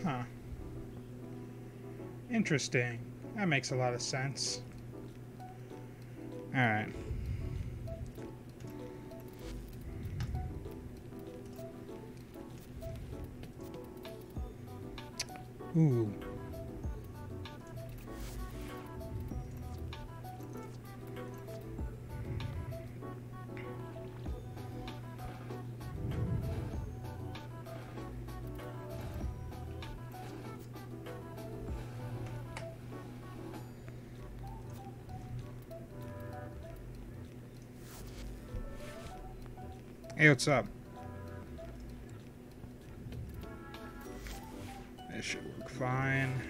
Huh. Interesting. That makes a lot of sense. Alright. Ooh. Hey, what's up? This should work fine.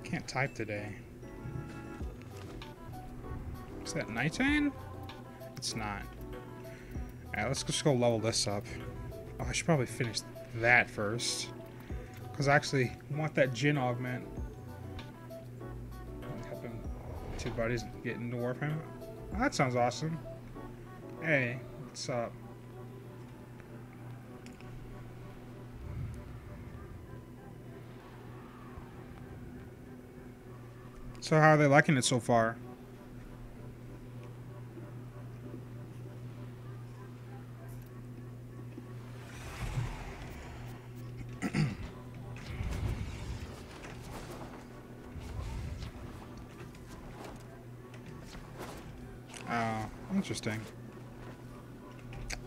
Can't type today. Is that nighttime? It's not. Alright, let's just go level this up. Oh, I should probably finish that first. Because I actually want that Jin augment. Help him. Two buddies get into Warframe. Oh, that sounds awesome. Hey, what's up? So how are they liking it so far? Oh, interesting.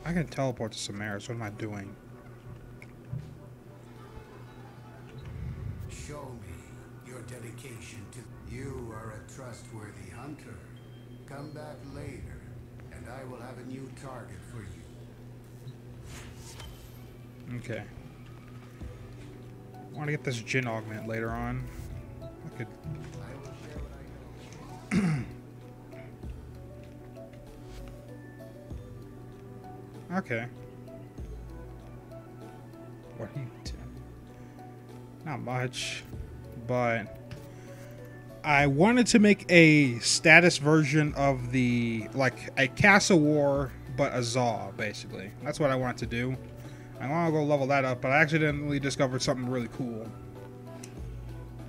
I can teleport to Samaris. What am I doing? Show me your dedication to... You are a trustworthy hunter. Come back later, and I will have a new target for you. Okay. I want to get this Jin augment later on. I could... I will share what I know. Okay. What are you doing? Not much, but I wanted to make a status version of the, like, a Castle War, but a Zaw, basically. That's what I wanted to do. I want to go level that up, but I accidentally discovered something really cool.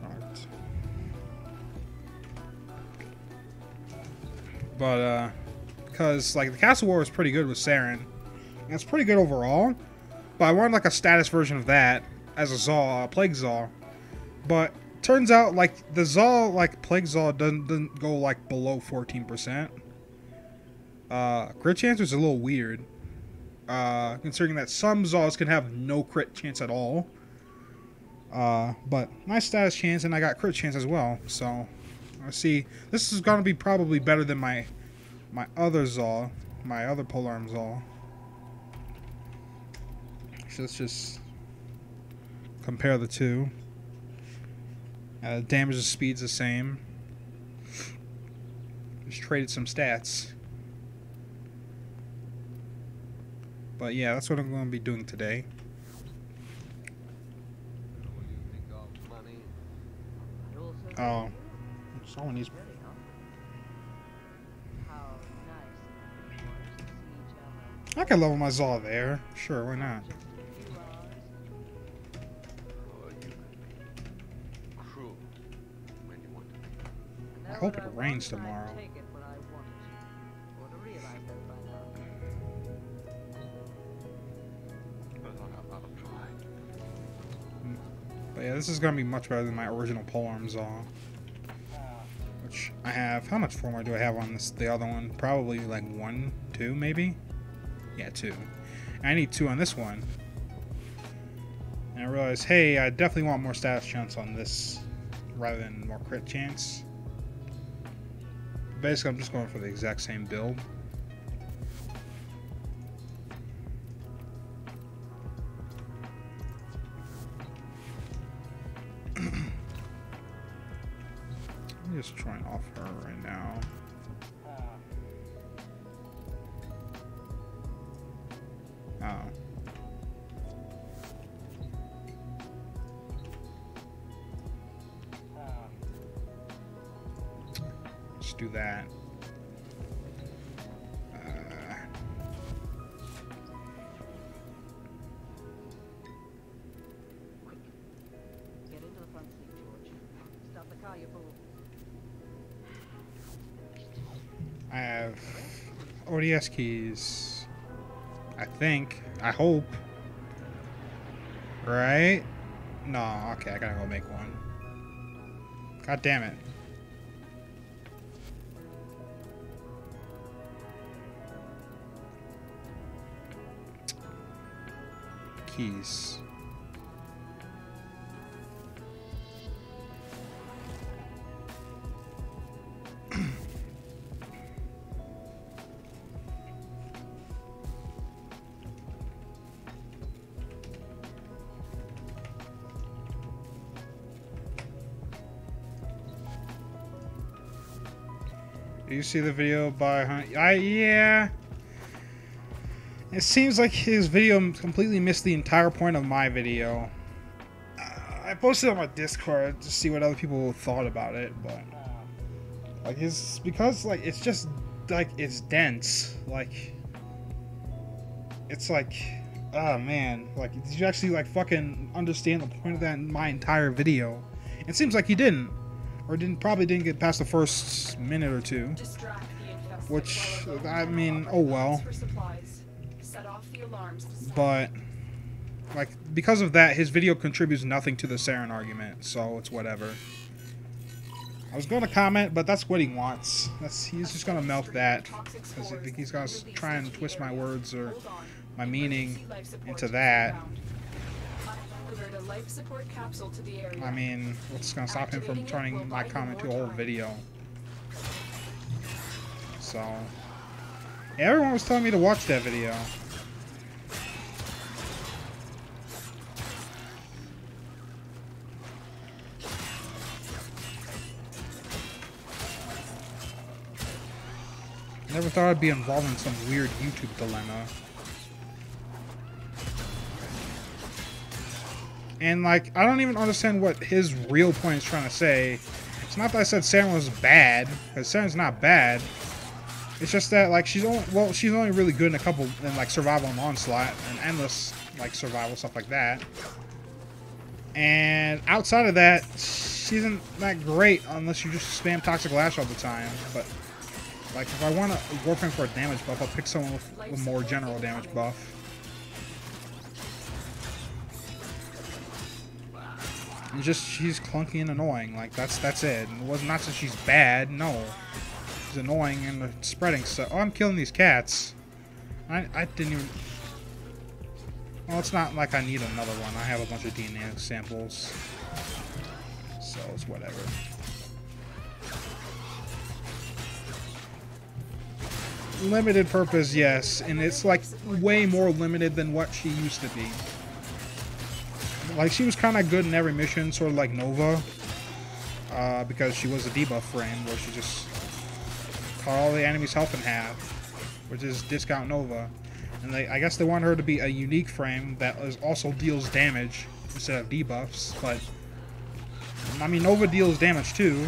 Right. But, because, like, the Castle War was pretty good with Saren. And it's pretty good overall. But I wanted, like, a status version of that as a Zaw, a Plague Zaw. But turns out, like, the Zaw, like, Plague Zaw doesn't go, like, below 14%. Crit chance is a little weird. Considering that some Zaws can have no crit chance at all. But nice status chance, and I got crit chance as well. So, let's see. This is going to be probably better than my other Zaw. My other polearm Zaw. So let's just compare the two. Damage and speed's the same. Just traded some stats. But yeah, that's what I'm going to be doing today. Oh, someone needs. I can level my Zaw there. Sure, why not? I hope it rains tomorrow. But yeah, this is going to be much better than my original polearm Zaw. Which I have... How much form do I have on this? The other one? Probably like 1, 2 maybe? Yeah, 2. And I need 2 on this one. And I realized, hey, I definitely want more status chance on this rather than more crit chance. Basically, I'm just going for the exact same build. I'm just trying off her right now. Oh. Let's do that. I have ODS keys. I think. I hope. Right? No, okay, I gotta go make one. God damn it. Keys. Do you see the video by Hunt? Yeah. It seems like his video completely missed the entire point of my video. I posted on my Discord to see what other people thought about it, but like because like it's just like it's dense. Like it's like, oh man, like did you actually like fucking understand the point of that in my entire video? It seems like he didn't. Or probably didn't get past the first minute or two. Which, I mean, oh well. But, like, because of that, his video contributes nothing to the Saren argument, so it's whatever. I was going to comment, but that's what he wants. He's just going to milk that. Because I think he's going to try and twist my words or my meaning into that. I mean, what's going to stop him from turning my comment to a whole video? So, yeah, everyone was telling me to watch that video. Never thought I'd be involved in some weird YouTube dilemma. And, like, I don't even understand what his real point is trying to say. It's not that I said Saren was bad, because Saren's not bad. It's just that, like, she's only really good in a couple, in, like, survival and onslaught, and endless, like, survival, stuff like that. And outside of that, she isn't that great unless you just spam Toxic Lash all the time. But, like, if I want a Warframe for a damage buff, I'll pick someone with a more general damage buff. It's just she's clunky and annoying. Like that's it. It was not that she's bad. No, she's annoying and spreading stuff. Oh, I'm killing these cats. I didn't even. Well, it's not like I need another one. I have a bunch of DNA samples, so it's whatever. Limited purpose, yes, and it's like way more limited than what she used to be. Like, she was kind of good in every mission, sort of like Nova, because she was a debuff frame where she just cut all the enemy's health in half, which is discount Nova. And I guess they want her to be a unique frame that also deals damage instead of debuffs, but I mean, Nova deals damage too.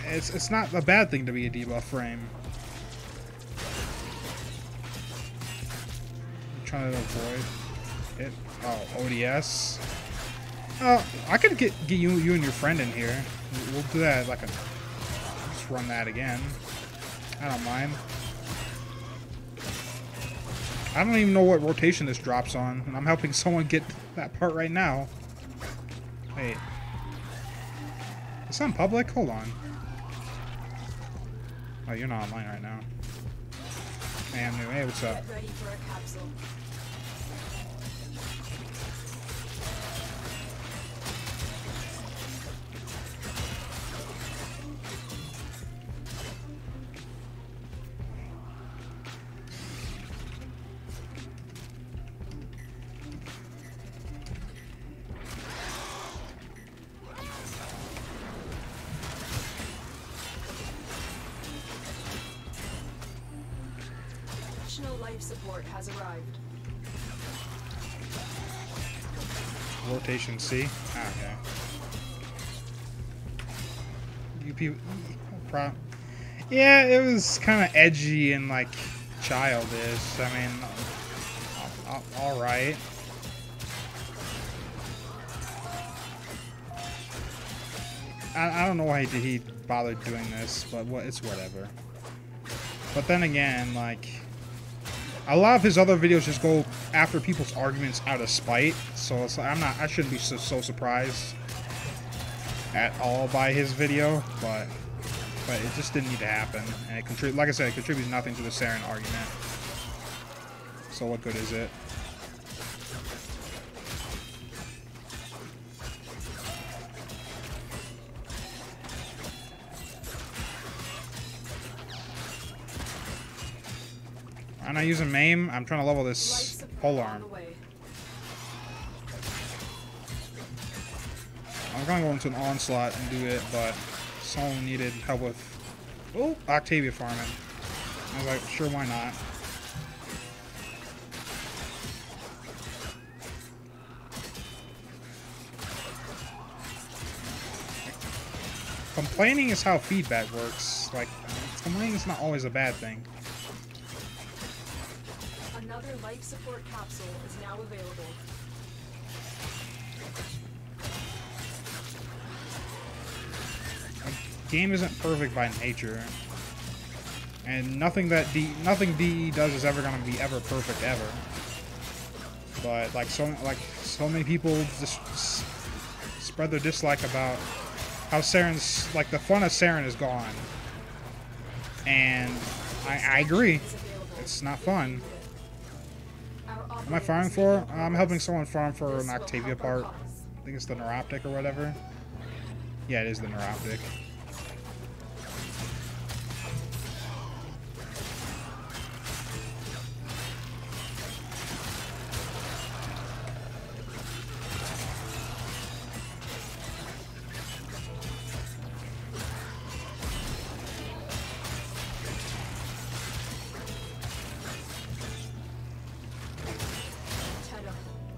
It's not a bad thing to be a debuff frame. I'm trying to avoid it. Oh, ODS. Oh, I could get you and your friend in here. We'll do that like a. Just run that again. I don't mind. I don't even know what rotation this drops on, and I'm helping someone get that part right now. Wait. It's on public? Hold on. Oh, you're not online right now. Hey, I'm new. Hey, what's up? Get ready for a capsule. Life support has arrived. Rotation C? Ah, okay. You people... Yeah, it was kind of edgy and, like, childish. I mean, alright. I don't know why he bothered doing this, but it's whatever. But then again, like, a lot of his other videos just go after people's arguments out of spite, so it's like, I shouldn't be so surprised at all by his video, but it just didn't need to happen, and it like I said, it contributes nothing to the Saren argument. So what good is it? I'm not using MAME. I'm trying to level this polearm. I'm gonna go into an onslaught and do it, but someone needed help with Octavia farming. I was like, sure, why not? Complaining is how feedback works. Like, complaining is not always a bad thing. Another life support capsule is now available. A game isn't perfect by nature, and nothing DE does is ever gonna be ever perfect ever. But like so many people just spread their dislike about how Saren's, like, the fun of Saren is gone, and I agree, it's not fun. Am I farming for? I'm helping someone farm for an Octavia part. I think it's the Neuroptic or whatever. Yeah, it is the Neuroptic.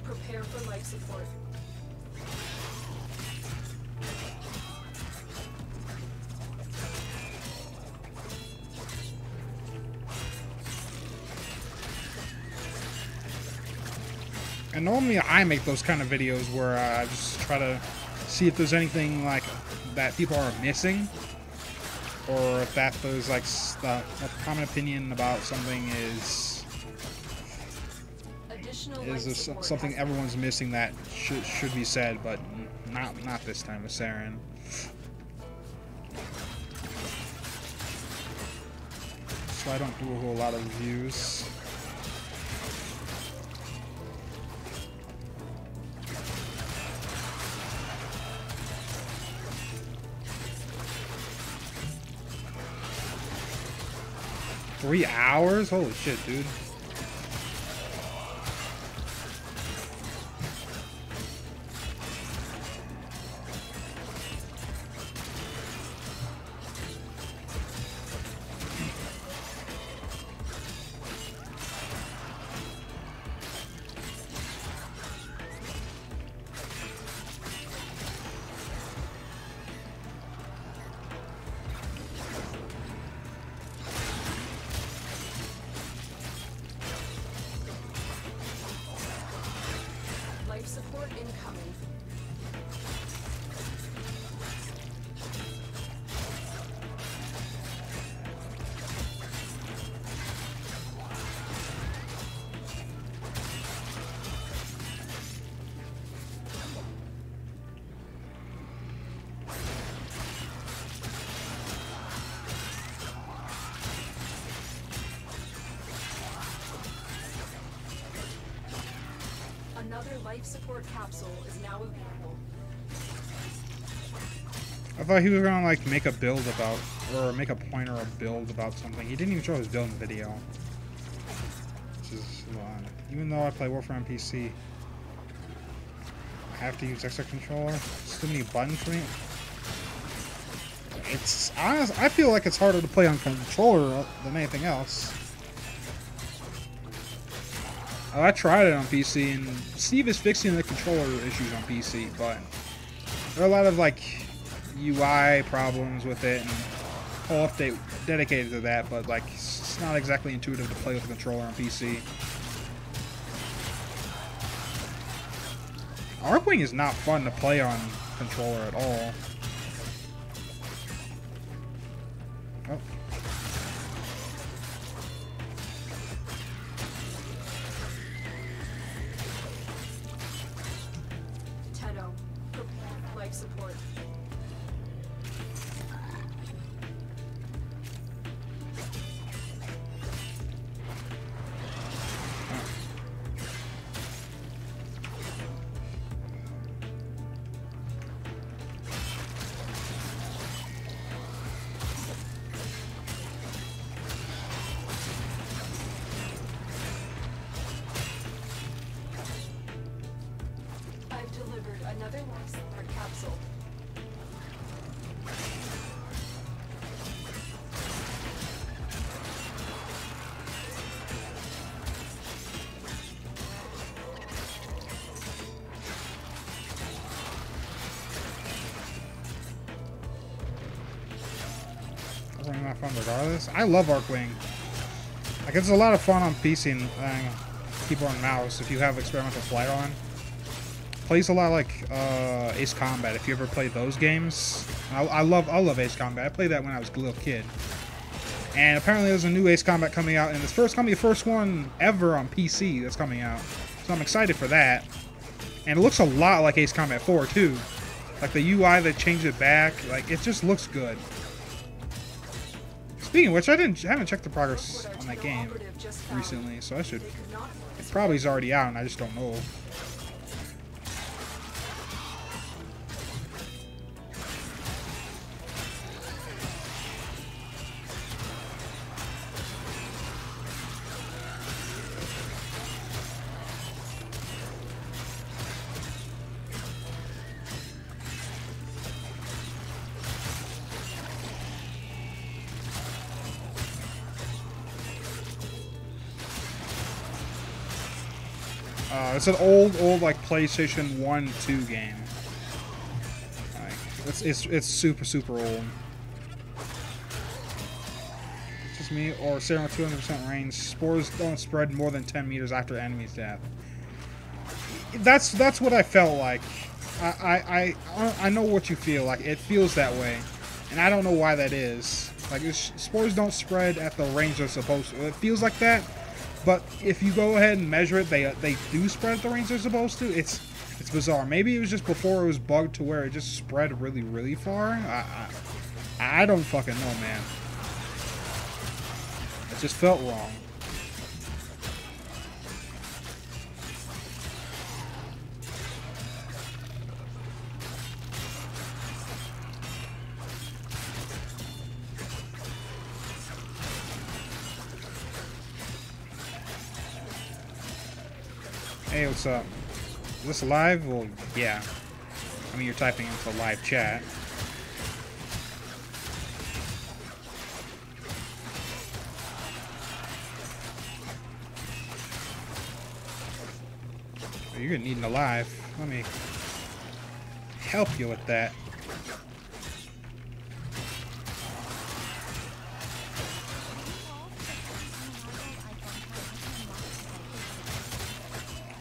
Prepare for life support. And normally I make those kind of videos where I just try to see if there's anything like that people are missing, or if there's like a common opinion about something is something everyone's missing that should be said, but not this time with Saren. So I don't do a whole lot of reviews. Three hours? Holy shit, dude. Life support incoming. Another life support capsule is now available. I thought he was gonna like make a build about, or make a point or a build about something. He didn't even show his build in the video. Which is, even though I play Warfare on PC, I have to use extra controller. It's too many buttons for me. It's honest. I feel like it's harder to play on controller than anything else. I tried it on PC, and Steve is fixing the controller issues on PC, but there are a lot of like UI problems with it, and a whole update dedicated to that, but like it's not exactly intuitive to play with a controller on PC. Arcwing is not fun to play on controller at all. support. I've delivered another life support capsule. Arcwing not fun regardless. I love Arcwing. Like, it's a lot of fun on PC and keyboard and mouse if you have experimental flight on. Plays a lot like Ace Combat. If you ever played those games, I love Ace Combat. I played that when I was a little kid. And apparently there's a new Ace Combat coming out, and it's gonna be the first one ever on PC that's coming out. So I'm excited for that. And it looks a lot like Ace Combat 4 too. Like the UI, they changed it back. Like, it just looks good. Speaking of which, I haven't checked the progress on that game recently, so I should. It probably is already out, and I just don't know. It's an old like PlayStation 1, 2 game. Like, it's super old. It's just me or Sarah 200% range. Spores don't spread more than 10 meters after enemy's death. That's what I felt like. I know what you feel like. It feels that way, and I don't know why that is. Like, spores don't spread at the range they're supposed to. It feels like that. But if you go ahead and measure it, they do spread at the range they're supposed to. It's bizarre. Maybe it was just before it was bugged to where it just spread really far. I don't fucking know, man. It just felt wrong. Hey, what's up? Is this live? Well, yeah. I mean, you're typing into live chat. Oh, you're gonna need a live. Let me help you with that.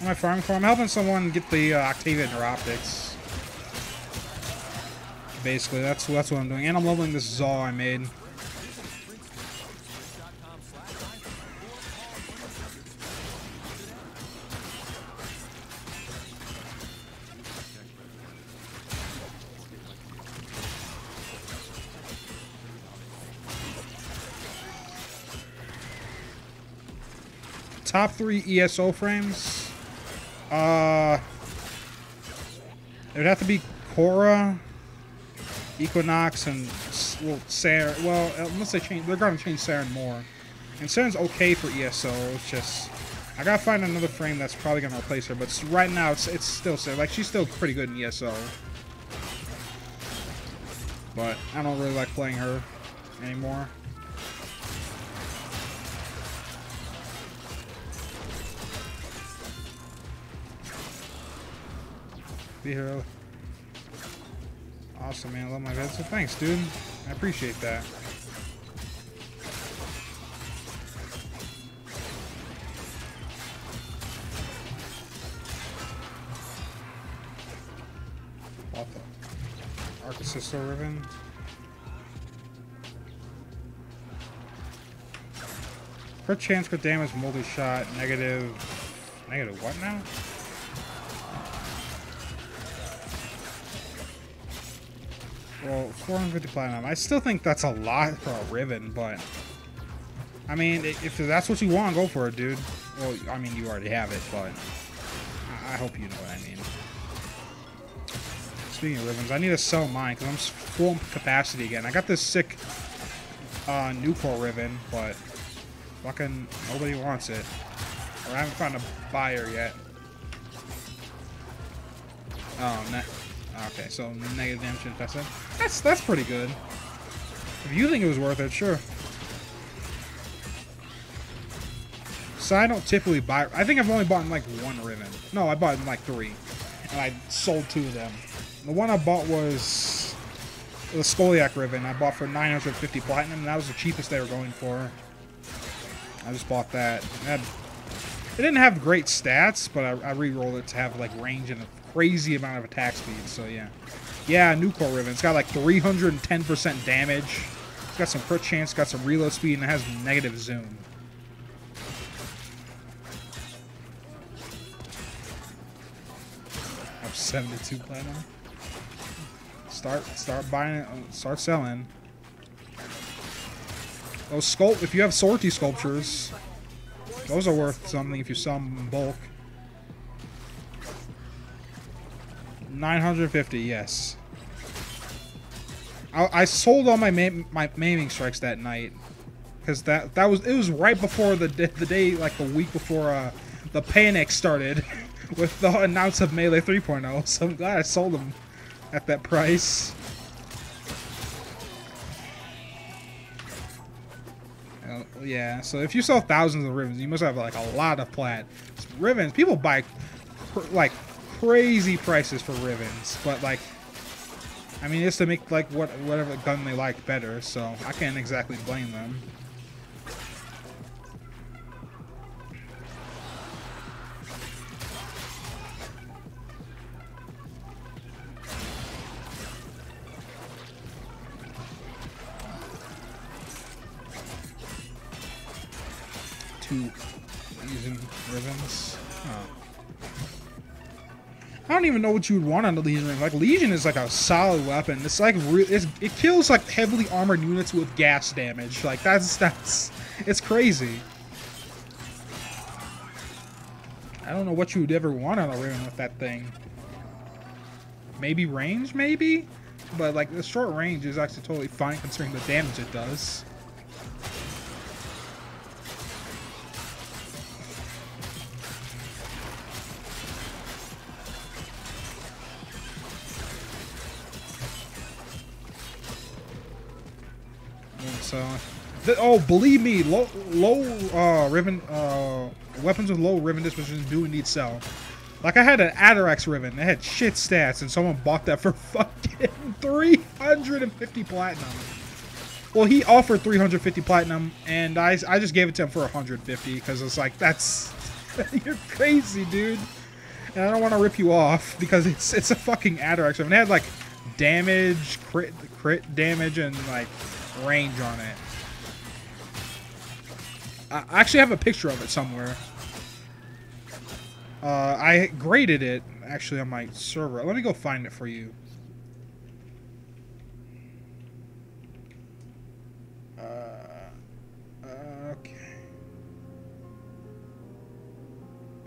My farm for. I'm helping someone get the Octavia in their optics. Basically, that's what I'm doing, and I'm leveling this Zaw I made. Top 3 ESO frames. It would have to be Korra, Equinox, and well, Saren. Well, unless they change, they're gonna change Saren more. And Saren's okay for ESO. It's just I gotta find another frame that's probably gonna replace her. But right now, it's still Saren. Like, she's still pretty good in ESO. But I don't really like playing her anymore. Be here. Awesome, man. I love my vid. So thanks, dude. I appreciate that. What the? Arc Assisto Ribbon. Crit chance, crit damage, multi-shot, negative what now? Well, 450 platinum. I still think that's a lot for a Riven, but I mean, if that's what you want, go for it, dude. Well, I mean, you already have it, but I hope you know what I mean. Speaking of Rivens, I need to sell mine because I'm full capacity again. I got this sick new core Riven, but fucking nobody wants it. Or I haven't found a buyer yet. Oh, okay, so negative damage infested. That's pretty good. If you think it was worth it, sure. So I don't typically buy. I think I've only bought like one Riven. No, I bought like 3, and I sold 2 of them. The one I bought was the Skoliak Riven. I bought for 950 platinum, and that was the cheapest they were going for. I just bought that. It didn't have great stats, but I re-rolled it to have like range and a crazy amount of attack speed. So yeah, yeah, new core Riven. It's got like 310% damage. It's got some crit chance, got some reload speed, and it has negative zoom. Up 72 platinum. Start buying it. Start selling. Those if you have sortie sculptures, those are worth something if you sell them in bulk. 950, yes. I sold all my maiming strikes that night because it was right before the day, like the week before the panic started with the announce of Melee 3.0. So I'm glad I sold them at that price. Yeah, so if you sell thousands of Rivens, you must have like a lot of plat. Rivens, people buy like crazy prices for Rivens, but like, I mean, it's to make like whatever gun they like better, so I can't exactly blame them. Using Rivens. Oh. I don't even know what you would want on the Legion Ring. Like, Legion is like a solid weapon. It's like it kills like heavily armored units with gas damage. Like that's it's crazy. I don't know what you would ever want on a Riven with that thing. Maybe range, maybe, but like the short range is actually totally fine considering the damage it does. Oh, believe me, low Riven weapons with low Riven disposition do indeed sell. Like I had an Adorax Riven, it had shit stats, and someone bought that for fucking 350 platinum. Well, he offered 350 platinum, and I just gave it to him for 150 because it's like that's you're crazy, dude. And I don't want to rip you off because it's a fucking Adorax Riven. It had like damage, crit damage, and like range on it. I actually have a picture of it somewhere. I graded it actually on my server. Let me go find it for you. Okay.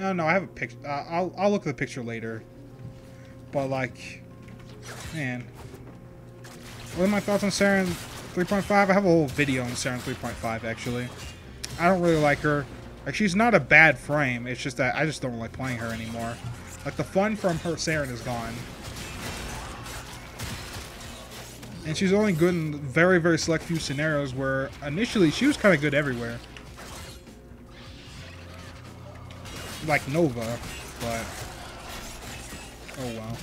Oh no, I have a picture. I'll look at the picture later. But like, man, what are my thoughts on Saren 3.5? I have a whole video on Saren 3.5 actually. I don't really like her. Like, she's not a bad frame. It's just that I just don't like playing her anymore. Like, the fun from her Saren is gone. And she's only good in very, very select few scenarios where initially she was kind of good everywhere. Like Nova, but oh well.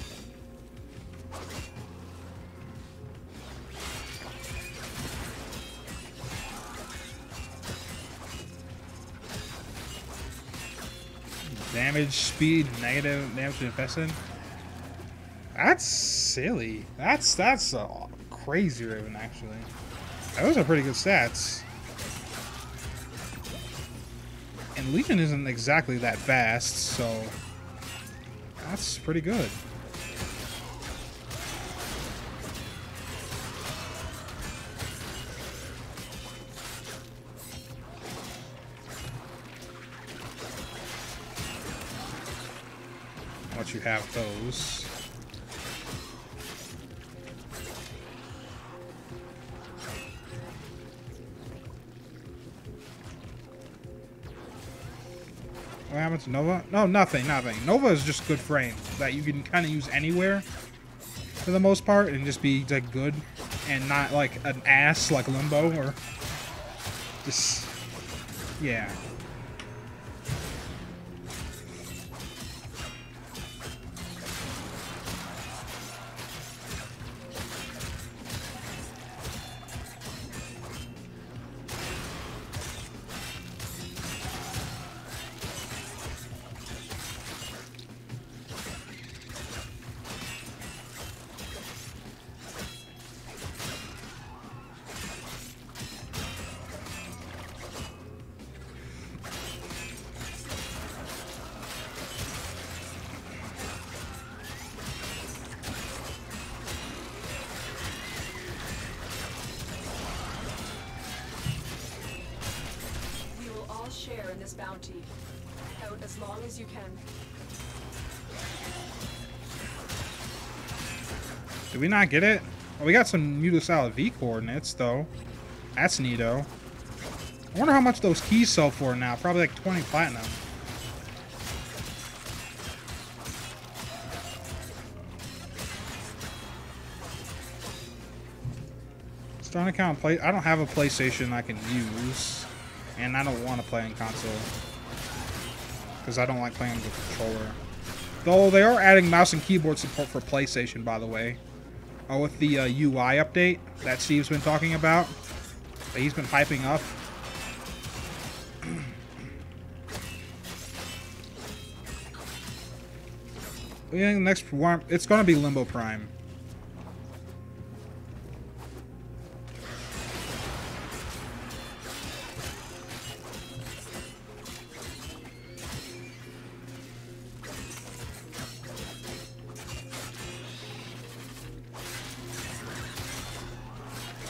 Damage, speed, negative damage to infested. That's silly. That's a crazy Riven actually. Those are pretty good stats. And Legion isn't exactly that fast, so that's pretty good. let you have those. What happened to Nova? No, nothing. Nova is just good frame that you can kind of use anywhere for the most part and just be like good and not like an ass like Limbo or just, yeah. Share in this bounty. Out as long as you can. Did we not get it? Well, we got some Mutasalad V coordinates, though. That's neato. I wonder how much those keys sell for now. Probably like 20 platinum. Starting account play. I don't have a PlayStation I can use. And I don't want to play on console. Because I don't like playing with a controller. Though they are adding mouse and keyboard support for PlayStation, by the way. Oh, with the UI update that Steve's been talking about. That he's been hyping up. I think next one, it's going to be Limbo Prime.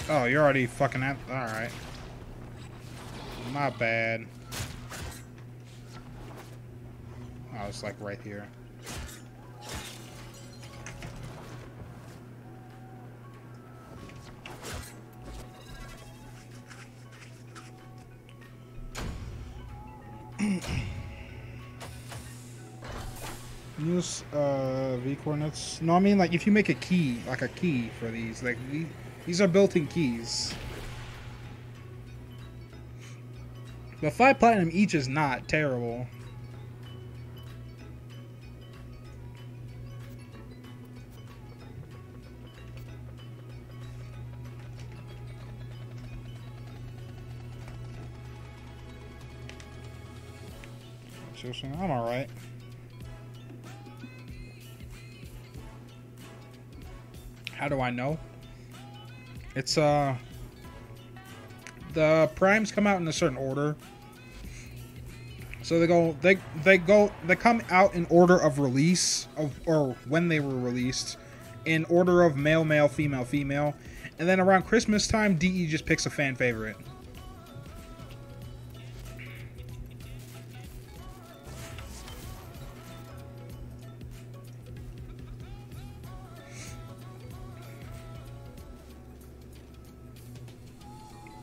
Oh, you're already fucking at. Alright. My bad. Oh, it's like right here. Use V coordinates. No, I mean like if you make a key, like a key for these, like these are built-in keys. But 5 platinum each is not terrible. I'm alright. How do I know? It's the primes come out in a certain order. So they come out in order of release or when they were released, in order of male, female, female, and then around Christmas time, DE just picks a fan favorite.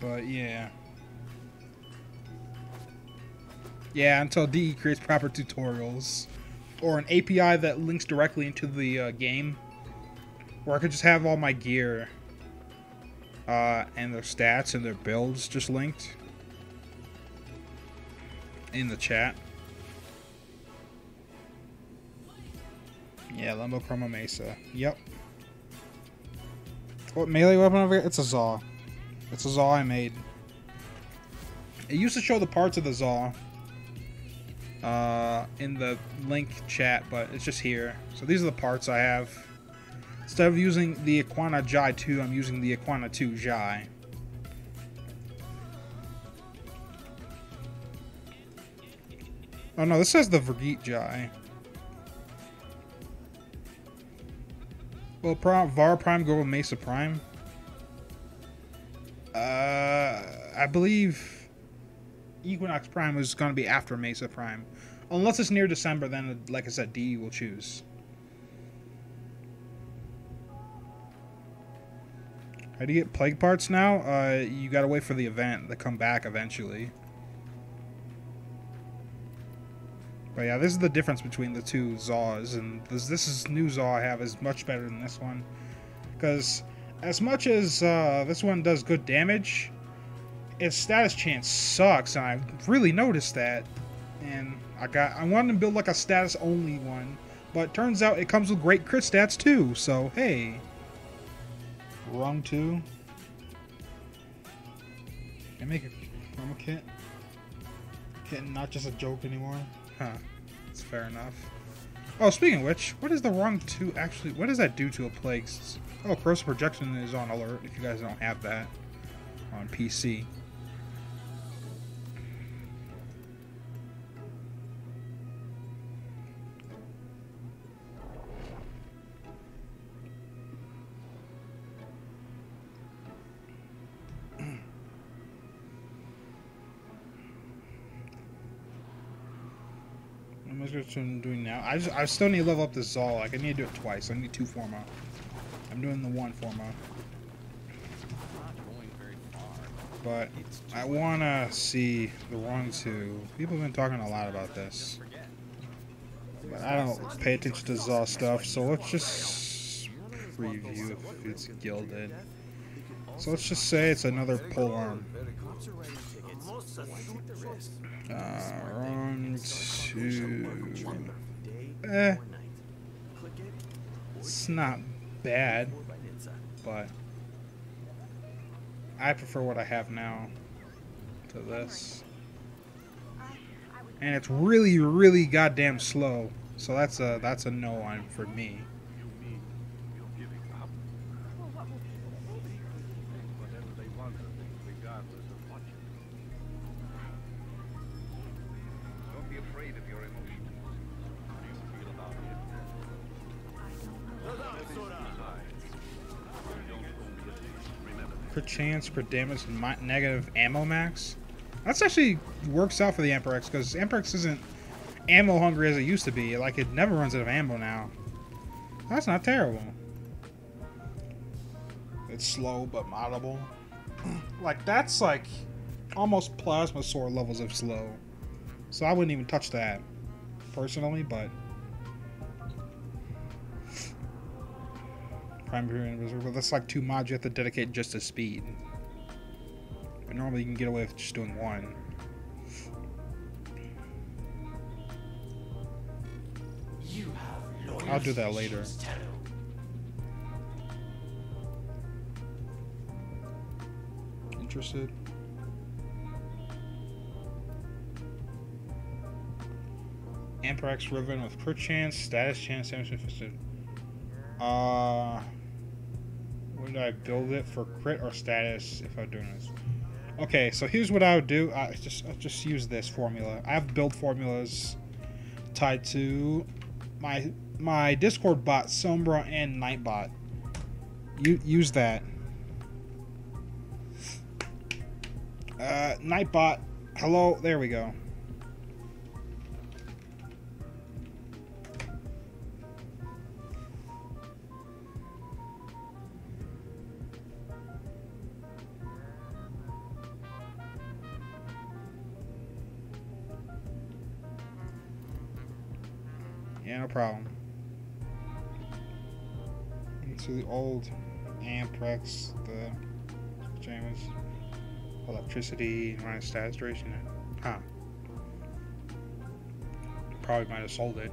But yeah. Yeah, until DE creates proper tutorials. Or an API that links directly into the game. Where I could just have all my gear and their stats and their builds just linked in the chat. Yeah, Limbo Chroma Mesa. Yep. What melee weapon over here? It's a Zaw. It's a Zaw I made. It used to show the parts of the Zaw in the link chat, but it's just here. So these are the parts I have. Instead of using the Aquana Jai 2, I'm using the Aquana 2 Jai. Oh no, this says the Vergeet Jai. Will Var Prime go with Mesa Prime? I believe Equinox Prime was going to be after Mesa Prime. Unless it's near December, then, like I said, DE will choose. How do you get plague parts now? You gotta wait for the event to come back eventually. But yeah, this is the difference between the two Zaws, and this new Zaw I have is much better than this one. Because as much as this one does good damage, its status chance sucks, and I really noticed that. And I wanted to build like a status only one, but turns out it comes with great crit stats too, so hey. Wrong 2. Can I make a chroma kit? Kitten not just a joke anymore? Huh. That's fair enough. Oh, speaking of which, what is the wrong 2 actually? What does that do to a plague? Oh, corrosive projection is on alert if you guys don't have that on PC. What I'm doing now. I still need to level up this Zal. Like I need to do it twice. I need 2 Forma. I'm doing the 1 Forma. But I wanna see the wrong 2. People have been talking a lot about this. But I don't pay attention to Zal stuff, so let's just preview if it's gilded. So let's just say it's another pole arm. Wrong 2. It's not bad, but I prefer what I have now to this. And it's really, really goddamn slow. So that's a no on for me. Crit chance, crit damage, and negative ammo max. That's actually works out for the Amperex because Amperex isn't ammo hungry as it used to be. Like it never runs out of ammo now. That's not terrible. It's slow but moddable. Like that's like almost plasma sword levels of slow. So I wouldn't even touch that personally, but primary invisible. But that's like 2 mods you have to dedicate just to speed. But normally you can get away with just doing 1. I'll do that later. Interested? Amperex Riven with crit chance, status chance, damage inflicted. Would I build it for crit or status if I'm doing this? Okay, so here's what I would do. I'll just use this formula. I have build formulas tied to my Discord bot, Sombra, and Nightbot. Use that. Nightbot, hello. There we go. Yeah, no problem. So the old Amperex, the pajamas, electricity, minus status duration. Huh. Probably might have sold it.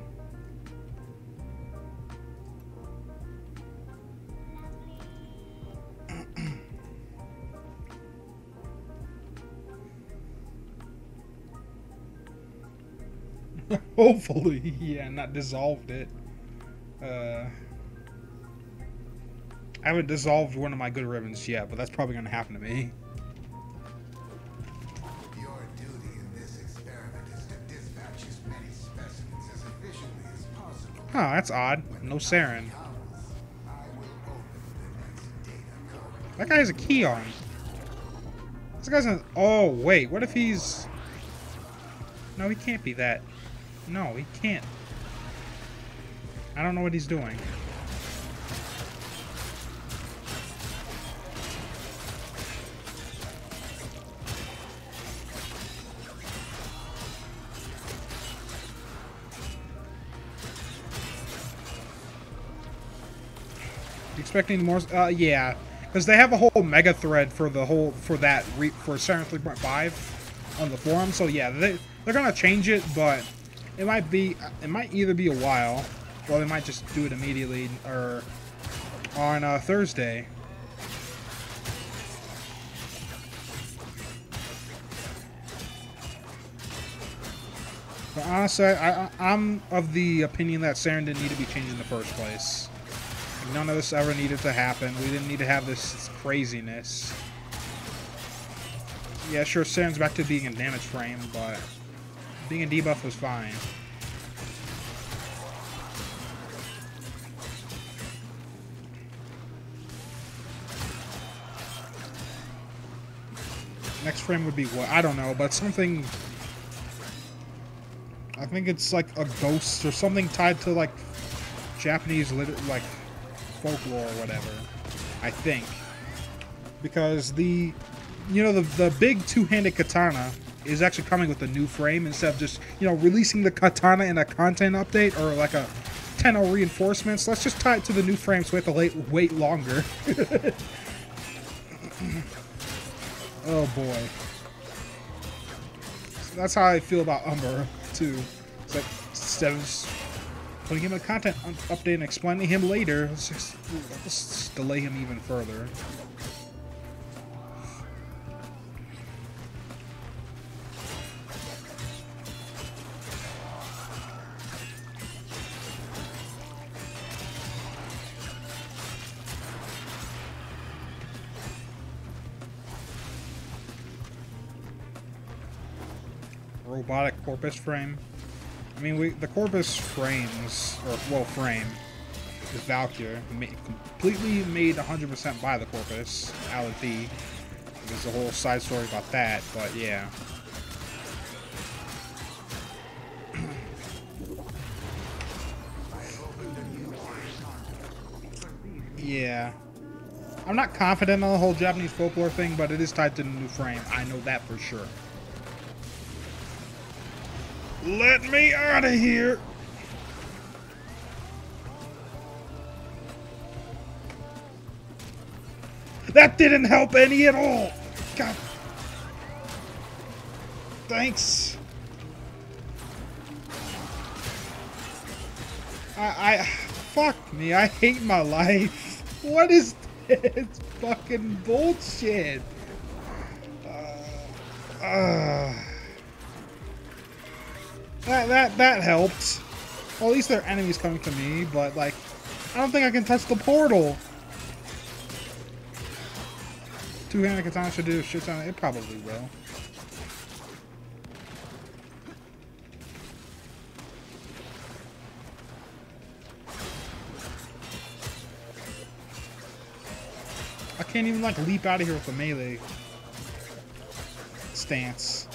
Hopefully, yeah, not dissolved it. I haven't dissolved one of my good ribbons yet, but that's probably going to happen to me. Your duty in this experiment is to dispatch as many specimens as efficiently as possible. Oh, that's odd. No sarin. That guy has a key on. This guy's an... Oh, wait. What if he's... No, he can't be that. No, he can't. I don't know what he's doing. Expecting more? Yeah, because they have a whole mega thread for the whole for 7.3.5 on the forum. So yeah, they're gonna change it, but it might either be a while, or they might just do it immediately, or on Thursday. But honestly, I'm of the opinion that Saren didn't need to be changed in the first place. None of this ever needed to happen. We didn't need to have this craziness. Yeah, sure, Saren's back to being a damage frame, but being a debuff was fine. Next frame would be what? I don't know, but something... I think it's like a ghost or something tied to like Japanese like folklore or whatever, I think, because the big two-handed katana is actually coming with a new frame instead of just releasing the katana in a content update or like a 10-0 reinforcements. Let's just tie it to the new frame so we have to wait longer. Oh boy, that's how I feel about Umber too. It's like instead of putting him in a content update and explaining him later, let's just delay him even further. Robotic corpus frame. I mean, the corpus frames, frame, is Valkyr, completely made 100% by the corpus, Alan. There's a whole side story about that, but yeah. Yeah. I'm not confident on the whole Japanese folklore thing, but it is tied to the new frame. I know that for sure. Let me out of here! That didn't help any at all! God. Thanks. Fuck me, I hate my life. What is this fucking bullshit? That helped. Well, at least there are enemies coming to me, but like, I don't think I can touch the portal. Two-handed katana should do a shit ton. It probably will. I can't even like leap out of here with a melee stance.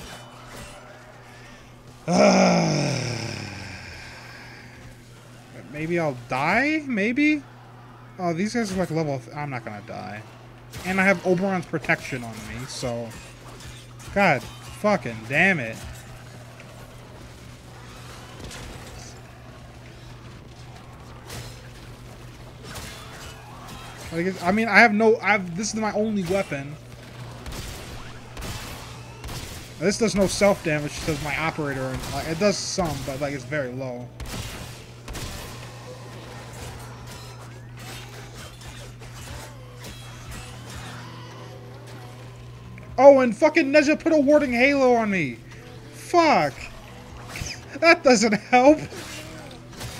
Maybe I'll die? Maybe? Oh, these guys are like level... I'm not gonna die. And I have Oberon's protection on me, so... God fucking damn it. I mean, this is my only weapon. This does no self-damage to my operator, and like, it does some, but like it's very low. Oh, and fucking Neja put a warding halo on me. Fuck. That doesn't help.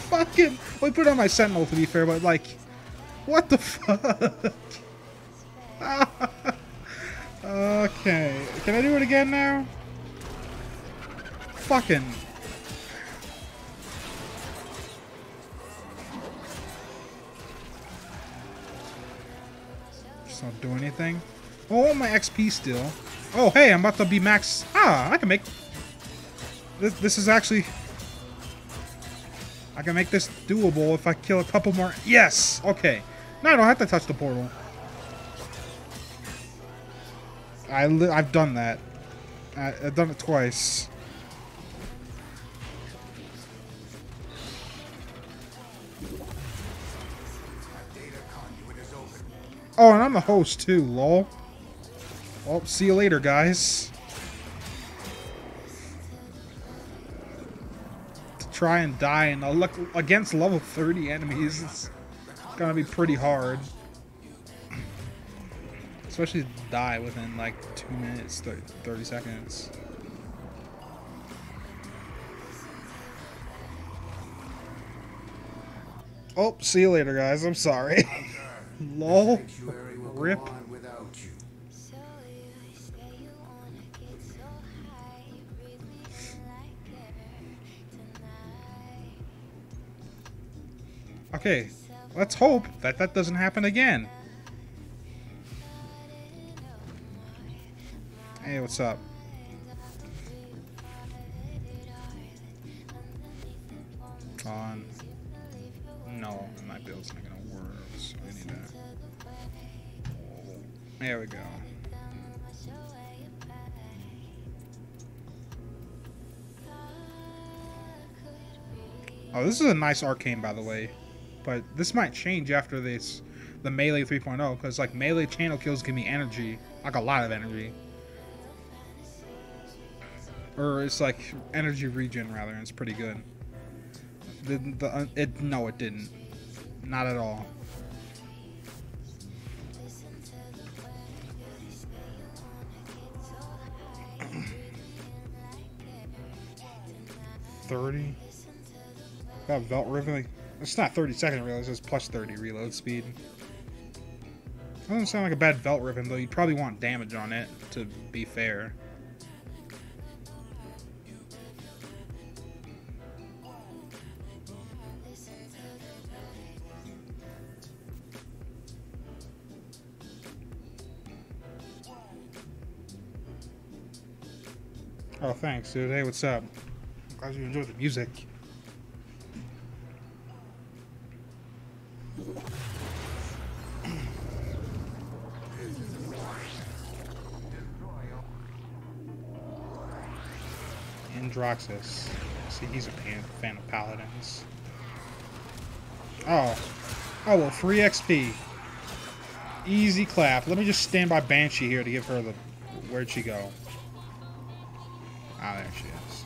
Fucking... We put it on my sentinel to be fair, but like... What the fuck? Okay. Can I do it again now? Fucking... Just don't do anything. Oh, I want my XP still. Oh, hey, I'm about to be max... Ah, I can make... This is actually... I can make this doable if I kill a couple more. Yes! Okay. Now I don't have to touch the portal. I've done that. I've done it twice. Oh, and I'm the host too, lol. Well, see you later, guys. To try and die and look against level 30 enemies, it's gonna be pretty hard. Especially to die within like 2 minutes, 30 seconds. Oh, see you later, guys. I'm sorry. Lol. Rip. Okay, let's hope that that doesn't happen again. Hey, what's up? On. No, my build's not gonna work, so I need that. There we go. Oh, this is a nice arcane, by the way. But this might change after this, the melee 3.0, because like melee channel kills give me energy, like a lot of energy. Or it's like energy regen rather, and it's pretty good. No, it didn't. Not at all. $30. Got belt riveting. It's not 30-second reload, it's plus 30 reload speed. Doesn't sound like a bad belt ribbon, though you'd probably want damage on it, to be fair. Oh, thanks, dude. Hey, what's up? I'm glad you enjoyed the music. Androxus. See, he's a fan of paladins. Oh. Oh, well, free XP. Easy clap. Let me just stand by Banshee here to give her the... Where'd she go? Ah, there she is.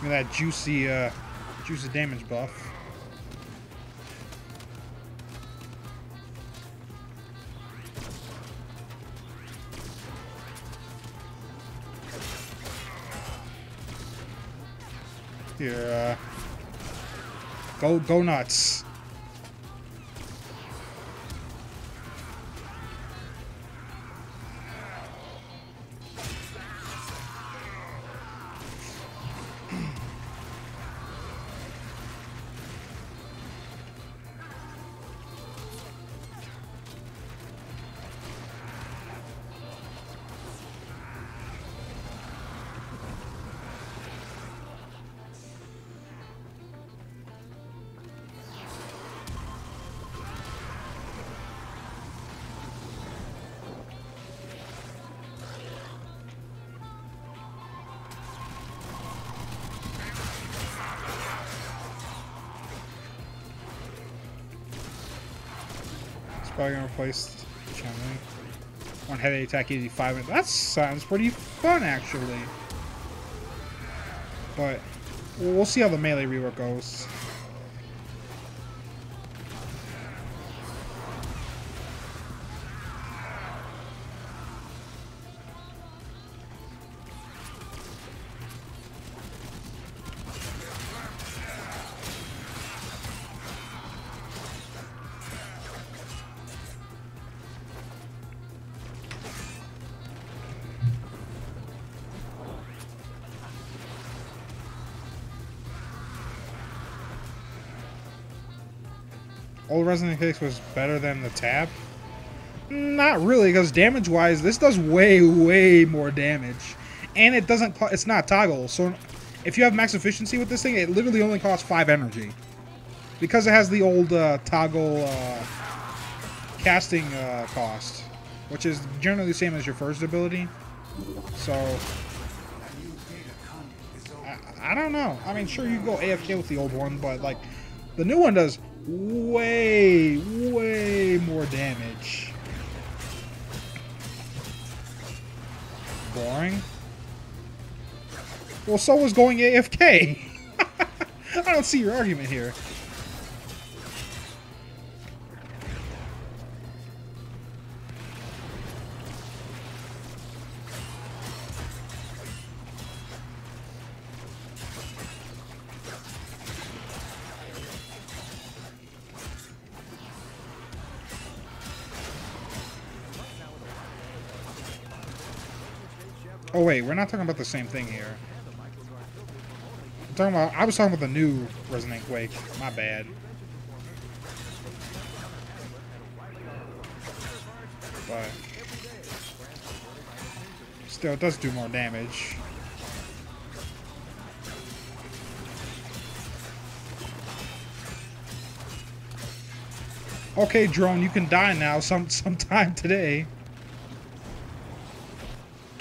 Look at that juicy damage buff. Here, go nuts. Probably gonna replace channeling. One heavy attack, easy 5 minutes. That sounds pretty fun, actually. But we'll see how the melee rework goes. Old Resident Evil 6 was better than the tab? Not really, because damage-wise, this does way, way more damage. and it doesn't. It's not toggle. So if you have max efficiency with this thing, it literally only costs 5 energy because it has the old toggle casting cost, which is generally the same as your first ability. So I don't know. I mean, sure, you can go AFK with the old one, but like the new one does way more damage. Boring. Well, so was going AFK. I don't see your argument here. Oh wait, we're not talking about the same thing here. I was talking about the new Resident Quake. My bad. But still, it does do more damage. Okay, drone, you can die now sometime today.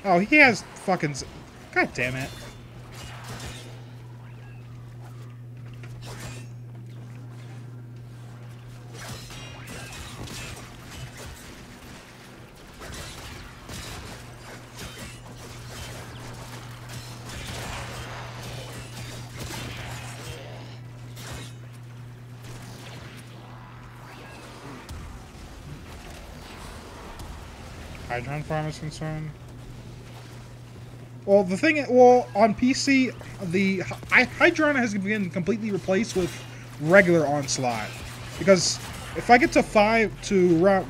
Oh, he has fucking... God damn it. Hydron farm is concerned. Well, the thing, on PC, the Hydron has been completely replaced with regular Onslaught. Because if I get to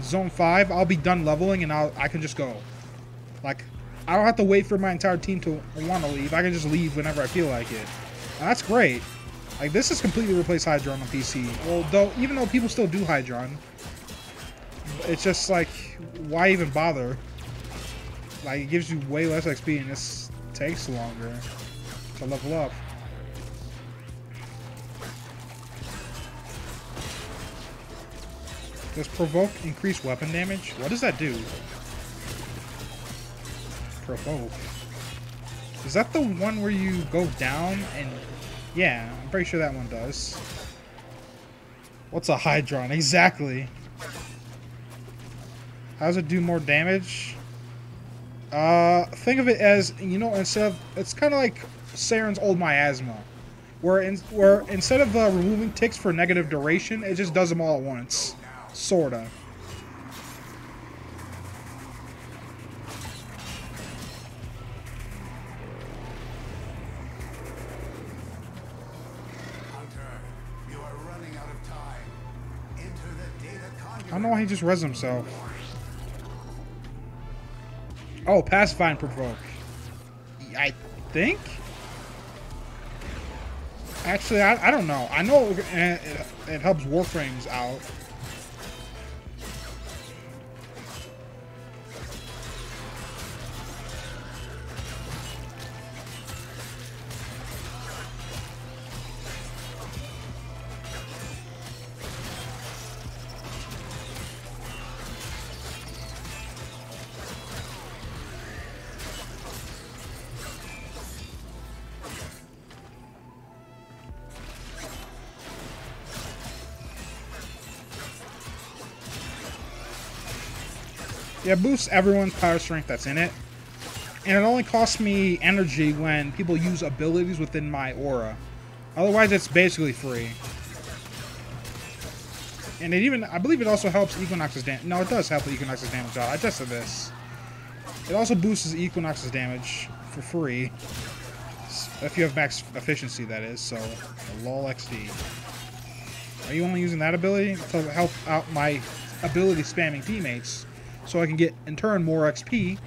zone 5, I'll be done leveling and I can just go. Like, I don't have to wait for my entire team to want to leave. I can just leave whenever I feel like it. And that's great. Like, this has completely replaced Hydron on PC. Well, even though people still do Hydron, it's just like, why even bother? Like, it gives you way less XP and this takes longer to level up. Does provoke increase weapon damage? What does that do? Provoke. Is that the one where you go down and... Yeah, I'm pretty sure that one does. What's a Hydron? Exactly. How does it do more damage? Think of it as, you know, it's kind of like Saren's old miasma, where instead of removing ticks for negative duration, it just does them all at once, sorta. You are running out of time. Enter the data conduit. I don't know why he just res himself. Oh, pacify and provoke. I think? Actually, I don't know. I know it helps Warframes out. Yeah, boosts everyone's power strength that's in it. And it only costs me energy when people use abilities within my aura. Otherwise, it's basically free. And it even, I believe it also helps Equinox's damage. No, it does help the Equinox's damage out. I tested this. It also boosts Equinox's damage for free. If you have max efficiency, that is. So, lol XD. Are you only using that ability to help out my ability spamming teammates? So I can get, in turn, more XP.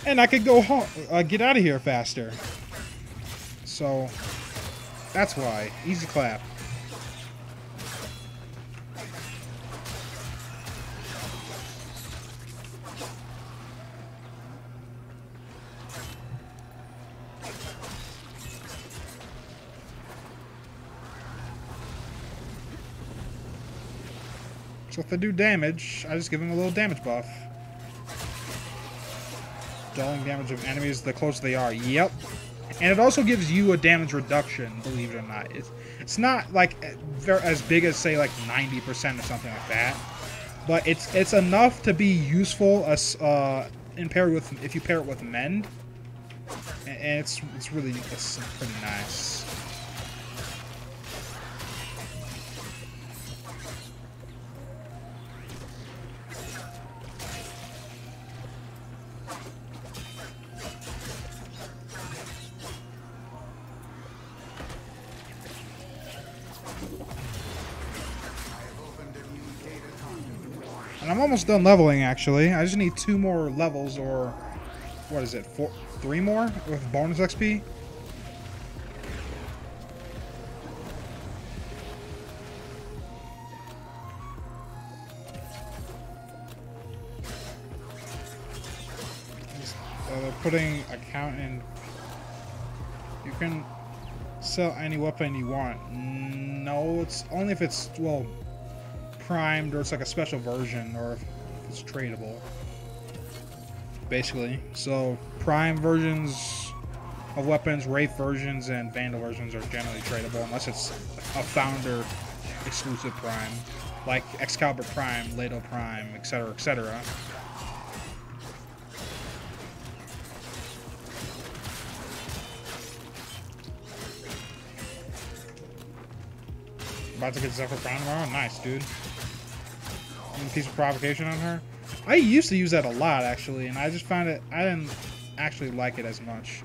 And I could go home, get out of here faster. So, that's why. Easy clap. So if they do damage, I just give them a little damage buff. Dulling damage of enemies the closer they are. Yep. And it also gives you a damage reduction, believe it or not. It's not like as big as say like 90% or something like that, but it's enough to be useful as if you pair it with mend, and it's pretty nice. And I'm almost done leveling, actually. I just need 2 more levels, or what is it, 3 more with bonus XP? They're putting account in. You can sell any weapon you want. No, it's only if it's, well, primed, or it's like a special version, or if it's tradable, basically. So prime versions of weapons, Wraith versions, and Vandal versions are generally tradable unless it's a founder exclusive prime, like Excalibur Prime, Lado Prime, etc., etc. About to get Zephyr Prime tomorrow? Nice, dude. Piece of provocation on her. I used to use that a lot, actually, and I just found it, I didn't actually like it as much.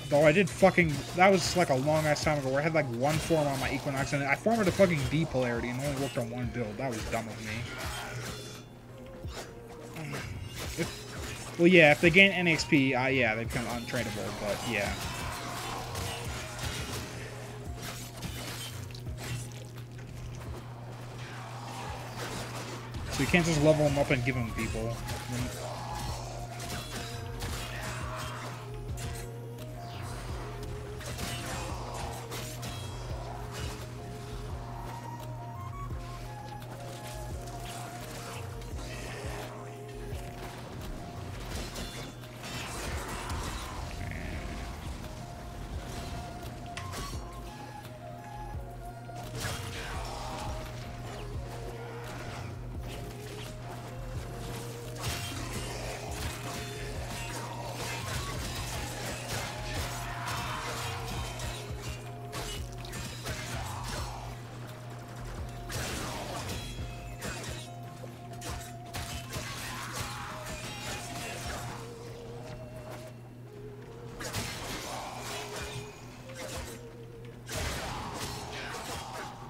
Though I did fucking, that was like a long ass time ago where I had like 1 form on my Equinox, and I formed a fucking D polarity and only worked on 1 build. That was dumb of me. Well, yeah, if they gain NXP, yeah, they become untradeable, but yeah. So you can't just level them up and give them people.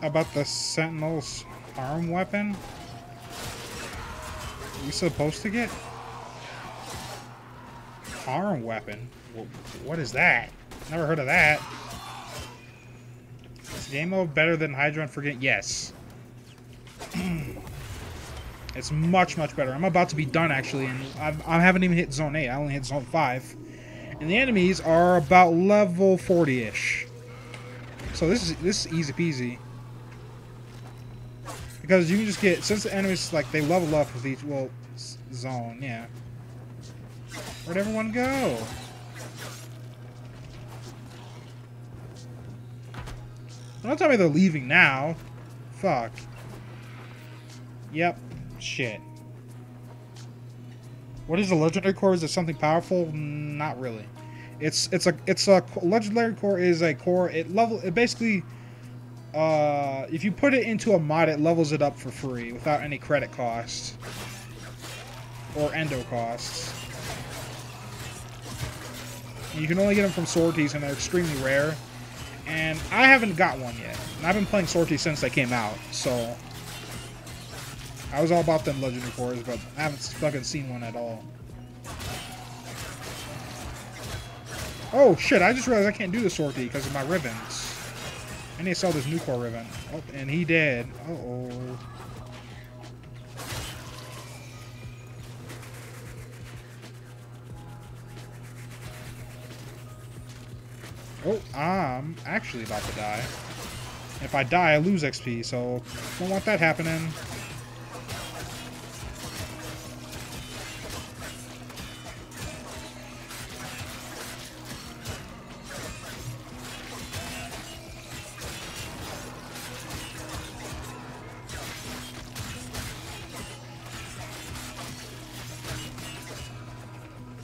About the Sentinel's arm weapon? Are we supposed to get? Arm weapon? What is that? Never heard of that. Is game mode better than Hydra and Forget? Yes. It's much, much better. I'm about to be done, actually, and I haven't even hit Zone 8. I only hit Zone 5. And the enemies are about level 40-ish. So this is easy peasy. Because you can just get, since the enemies, like, they level up with each, well, zone, yeah. Where'd everyone go? Don't tell me they're leaving now. Fuck. Yep. Shit. What is a legendary core? Is it something powerful? Not really. It's a legendary core is a core. It basically, if you put it into a mod, it levels it up for free without any credit costs or endo costs. You can only get them from sorties, and they're extremely rare. And I haven't got one yet. And I've been playing sorties since they came out, so I was all about them legendary cores, but I haven't fucking seen one at all. Oh shit! I just realized I can't do the sortie because of my ribbons. I need to sell this new core ribbon. Oh, and he did. Uh-oh. Oh, I'm actually about to die. If I die, I lose XP, so don't want that happening.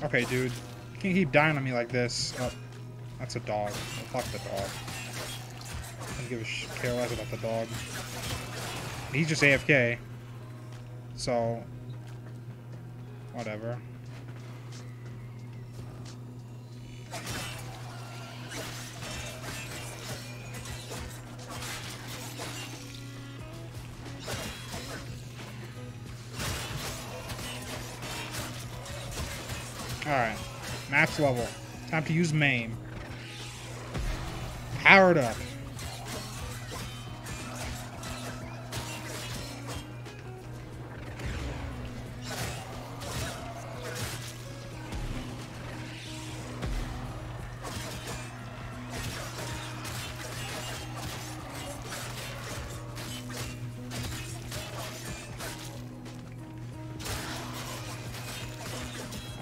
Okay, dude. You can't keep dying on me like this. Oh, that's a dog. Well, fuck the dog. I don't give a care less about the dog. He's just AFK. So, whatever. Alright. Max level. Time to use MAME. Powered up.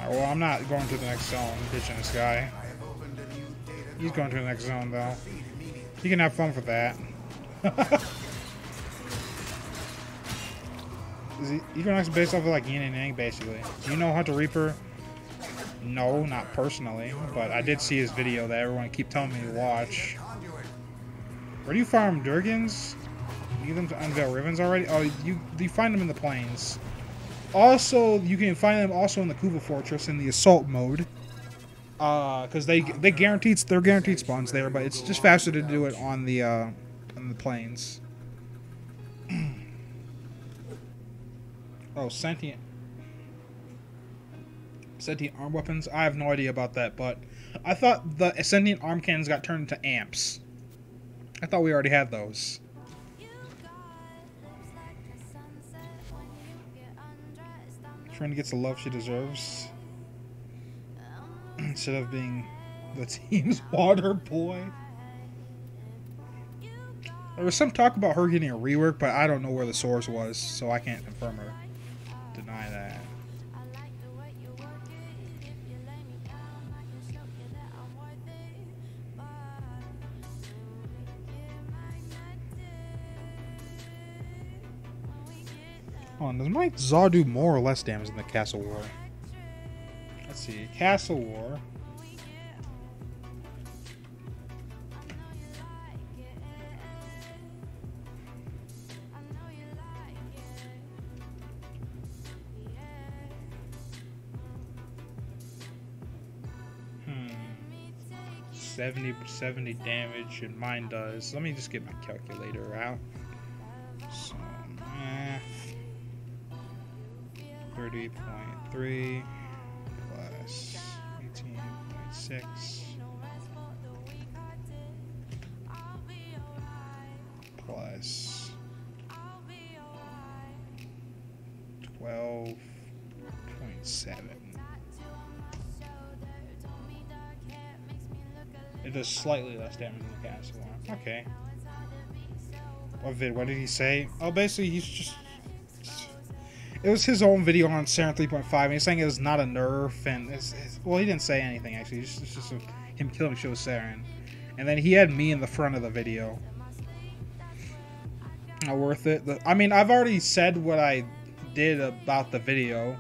Well, I'm not going to the next zone, ditching this guy. He's going to the next zone, though. He can have fun with that. Equinox is based off of like yin and yang, basically. Do you know Hunter Reaper? No, not personally, but I did see his video that everyone keep telling me to watch. Where do you farm Durgans? You get them to unveil ribbons already? Oh, you find them in the plains. Also, you can find them also in the Kuva Fortress in the assault mode, because they're guaranteed spawns there, but it's just faster to do it on the plains. Oh, sentient arm weapons. I have no idea about that, but I thought the sentient arm cannons got turned into amps. I thought we already had those. Trying to get the love she deserves instead of being the team's water boy. There was some talk about her getting a rework, but I don't know where the source was, so I can't confirm or deny that. Hold on, does my Zaw do more or less damage than the Castle War? Let's see, Castle War. Hmm. 70 damage, and mine does. Let me just get my calculator out. So, 30.3 plus 18.6 plus 12.7. It does slightly less damage than the Castle one. Okay. What did he say? Oh, basically he's just... It was his own video on Saren 3.5, and he's saying it was not a nerf, and well, he didn't say anything, actually. It's just him killing Show Saren. And then he had me in the front of the video. Not worth it. I mean, I've already said what I did about the video.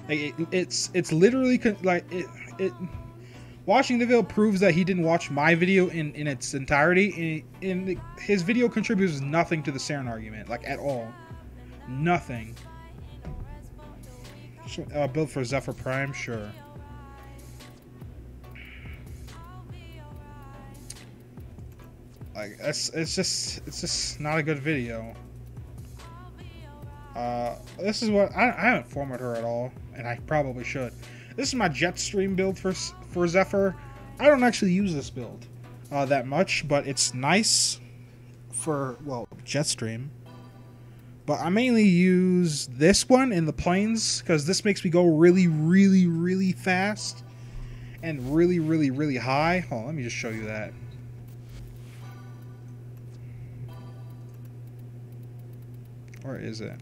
Like, it's literally, like, watching the video proves that he didn't watch my video in its entirety. And his video contributes nothing to the Saren argument, like, at all. Nothing. Build for Zephyr Prime, sure. Like, it's just not a good video. This is what I haven't formatted her at all, and I probably should. This is my Jetstream build for Zephyr. I don't actually use this build that much, but it's nice for, well, Jetstream. But I mainly use this one in the plains because this makes me go really, really, really fast and really, really, really high. Hold on, let me just show you that. Where is it?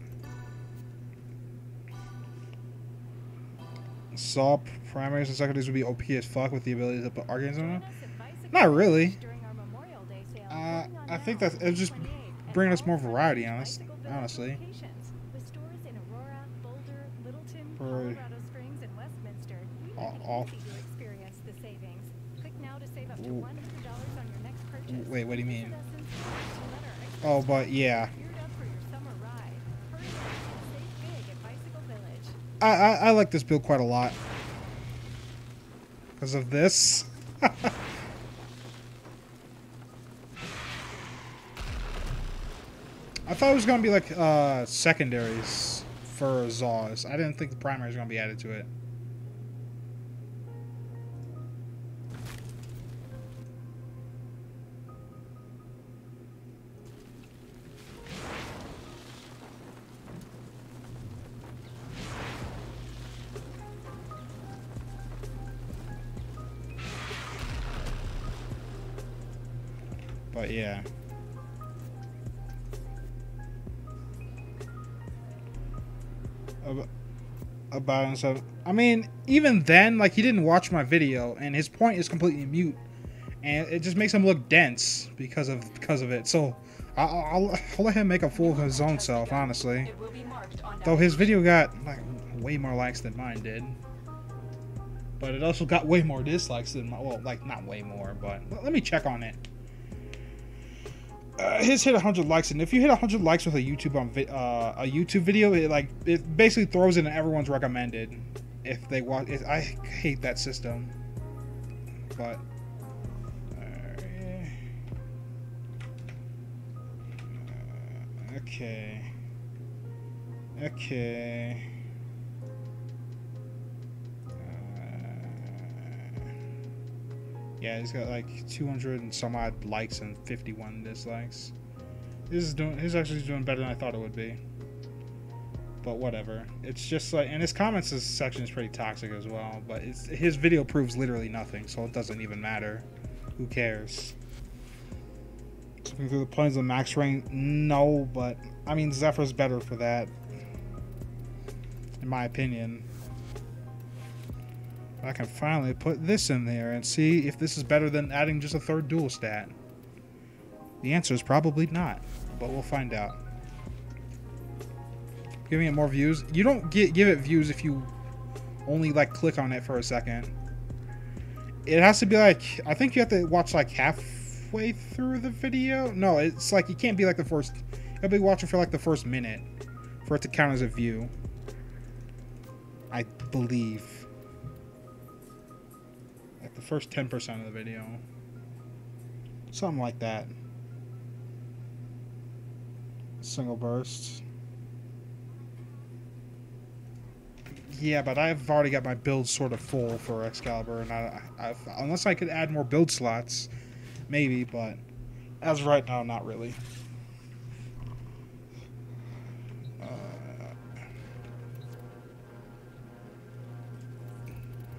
Saw primaries and secondaries would be OP as fuck with the ability to put arcades on them. Not really. I think that it'll just bring us more variety, honestly. Wait, what do you mean? Oh, but yeah. I like this build quite a lot. Because of this. I thought it was going to be like secondaries for Zaws. I didn't think the primary was going to be added to it. But yeah. About himself. I mean, even then, like, he didn't watch my video, and his point is completely mute, and it just makes him look dense because of it. So I'll let him make a fool of his own self, honestly. Though his video got like way more likes than mine did, but it also got way more dislikes than mine. Well, like not way more, but let me check on it. His hit 100 likes, and if you hit 100 likes with a YouTube video, it basically throws it in everyone's recommended if they watch. I hate that system, but okay. Yeah, he's got like 200 and some odd likes and 51 dislikes. His actually doing better than I thought it would be. But whatever. It's just like, and his comments section is pretty toxic as well. But his video proves literally nothing, so it doesn't even matter. Who cares? Looking through the planes of max rank, no. But I mean, Zephyr's better for that, in my opinion. I can finally put this in there and see if this is better than adding just a third dual stat. The answer is probably not, but we'll find out. Giving it more views. You don't give it views if you only like click on it for a second. It has to be like, I think you have to watch like halfway through the video. No, it's like you can't be like the first. You'll be watching for like the first minute for it to count as a view, I believe. Like the first 10% of the video. Something like that. Single burst. Yeah, but I've already got my build sort of full for Excalibur, and unless I could add more build slots, maybe, but as of right now, not really.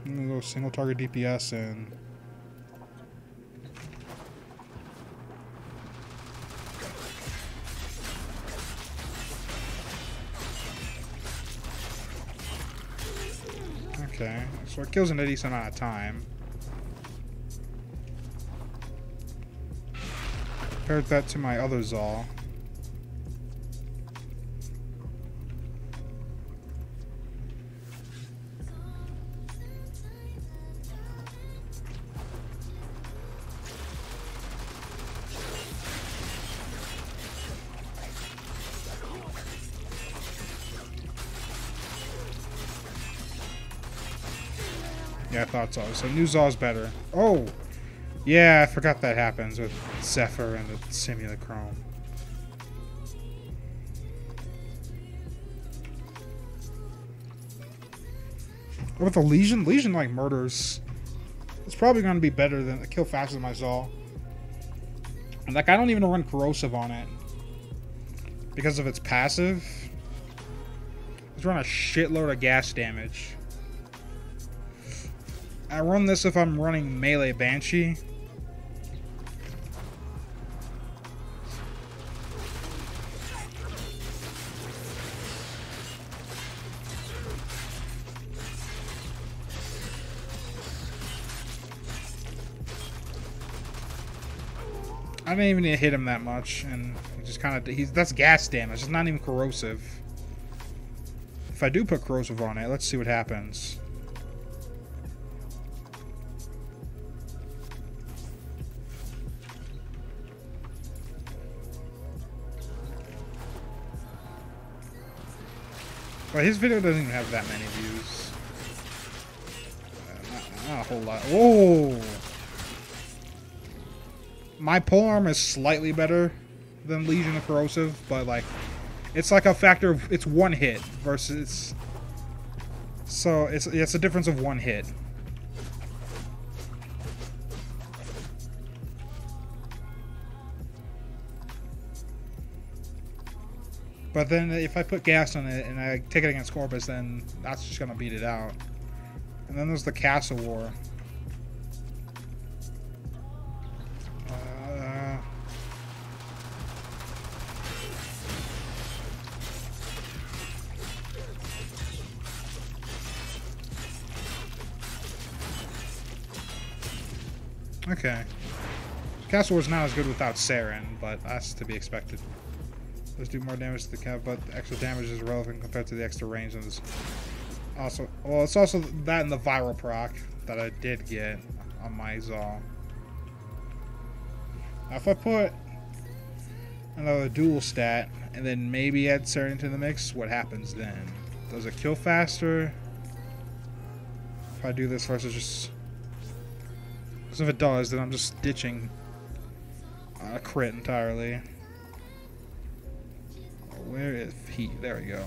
I'm gonna go single target DPS and okay, so it kills in a decent amount of time. Compared that to my other Zal. Yeah, I thought so. So new Zaw's better. Oh! Yeah, I forgot that happens with Zephyr and the Simulachrome. What about the Legion? Legion like murders. It's probably going to be better than kill faster than my Zaw. And like I don't even run corrosive on it because of its passive. It's run a shitload of gas damage. I run this if I'm running melee Banshee. I didn't even need to hit him that much, and he just kind of, that's gas damage. It's not even corrosive. If I do put corrosive on it, let's see what happens. But his video doesn't even have that many views. Not a whole lot. Whoa! My polearm is slightly better than Legion of Corrosive, but like, it's like a factor of, it's one hit versus, so it's a difference of one hit. But then if I put gas on it and I take it against Corpus, then that's just gonna beat it out. And then there's the Castle War. Okay. Castle War's not as good without Saren, but that's to be expected. Let's do more damage to the cap, but the extra damage is relevant compared to the extra range on this. Also, well, it's also that and the viral proc that I did get on my Zal. Now, if I put another dual stat and then maybe add Saren into the mix, what happens then? Does it kill faster? If I do this versus just... Because if it does, then I'm just ditching a crit entirely. Where is heat? There we go.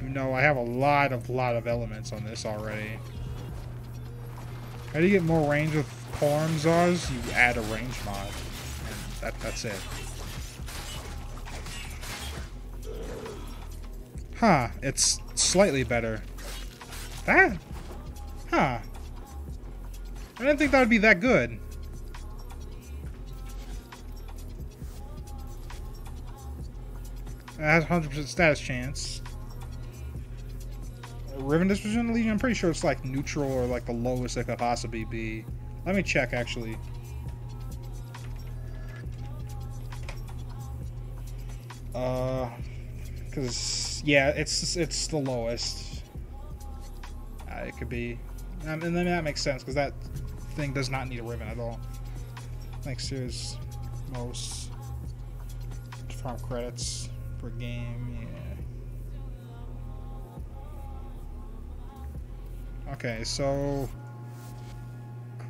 You know, I have a lot of elements on this already. How do you get more range with Polearm Zars? You add a range mod. And that's it. Huh, it's slightly better. That? Huh. I didn't think that would be that good. It has 100% status chance. Riven Disposition Legion, I'm pretty sure it's like neutral or like the lowest it could possibly be. Let me check actually. Because yeah, it's the lowest. It could be, and then that makes sense because that thing does not need a Riven at all. Next year's most farm credits per game, yeah. Okay, so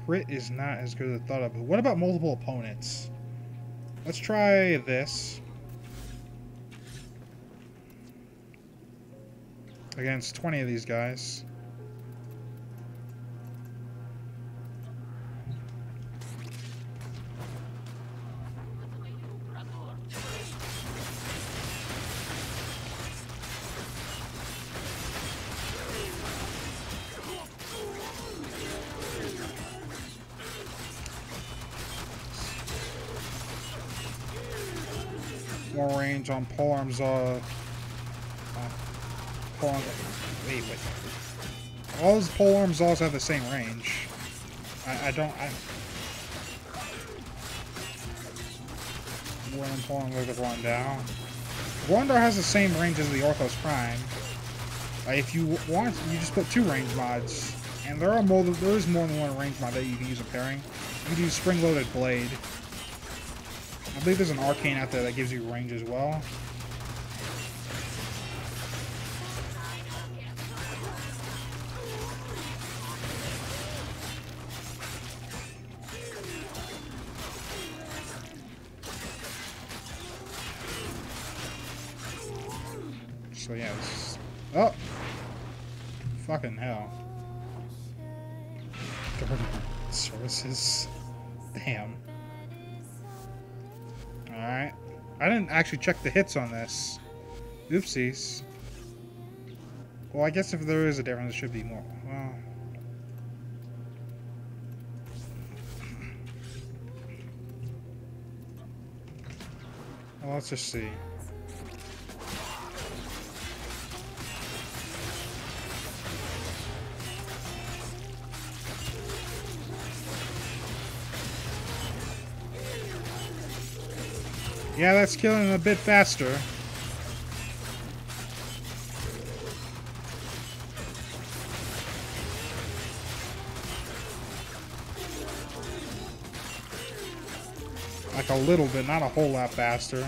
crit is not as good as I thought of. But what about multiple opponents? Let's try this against 20 of these guys. More range on Polearms. Wait. All those Polearms also have the same range. When Polearm with the Rondau. Rondau has the same range as the Orthos Prime. If you want, you just put 2 range mods. And there is more than one range mod that you can use a pairing. You can use Spring-Loaded Blade. I believe there's an Arcane out there that gives you range as well. So yeah, this is... Oh! Fucking hell. Services. Damn. Alright. I didn't actually check the hits on this. Oopsies. Well, I guess if there is a difference, it should be more. Well, let's just see. Yeah, that's killing him a bit faster. Like a little bit, not a whole lot faster.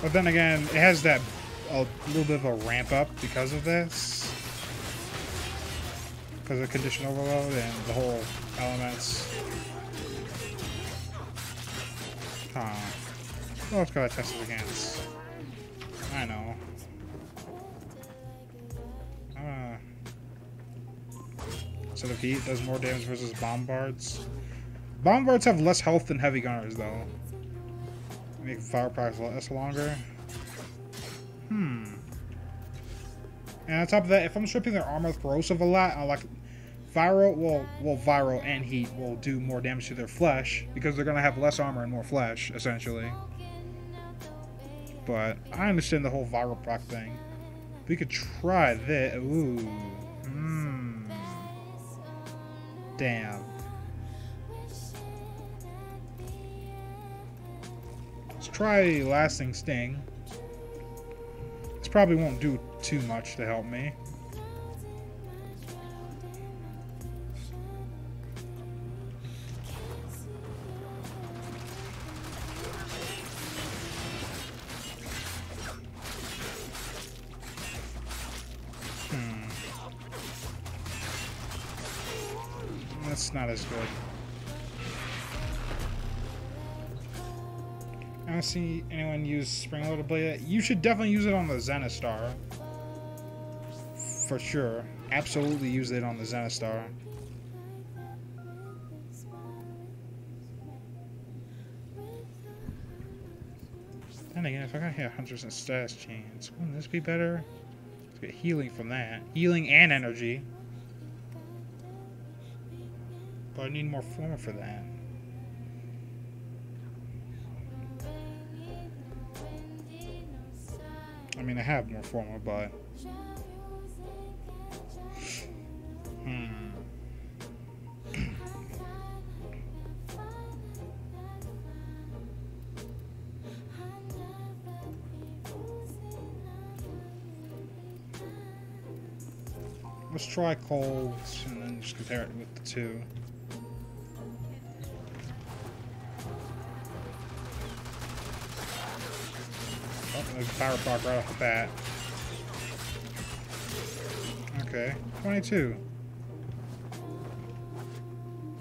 But then again, it has that a little bit of a ramp up because of this. Because of condition overload and the whole elements. Huh. What else could I test it against? I know. Instead of heat, does more damage versus bombards. Bombards have less health than heavy gunners, though. Make fire packs last longer. And on top of that, if I'm stripping their armor corrosive a lot, I like viral. Well, viral and heat will do more damage to their flesh because they're gonna have less armor and more flesh, essentially. But I understand the whole viral proc thing. We could try this. Ooh. Damn. Let's try lasting sting. This probably won't do too much to help me. That's not as good. I don't see anyone use spring-loaded blade. You should definitely use it on the Zenistar. For sure. Absolutely use it on the Zenistar. Then again, if I got hit 100% status chains, wouldn't this be better? Let's get healing from that. Healing and energy. But I need more form for that. I mean, I have more former, but... Let's try colds and then just compare it with the two. There's power proc right off the bat. Okay, 22.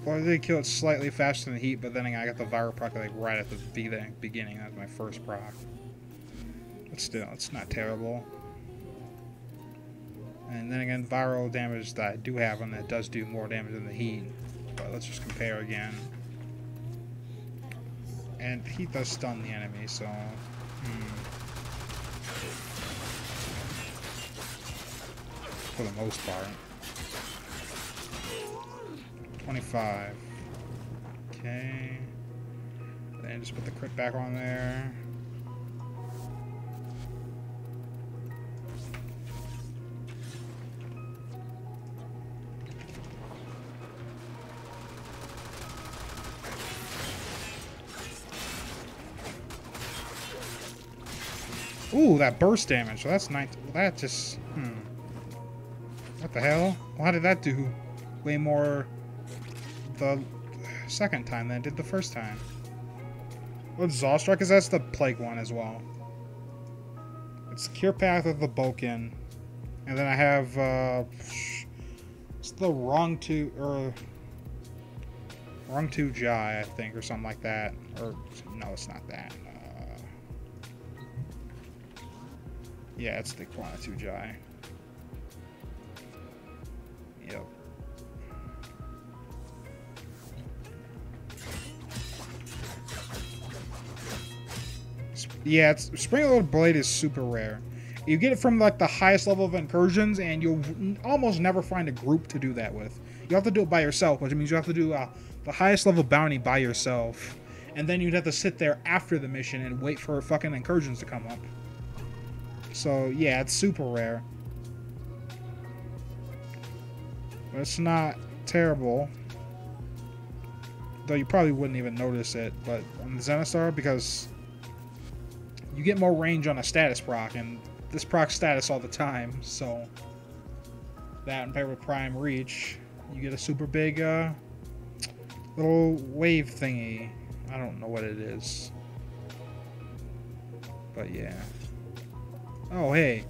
Well, I did kill it slightly faster than the heat, but then I got the viral proc like right at the beginning. That was my first proc. But still, it's not terrible. And then again, viral damage that I do have on that does do more damage than the heat. But let's just compare again. And heat does stun the enemy, so... For the most part. 25. Okay. Then just put the crit back on there. Ooh, that burst damage. So that's 19. That just... What the hell? Why did that do way more the second time than it did the first time? What's Zawstruck? Because that's the plague one as well. It's Cure Path of the Boken. And then I have it's the Wrong to Jai, I think, or something like that. Or no, it's not that. Yeah, it's the Quana 2 Jai. Yep. Yeah, Spring-Loaded Blade is super rare. You get it from like the highest level of incursions, and you'll almost never find a group to do that with. You have to do it by yourself, which means you have to do the highest level bounty by yourself, and then you'd have to sit there after the mission and wait for fucking incursions to come up. So yeah, it's super rare, but it's not terrible. Though you probably wouldn't even notice it, but on the Zenostar, because you get more range on a status proc, and this proc status all the time, so that and paired with Prime Reach, you get a super big little wave thingy. I don't know what it is, but yeah. Oh hey,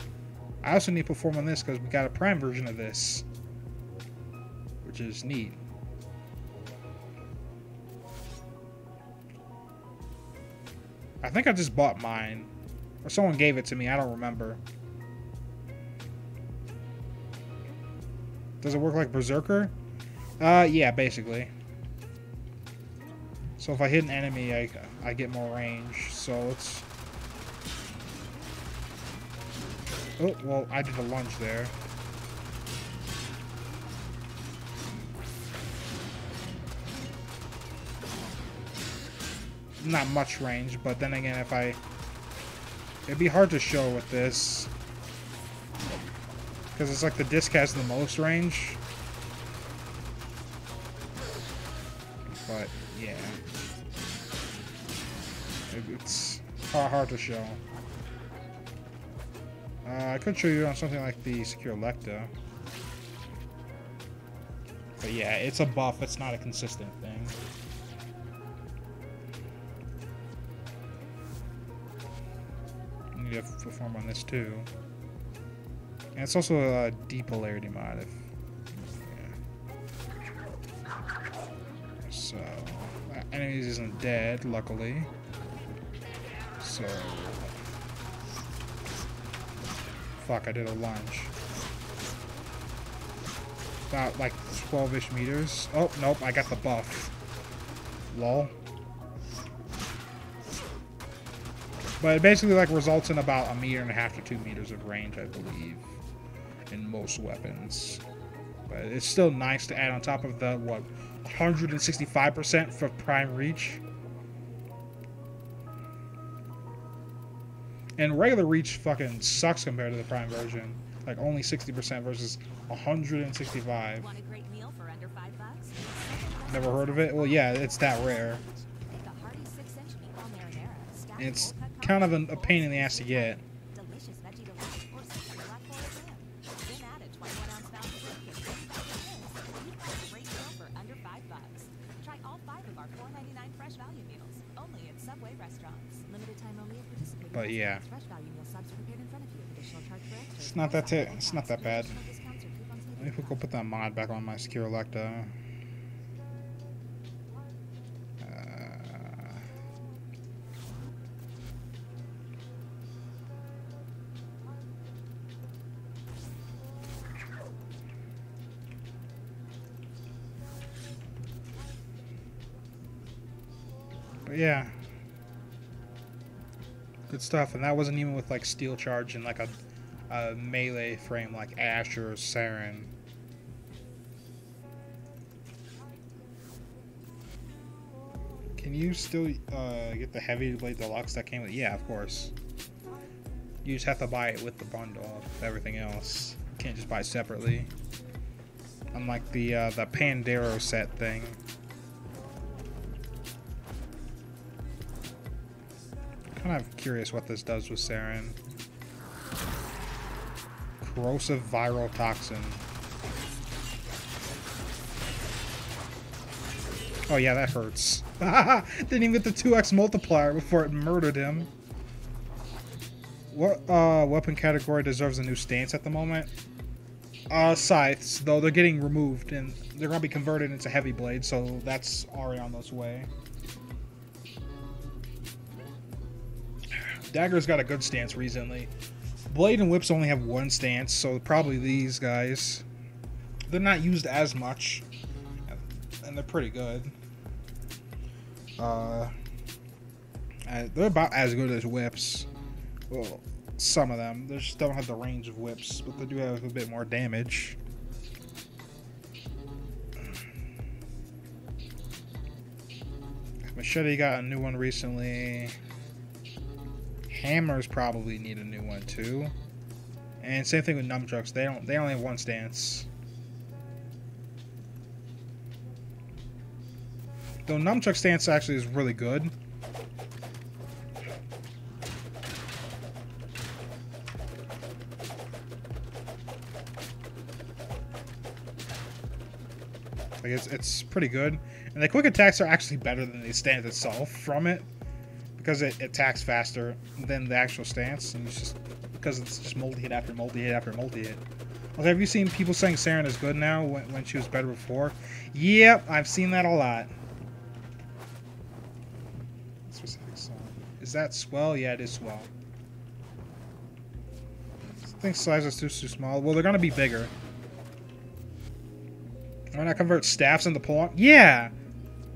I also need to perform on this because we got a Prime version of this, which is neat. I think I just bought mine. Or someone gave it to me. I don't remember. Does it work like Berserker? Yeah, basically. So if I hit an enemy, I get more range. So let's... Oh, well, I did a lunge there. Not much range, but then again, if I... It'd be hard to show with this. Because it's like the disc has the most range. But, yeah. It's hard to show. I could show you on something like the Secure Lecta. But yeah, it's a buff, it's not a consistent thing. To perform on this too, and it's also a depolarity mod. So enemies isn't dead, luckily. So fuck, I did a lunge. About like 12-ish meters. Oh nope, I got the buff. Lol. But it basically like results in about 1.5 meters to 2 meters of range, I believe, in most weapons. But it's still nice to add on top of the, what, 165% for Prime Reach. And regular Reach fucking sucks compared to the Prime version. Like only 60% versus 165. Want a great meal for under $5? Never heard of it? Well, yeah, it's that rare. The hearty 6-inch meatball marinara, stacked It's full-cut kind of a pain in the ass to get. delicious veggie delight, or simple black forest lamb. Then add a 21-ounce pound of brisket. You've got a great meal for under $5. Try all 5 of our $4.99 fresh value meals, only at Subway restaurants. Limited time only at participating But yeah, restaurants. Fresh value meal subs prepared in front of you. Additional charge for extras. it's not that bad. Additional discounts or coupons may Let me be go put that mod back on my Secure Lecta. But yeah, good stuff. And that wasn't even with like steel charge and like a melee frame like Ash or Saren. Can you still get the Heavy Blade Deluxe that came with? Yeah, of course. You just have to buy it with the bundle of everything else. You can't just buy it separately. Unlike the Pandero set thing. Kind of curious what this does with Saren. Corrosive viral toxin. Oh yeah, that hurts. Didn't even get the 2x multiplier before it murdered him. What weapon category deserves a new stance at the moment? Scythes, though they're getting removed and they're gonna be converted into heavy blades, so that's already on its way. Dagger's got a good stance recently. Blade and Whips only have one stance, so probably these guys. They're not used as much, and they're pretty good. They're about as good as Whips. Well, Some of them. They just don't have the range of whips, but they do have a bit more damage. Machete got a new one recently. Hammers probably need a new one too. And same thing with nunchucks. They only have one stance. Though nunchuck stance actually is really good. Like it's pretty good. And the quick attacks are actually better than the stance itself from it. Because it attacks faster than the actual stance. And it's just because it's just multi-hit after multi-hit after multi-hit. Like, have you seen people saying Saren is good now when she was better before? Yep, I've seen that a lot. Specific song. Is that swell? Yeah, it is swell. I think size is too small. Well, they're gonna be bigger. Why not convert staffs into pull-on? Yeah!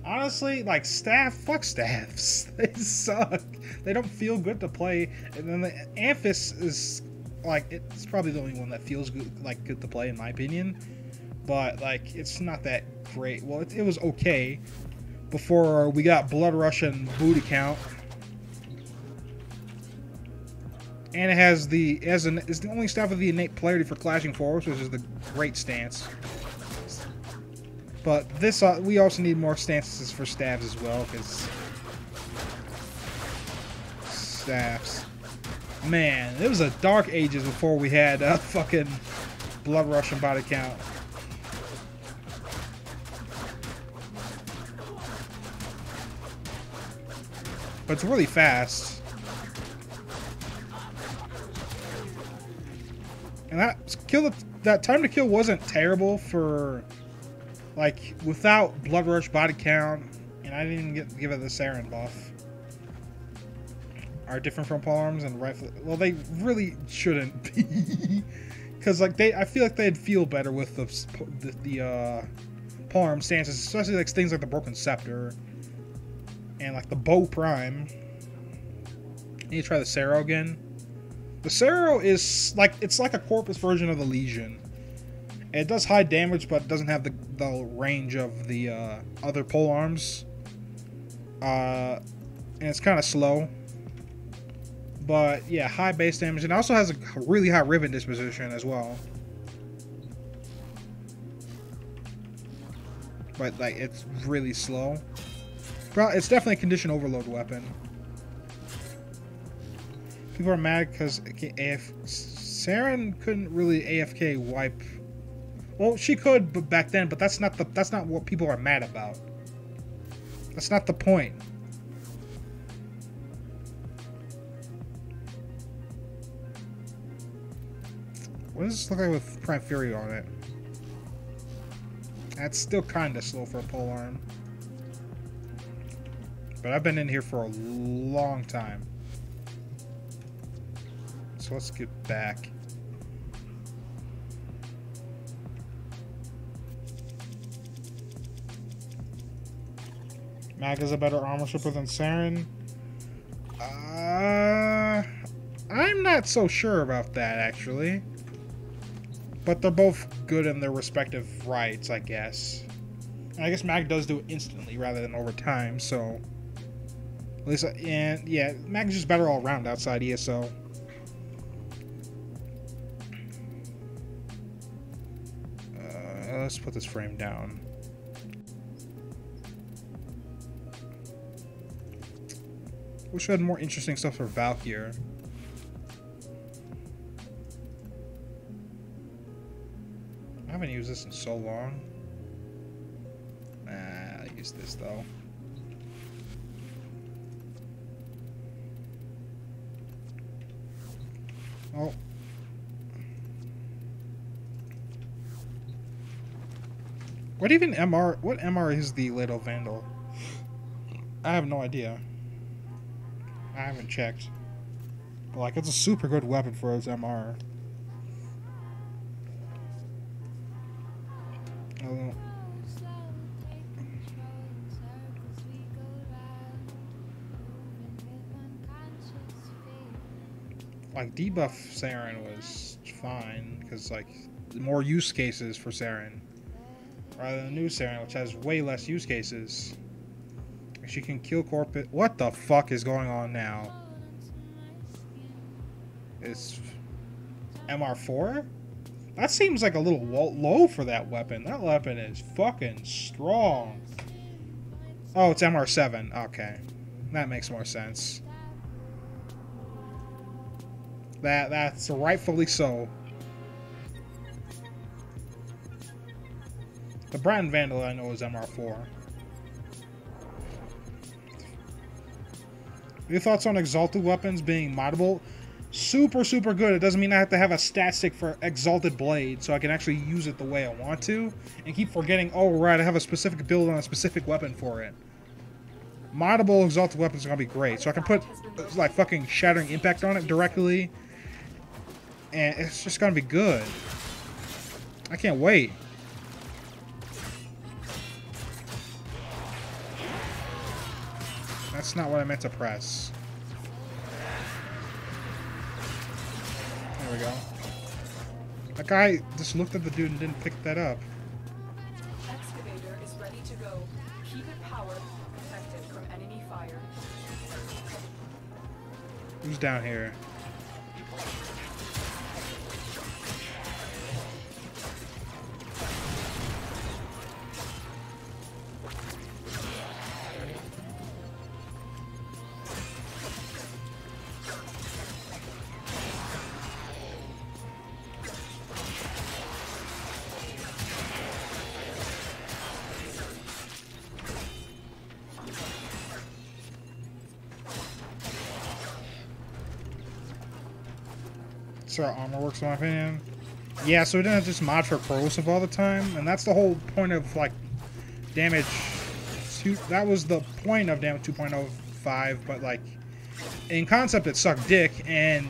Honestly, like, fuck staffs. They suck. They don't feel good to play. And then the Amphis is, like, it's probably the only one that feels good, like, good to play, in my opinion. But, like, it's not that great. Well, it was okay before we got Blood Rush and Booty Count. And it's the only staff with the innate polarity for clashing forwards, which is the great stance. But this, we also need more stances for staffs as well, because staffs. Man, it was a dark ages before we had fucking Blood Rush and Body Count. But it's really fast. And that time to kill wasn't terrible for, like, without Blood Rush, Body Count, and I didn't give it the Saren buff. Are different from polearms and rifle. Well, they really shouldn't be, because like I feel like they'd feel better with the polearm stances, especially like things like the Broken Scepter and like the Bow Prime. I need to try the Sero again. The Sero is like, it's like a Corpus version of the Legion. It does high damage, but it doesn't have the range of the other polearms. And it's kind of slow. But yeah, high base damage. And it also has a really high ribbon disposition as well. But like, it's really slow. It's definitely a condition overload weapon. People are mad because Saren couldn't really AFK wipe. Well, she could, but back then. But that's not what people are mad about. That's not the point. What does this look like with Prime Fury on it? That's still kind of slow for a polearm. But I've been in here for a long time. So let's get back. Mag is a better armor shipper than Saren. I'm not so sure about that, actually. But they're both good in their respective rights, I guess. And I guess Mag does do it instantly rather than over time, so... At least, and yeah, Mag's just better all around outside ESO. Let's put this frame down. Wish I had more interesting stuff for Valkyr. I haven't used this in so long. I'll use this though. Oh. What MR is the Little Vandal? I have no idea. I haven't checked. But like, it's a super good weapon for its MR. Oh. like debuff Saren was fine because like more use cases for Saren rather than new Saren, which has way less use cases. She can kill corpus. What the fuck is going on now? It's MR4? That seems like a little low for that weapon. That weapon is fucking strong. Oh, it's MR7. Okay. That makes more sense. That's rightfully so. The Bratton Vandal I know is MR4. Your thoughts on exalted weapons being moddable? Super, super good. It doesn't mean I have to have a stat stick for exalted blade, so I can actually use it the way I want to, and keep forgetting, oh right, I have a specific build on a specific weapon for it. Moddable exalted weapons are gonna be great, so I can put like fucking shattering impact on it directly, and it's just gonna be good. I can't wait. That's not what I meant to press. There we go. That guy just looked at the dude and didn't pick that up. Excavator is ready to go. Keep it powered, protected from enemy fire. Who's down here? So our armor works in my opinion. Yeah, so we didn't just mod for corrosive all the time, and that's the whole point of like damage. That was the point of damage 2.05, but like in concept it sucked dick, and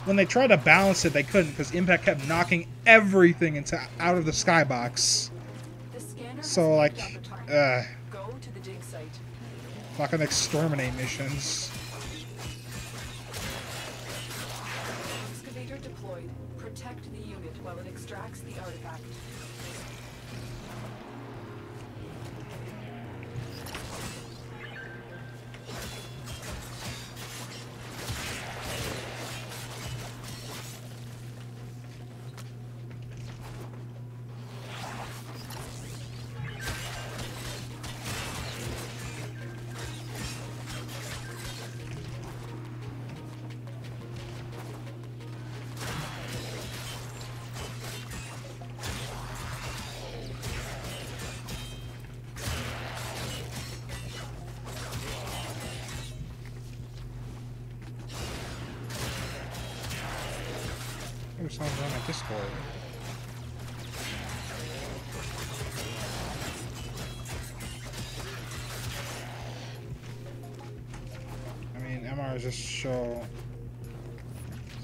when they tried to balance it they couldn't because impact kept knocking everything out of the skybox. So like Go to the dig site. fucking exterminate missions. Excavator deployed. Protect the unit while it extracts the artifact. Someone's on my Discord. I mean, MR is just so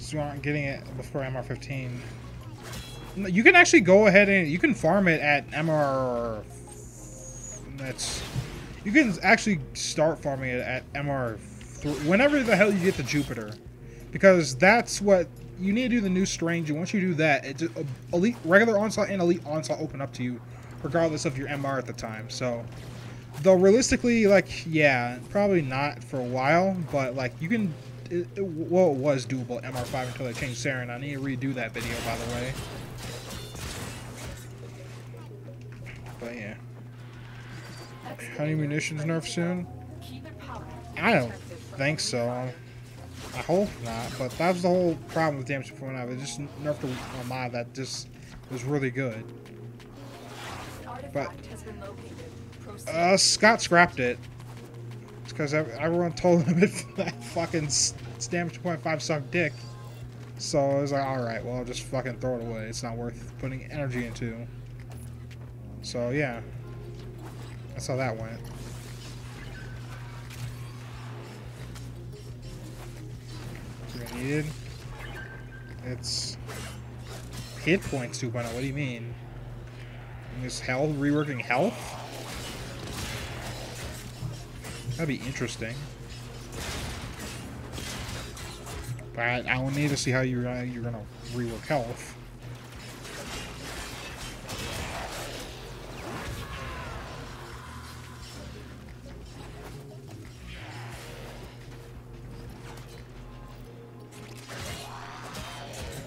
you aren't getting it before MR15. You can actually go ahead and you can farm it at MR. You can actually start farming it at MR3 whenever the hell you get to Jupiter, because that's what. You need to do the new strange, and once you do that, it just, elite, regular onslaught and elite onslaught open up to you, regardless of your MR at the time. So, though realistically, like, yeah, probably not for a while, but like you can. Well, it was doable at MR5 until they changed Saren. I need to redo that video, by the way. But yeah, honey munitions nerf soon? I don't think so. I hope not, but that was the whole problem with damage 2.9. They just nerfed a mod that just was really good. But Scott scrapped it. It's because everyone told him that fucking damage 2.5 sucked dick. So I was like, alright, well, I'll just fucking throw it away. It's not worth putting energy into. So yeah, that's how that went. Needed. It's hit points 2.0. What do you mean? Is health reworking health? That'd be interesting. But I will need to see how you're gonna rework health.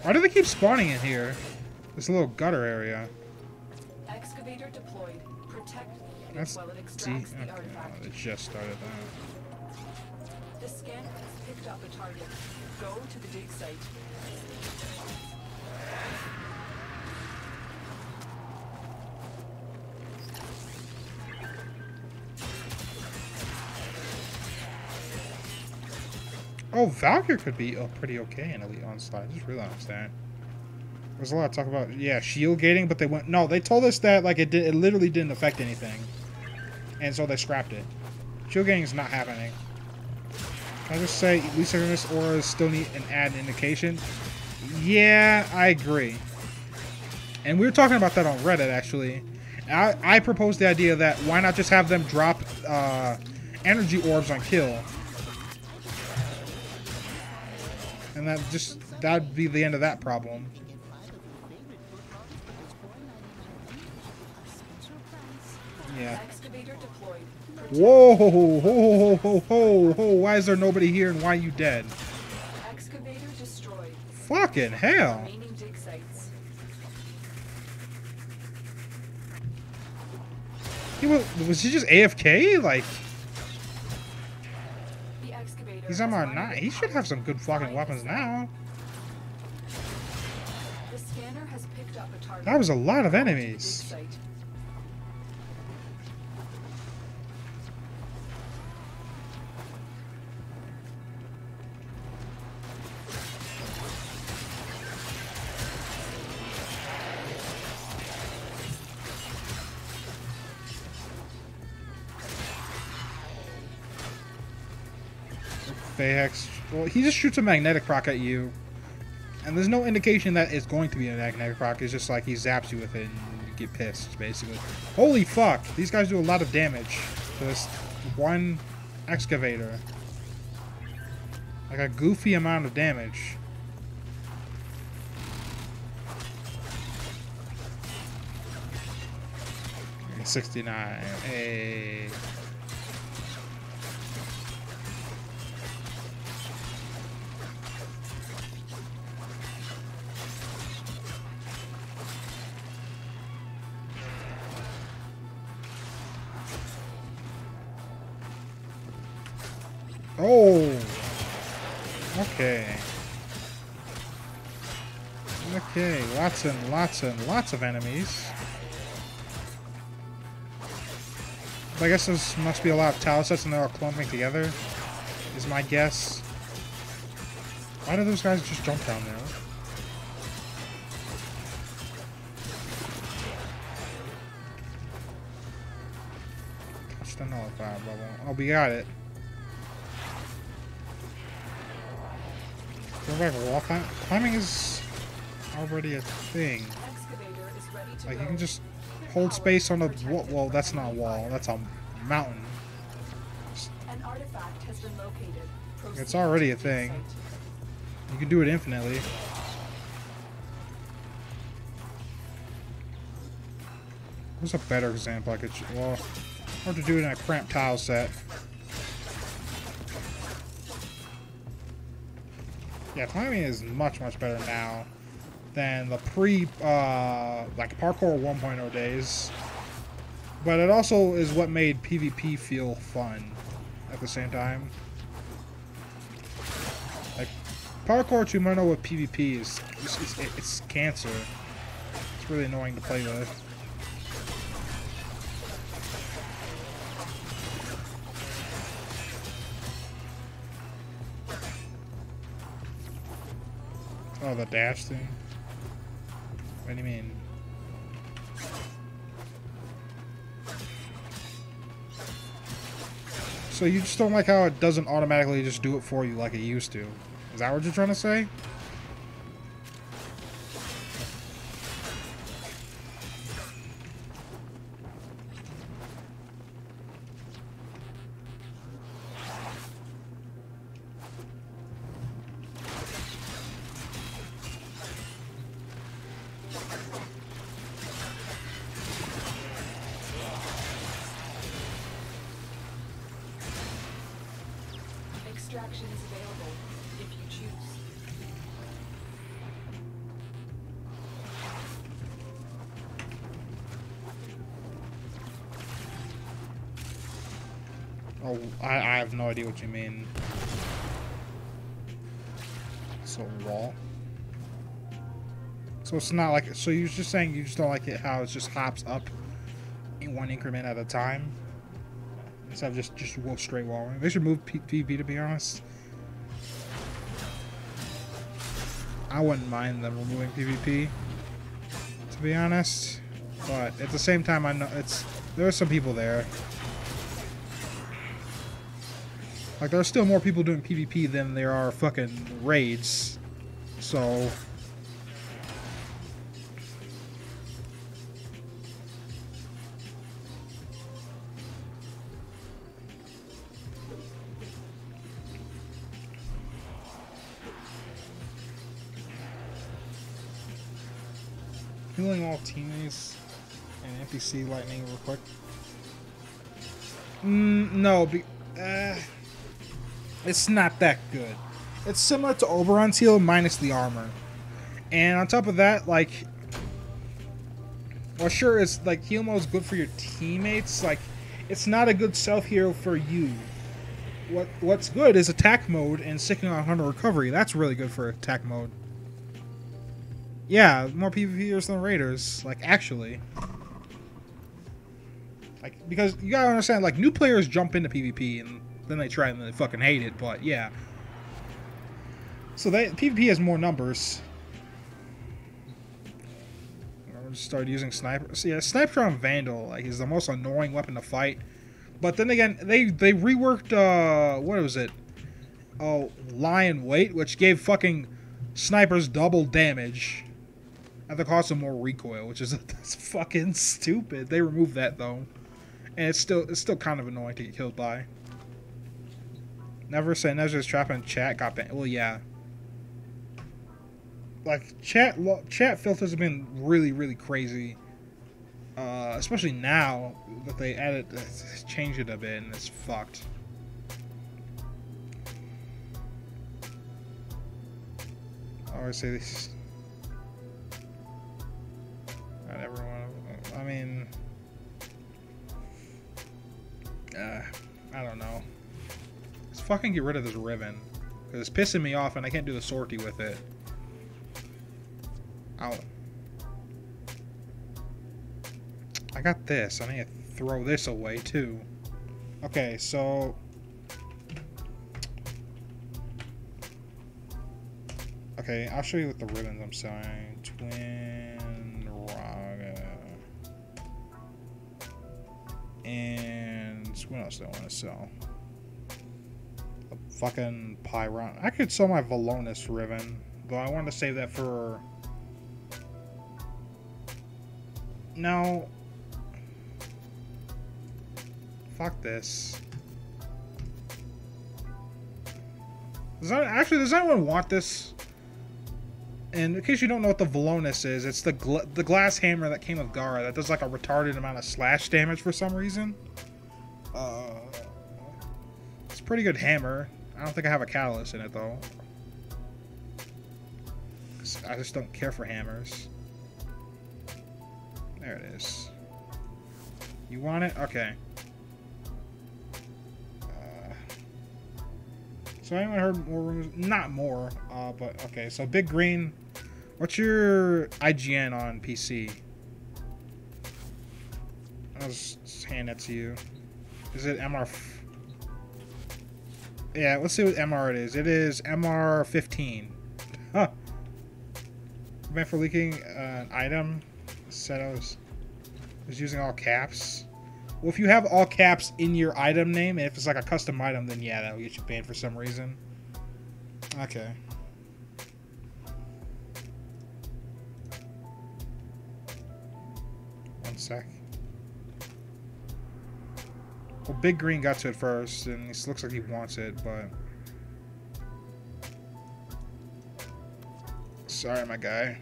Why do they keep spawning in here? This little gutter area. Excavator deployed. Protect That's while it D. extracts the Okay, artifact. it just started that. The scanner has picked up a target. Go to the dig site. Oh, Valkyrie could be pretty okay in Elite Onslaught. I just realized that. There's a lot of talk about, yeah, shield gating, but they went, no, they told us that, like, it literally didn't affect anything. And so they scrapped it. Shield gating is not happening. Can I just say, Lucifer's auras still need an add indication? Yeah, I agree. And we were talking about that on Reddit, actually. I proposed the idea that why not just have them drop energy orbs on kill? And that'd be the end of that problem. Yeah. Excavator deployed. Whoa, ho, ho, ho, ho, ho, ho. Why is there nobody here and why are you dead? Excavator destroyed. Fucking hell. Remaining dig sites. Was he just AFK? Like, The excavator he's on has our fired 9. He should have some good fucking weapons now. The scanner has picked up a target. That was a lot of Go to the dig enemies. site. Phaex. Well, he just shoots a magnetic rock at you. And there's no indication that it's going to be a magnetic rock. It's just like he zaps you with it and you get pissed, basically. Holy fuck! These guys do a lot of damage to this one excavator. Like a goofy amount of damage. Okay, 69. Hey. Oh! Okay. Okay, lots and lots and lots of enemies. I guess there must be a lot of tile sets and they're all clumping together, is my guess. Why do those guys just jump down there? Touch the nullifier bubble. Oh, we got it. Go back, wall climbing is already a thing. Excavator is ready to Like, go. you can just hold space on a wall. Well, that's not a wall. That's a mountain. An artifact has been located. Proceed It's already to a the thing. site. You can do it infinitely. What's a better example I could... Well, hard to do it in a cramped tile set. Yeah, climbing is much, much better now than the like parkour 1.0 days. But it also is what made PvP feel fun at the same time. Like, parkour 2.0 with PvP it's cancer. It's really annoying to play with. Oh, the dash thing? What do you mean? So you just don't like how it doesn't automatically just do it for you like it used to? Is that what you're trying to say? Extraction is available if you choose. Oh, I have no idea what you mean. So wall. So it's not like, so you're just saying you just don't like it how it just hops up in one increment at a time instead of just go straight walling. They should move PvP, to be honest. I wouldn't mind them removing PvP, to be honest, but at the same time I know there are some people there. Like, there's still more people doing PvP than there are fucking raids. So... healing all teammates and NPC lightning real quick. No, it's not that good. It's similar to Oberon's heal minus the armor. And on top of that, like, well, sure, it's like heal mode is good for your teammates. Like, it's not a good self heal for you. What's good is attack mode and sticking on Hunter Recovery. That's really good for attack mode. Yeah, more PvPers than Raiders. Like, actually. Like, because you gotta understand, like, new players jump into PvP and then they try and they fucking hate it, but yeah. So PvP has more numbers. I'll just start using Sniper. So yeah, Sniper on Vandal, like, is the most annoying weapon to fight. But then again, they reworked, what was it? Oh, Lion Weight, which gave fucking snipers double damage. At the cost of more recoil, which is that's fucking stupid. They removed that though, and it's still kind of annoying to get killed by. Never say Nezra's trap in chat got banned. Well, yeah. Like chat filters have been really crazy, especially now that they changed it a bit, and it's fucked. I always say this. Not everyone. I mean, I don't know. Let's fucking get rid of this Riven, because it's pissing me off, and I can't do the sortie with it. I got this. I need to throw this away too. Okay, so. Okay, I'll show you what the ribbons I'm selling. Twin Raga. And what else do I want to sell? A fucking Pyron. I could sell my Velonis ribbon, though I want to save that for. No. Fuck this. Does anyone want this? And in case you don't know what the Velonis is, it's the glass hammer that came with Gara that does like a retarded amount of slash damage for some reason. It's a pretty good hammer. I don't think I have a catalyst in it though. I just don't care for hammers. There it is. You want it? Okay. So anyone heard more rumors? Not more, but okay. So Big Green, what's your IGN on PC? I'll just hand it to you. Is it MR? Yeah, let's see what MR it is. It is MR 15. Huh. Meant for leaking an item. Said I was using all caps. Well, if you have all caps in your item name, and if it's like a custom item, then yeah, that'll get you banned for some reason. Okay. One sec. Well, Big Green got to it first, and it looks like he wants it, but... Sorry, my guy.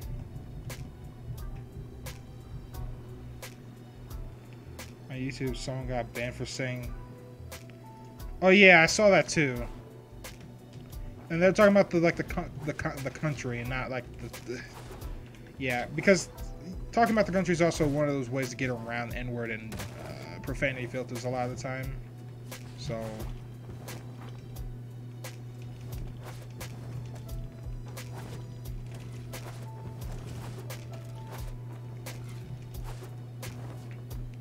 My YouTube, someone got banned for saying... Oh yeah, I saw that too. And they're talking about the country and not like the yeah, because talking about the country is also one of those ways to get around N-word and profanity filters a lot of the time. So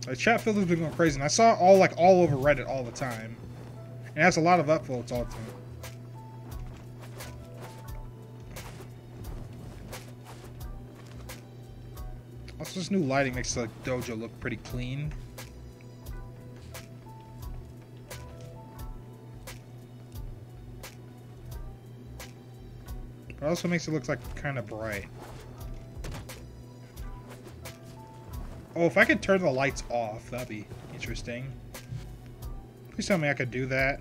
the chat filter's been going crazy, and I saw it all over Reddit all the time. And it has a lot of upvotes all the time. Also, this new lighting makes the dojo look pretty clean. But it also makes it look like kind of bright. Oh, if I could turn the lights off, that'd be interesting. Please tell me I could do that.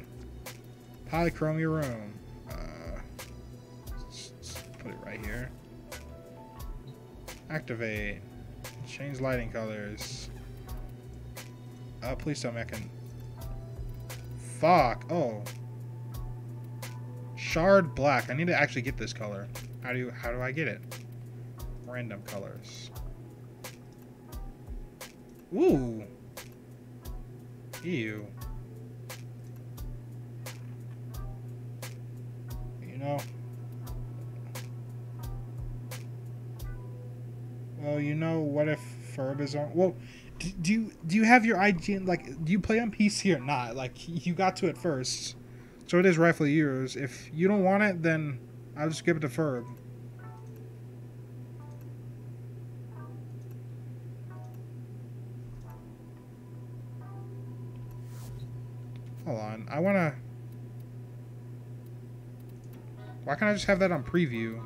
Polychrome your room. Let's put it right here. Activate. Change lighting colors. Please tell me I can. Fuck. Oh. Shard black. I need to actually get this color. How do I get it? Random colors. Ooh. Ew. You know. Well, you know, what if Ferb is on? Well, do you have your IGN, like, do you play on PC or not? Like, you got to it first, so it is rightfully yours. If you don't want it, then I'll just give it to Ferb. Hold on, I wanna. Why can't I just have that on preview?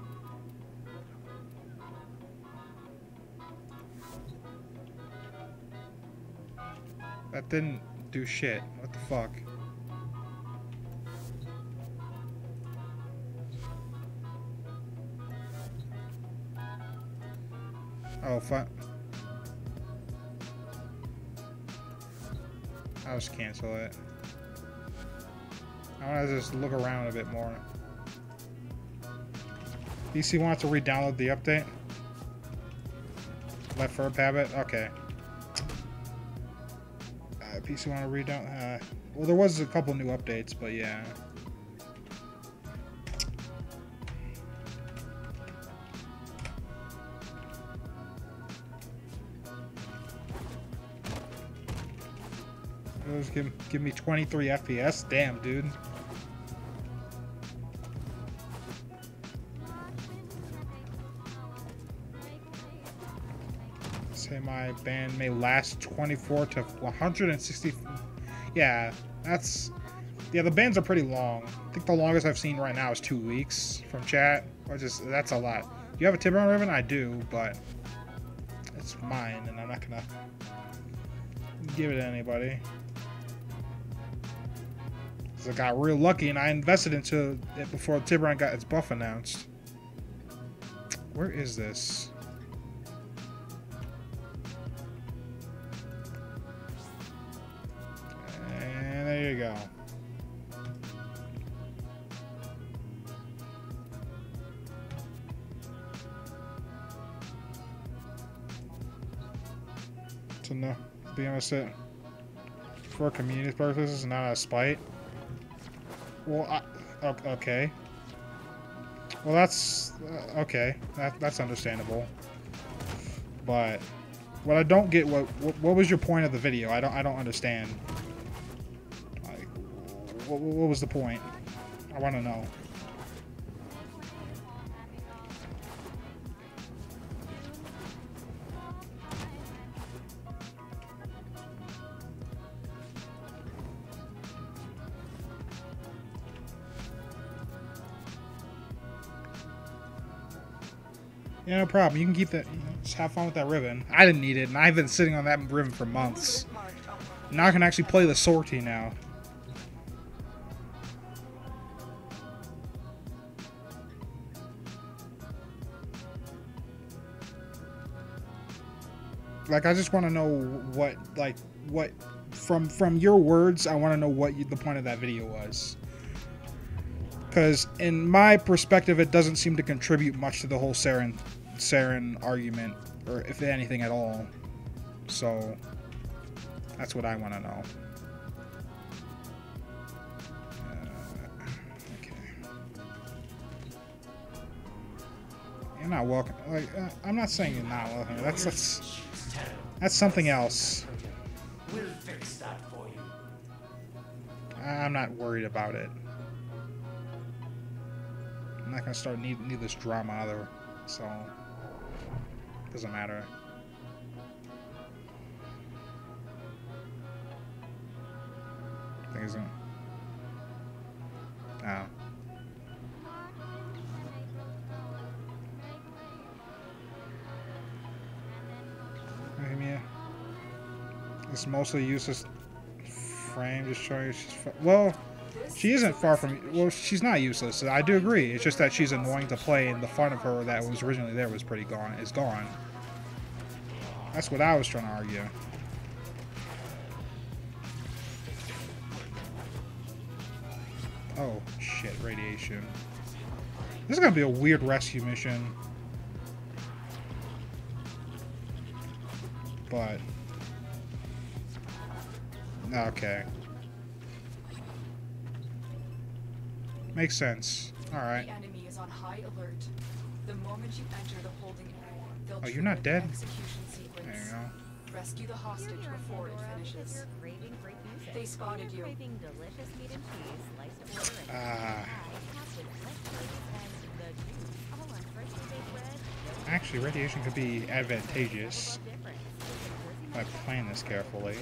That didn't do shit. What the fuck? Oh, fuck. I'll just cancel it. I want to just look around a bit more. PC wants to re-download the update? Let Ferb have it? Okay. PC want to re-download? Well, there was a couple new updates, but yeah. It was give me 23 FPS? Damn, dude. Say my band may last 24 to 160. Yeah, that's... Yeah, the bands are pretty long. I think the longest I've seen right now is 2 weeks from chat. Which is, that's a lot. Do you have a Tiburon ribbon? I do, but it's mine, and I'm not gonna give it to anybody. Because I got real lucky, and I invested into it before Tiburon got its buff announced. Where is this? And there you go. So no, be honest, it for community purposes, not out of spite. Well, okay. Well, that's okay. That's understandable. But what I don't get, what was your point of the video? I don't understand. Like, what was the point? I want to know. Yeah, no problem. You can keep that. Just have fun with that ribbon. I didn't need it, and I've been sitting on that ribbon for months. Now I can actually play the sortie now. Like, I just want to know what, like, what from your words. I want to know what the point of that video was. Because in my perspective, it doesn't seem to contribute much to the whole Saren argument, or if anything at all. So that's what I want to know. Okay. You're not welcome. Like, I'm not saying you're not welcome. That's something else. We'll fix that for you. I'm not worried about it. I'm not gonna start needless drama either, so doesn't matter. Things don't. Oh. It's mostly useless frame. Just showing she's well. She isn't far from. Well, she's not useless. I do agree. It's just that she's annoying to play, and the fun of her that was originally there was pretty gone. Is gone. That's what I was trying to argue. Oh shit! Radiation. This is gonna be a weird rescue mission, but okay. Makes sense. Alright. The enemy is on high alert. The moment you enter the holding area, they'll Oh, you're not trigger dead? the execution sequence. There you go. Rescue the hostage before it finishes. They spotted you. Actually, radiation could be advantageous if I plan this carefully.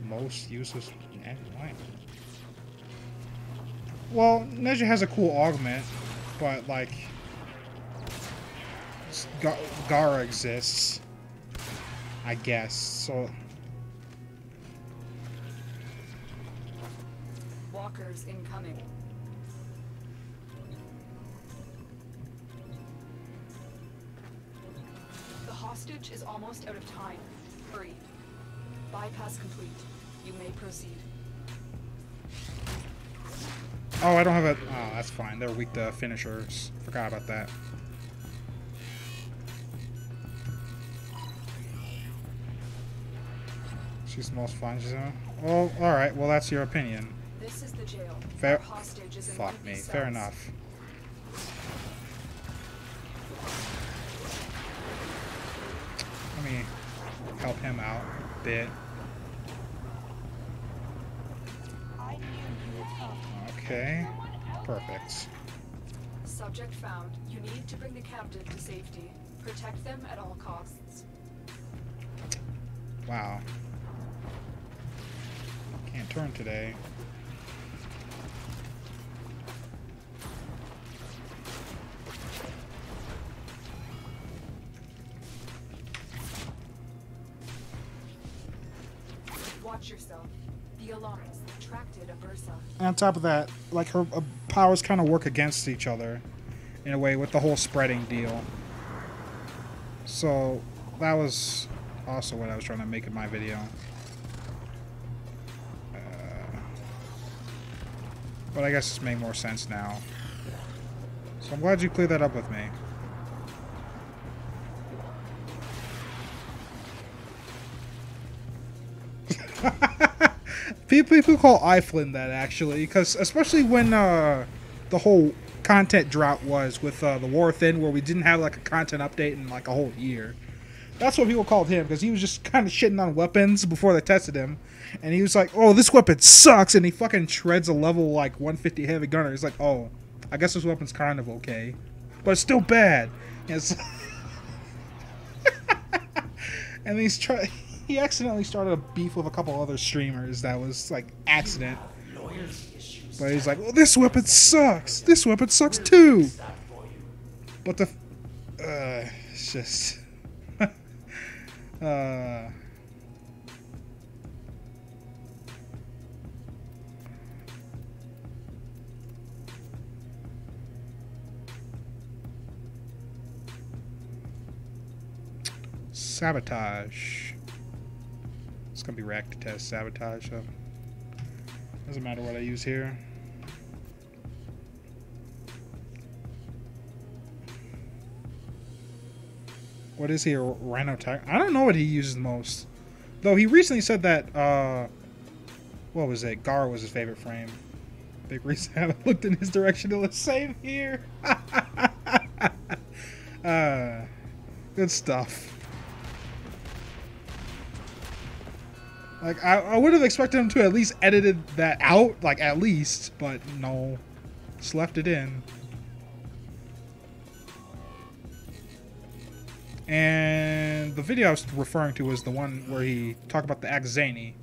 Most useless. Well, Nezha has a cool augment, but like Gara exists, I guess. So Walkers incoming. The hostage is almost out of time. Hurry. Bypass complete. You may proceed. oh, I don't have a. Oh, that's fine. They're weak to finishers. Forgot about that. She's the most fun. Well, all right. Well, that's your opinion. This is the jail. Fair. Our hostage is in Fuck one of me. these Fair cells. enough. Let me help him out a bit. Okay. Perfect. Subject found. You need to bring the captive to safety. Protect them at all costs. Wow. Can't turn today. Watch yourself. The alarms attracted a Bursa. And on top of that, like her powers kind of work against each other in a way with the whole spreading deal. So that was also what I was trying to make in my video. But I guess it's made more sense now. So I'm glad you cleared that up with me. People call iFlynn that actually, because especially when the whole content drought was with the War Within, where we didn't have like a content update in like a whole year. That's what people called him, because he was just kind of shitting on weapons before they tested him, and he was like, "Oh, this weapon sucks," and he fucking shreds a level like 150 heavy gunner. He's like, "Oh, I guess this weapon's kind of okay, but it's still bad." And it's and he accidentally started a beef with a couple other streamers that was like accident. But he's like, "Well, this weapon sucks. This weapon sucks too." But the it's just sabotage. It's gonna be reactor test sabotage, so doesn't matter what I use here. What is he, a Rhino Tiger? I don't know what he uses most. Though he recently said that, what was it? Gara was his favorite frame. Big reason I haven't looked in his direction. It looks same here. Good stuff. Like, I would have expected him to at least edited that out, like, at least, but no. Just left it in. And the video I was referring to was the one where he talked about the Axani.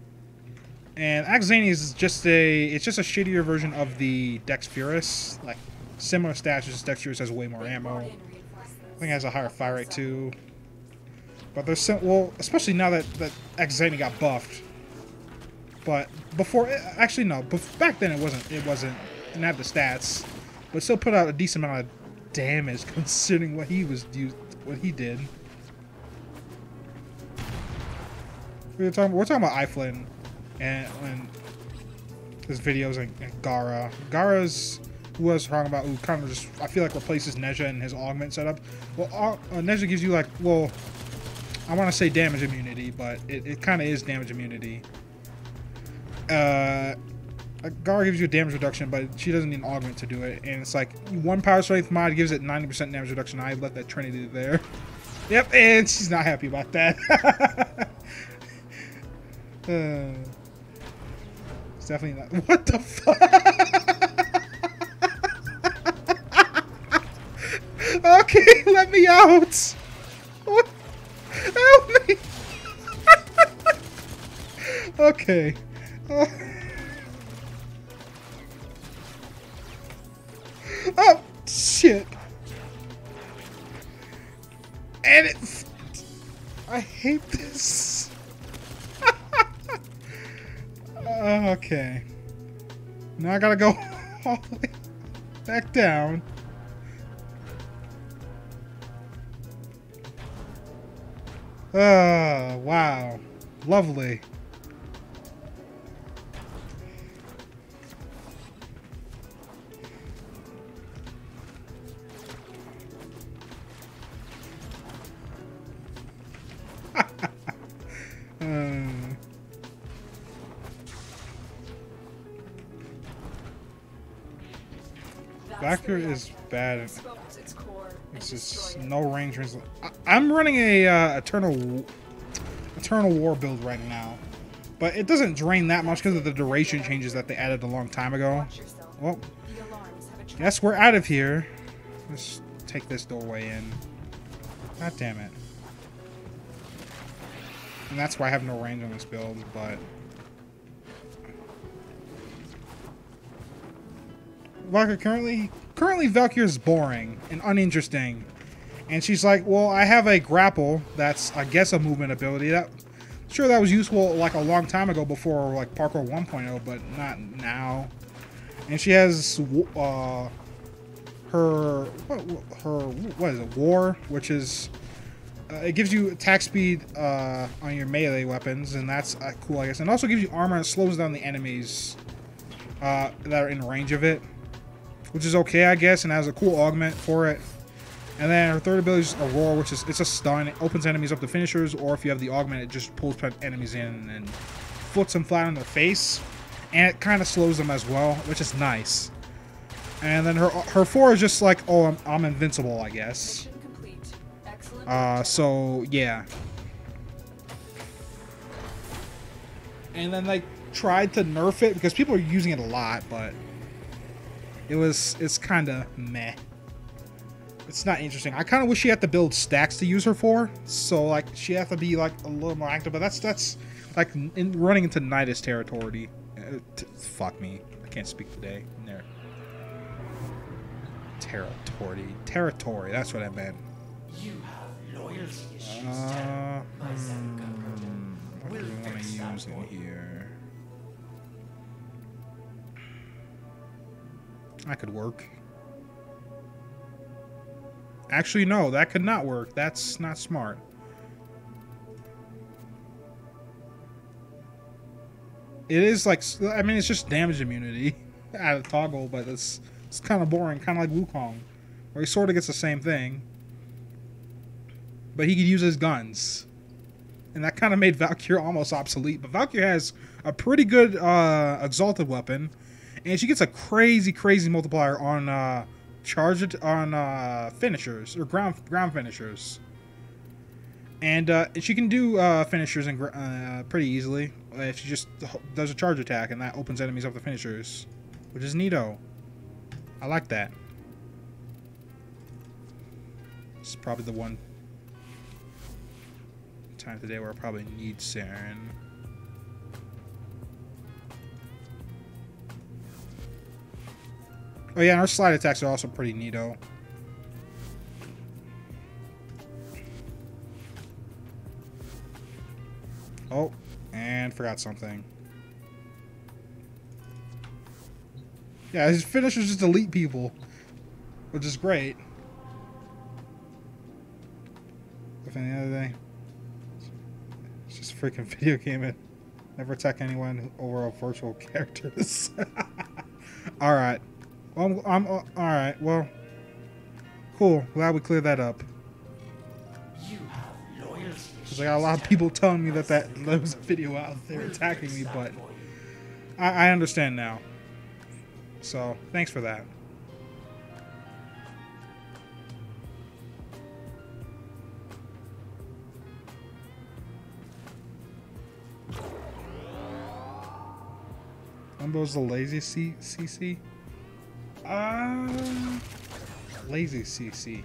And Axani is just it's just a shittier version of the Dex Furus. Like, similar stats, just Dex Furus has way more ammo. I think it has a higher fire rate too. But there's some, well, especially now that Axani got buffed. But before, actually no, back then it didn't have the stats, but still put out a decent amount of damage considering what he did. We're talking about Iflin and his videos and Gara. Gara's who I was talking about, who kind of just, I feel like, replaces Nezha in his augment setup. Well, Nezha gives you, like, well, I want to say damage immunity, but it kind of is damage immunity. Gara gives you a damage reduction, but she doesn't need an augment to do it. And it's like, one power strength mod gives it 90% damage reduction. I let that Trinity there. Yep, and she's not happy about that. It's definitely not. What the fuck? Okay, let me out. What? Help me. Okay. Oh, shit. And it... I hate this. Okay. Now I gotta go all the way back down. Wow. Lovely. Backer is bad. It's just no range. I'm running a Eternal War build right now, but it doesn't drain that much because of the duration changes that they added a long time ago. Well, guess we're out of here. Let's take this doorway in. God damn it. And that's why I have no range on this build, but... Valkyrie currently Valkyrie is boring and uninteresting. And she's like, well, I have a grapple that's, I guess, a movement ability. Sure, that was useful like a long time ago before like Parkour 1.0, but not now. And she has her what is it? War, which is it gives you attack speed on your melee weapons, and that's cool, I guess. And also gives you armor and slows down the enemies that are in range of it, which is okay, I guess, and has a cool augment for it. And then her third ability is a roar, which is it's a stun. It opens enemies up to finishers, or if you have the augment, it just pulls enemies in and flips them flat on their face. And it kind of slows them as well, which is nice. And then her 4 is just like, oh, I'm invincible, I guess. So yeah. And then they tried to nerf it because people are using it a lot, but it's kind of meh. It's not interesting. I kind of wish she had to build stacks to use her for, so like she has to be like a little more active. But that's like running into Nidus territory. Fuck me, I can't speak today. There. Territory. That's what I meant. You have loyalty issues. What do we want to use in here? That could work. Actually, no, that could not work. That's not smart. It is like, I mean, it's just damage immunity out of toggle, but it's kind of boring, kind of like Wukong, where he sort of gets the same thing, but he could use his guns, and that kind of made Valkyrie almost obsolete. But Valkyrie has a pretty good exalted weapon, and she gets a crazy multiplier on finishers or ground finishers. And she can do finishers pretty easily if she just does a charge attack, and that opens enemies up to finishers, which is neato. I like that. This is probably the one time of the day where I probably need Saren. Oh yeah, and our slide attacks are also pretty neato. Oh, and forgot something. Yeah, his finishers just delete people, which is great. If any other day, it's just a freaking video game. It never attack anyone over a virtual characters. All right. Well, I'm all right. Well, cool. Glad we cleared that up. Because I got a lot of people telling me that there was a video out there attacking me, but I understand now. So, thanks for that. Umbo's the lazy CC? Lazy CC.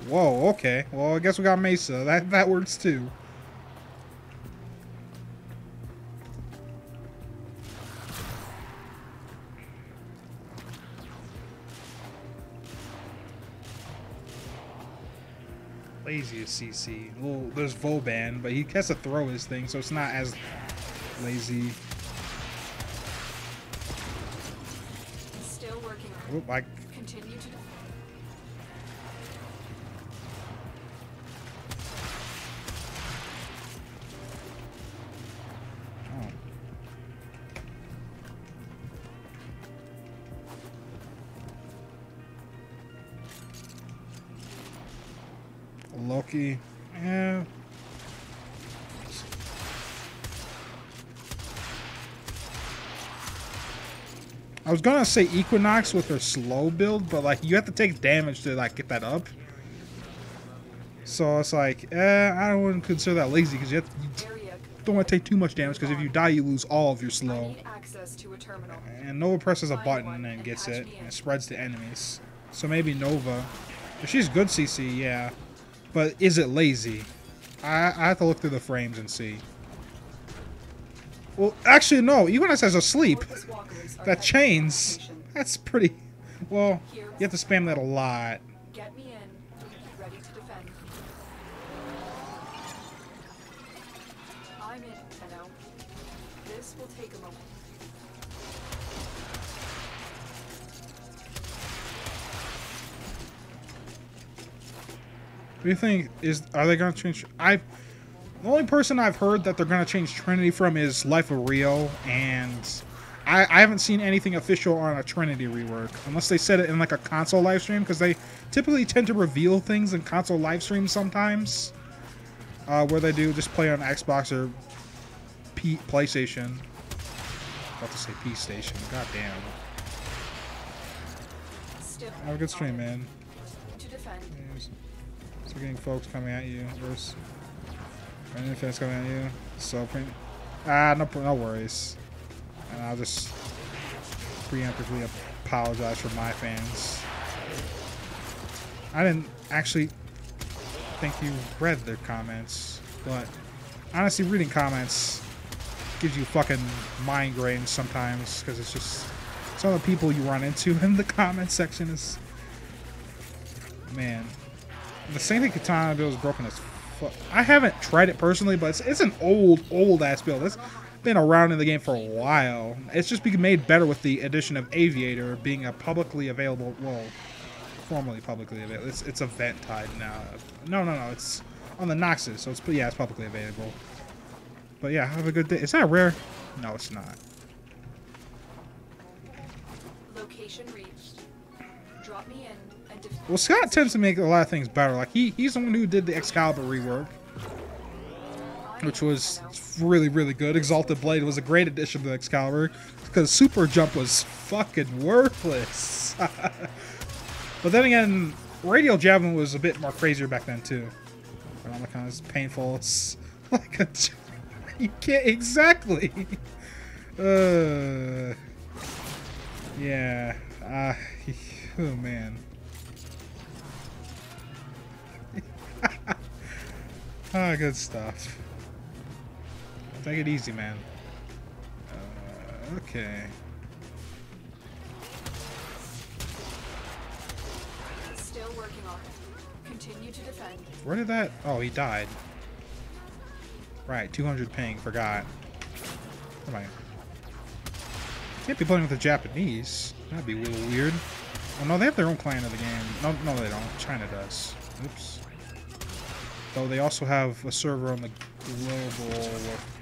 Whoa, okay. Well, I guess we got Mesa. That works too. Lazy as CC. Well, there's Vauban, but he has to throw his thing, so it's not as lazy. Still working on Oop, I continue to Loki. Yeah. I was gonna say Equinox with her slow build, but like you have to take damage to like get that up. So it's like, I wouldn't consider that lazy because you don't want to take too much damage because if you die, you lose all of your slow. access to a terminal. And Nova presses a button and gets it, and it spreads to enemies. So maybe Nova. If she's good CC, yeah. But is it lazy? I have to look through the frames and see. Well, actually, no. Equinox has a sleep. That chains. That's pretty... Well, you have to spam that a lot. Get me in. Ready to defend. I'm in, Anno. This will take a moment. What do you think? Are they going to change... The only person I've heard that they're going to change Trinity from is Life of Rio, and I haven't seen anything official on a Trinity rework, unless they said it in like a console livestream, because they typically tend to reveal things in console livestreams sometimes, where they do just play on Xbox or PlayStation. About to say P-Station. God damn. Have a good stream, man. To defend. So getting folks coming at you versus any fans coming at you. So no worries. And I'll just preemptively apologize for my fans. I didn't actually think you read their comments, but honestly, reading comments gives you fucking migraines sometimes because it's just some of the people you run into in the comment section is, man. The same thing Katana build is broken as fuck. I haven't tried it personally, but it's an old ass build. It's been around in the game for a while. It's just been made better with the addition of Aviator being a publicly available. Whoa. formally publicly available. It's event tied now. No, it's on the Noxus, so it's publicly available. But yeah, have a good day. Is that rare? No, it's not. Location reached. Drop me in and Well, Scott tends to make a lot of things better. Like he's the one who did the Excalibur rework, which was really, really good. Exalted Blade was a great addition to Excalibur because Super Jump was fucking worthless. But then again, Radial Javelin was a bit more crazier back then too. Phenomenon is painful. It's like a... You can't... Exactly! Yeah. Oh, man. Ah, good stuff. Take it easy, man. Okay. still working on it. Continue to defend. Where did that... Oh, he died. Right, 200 ping. Forgot. Come on. Can't be playing with the Japanese. That'd be a little weird. Oh, no, they have their own clan of the game. No, they don't. China does. Oops. Though they also have a server on the global...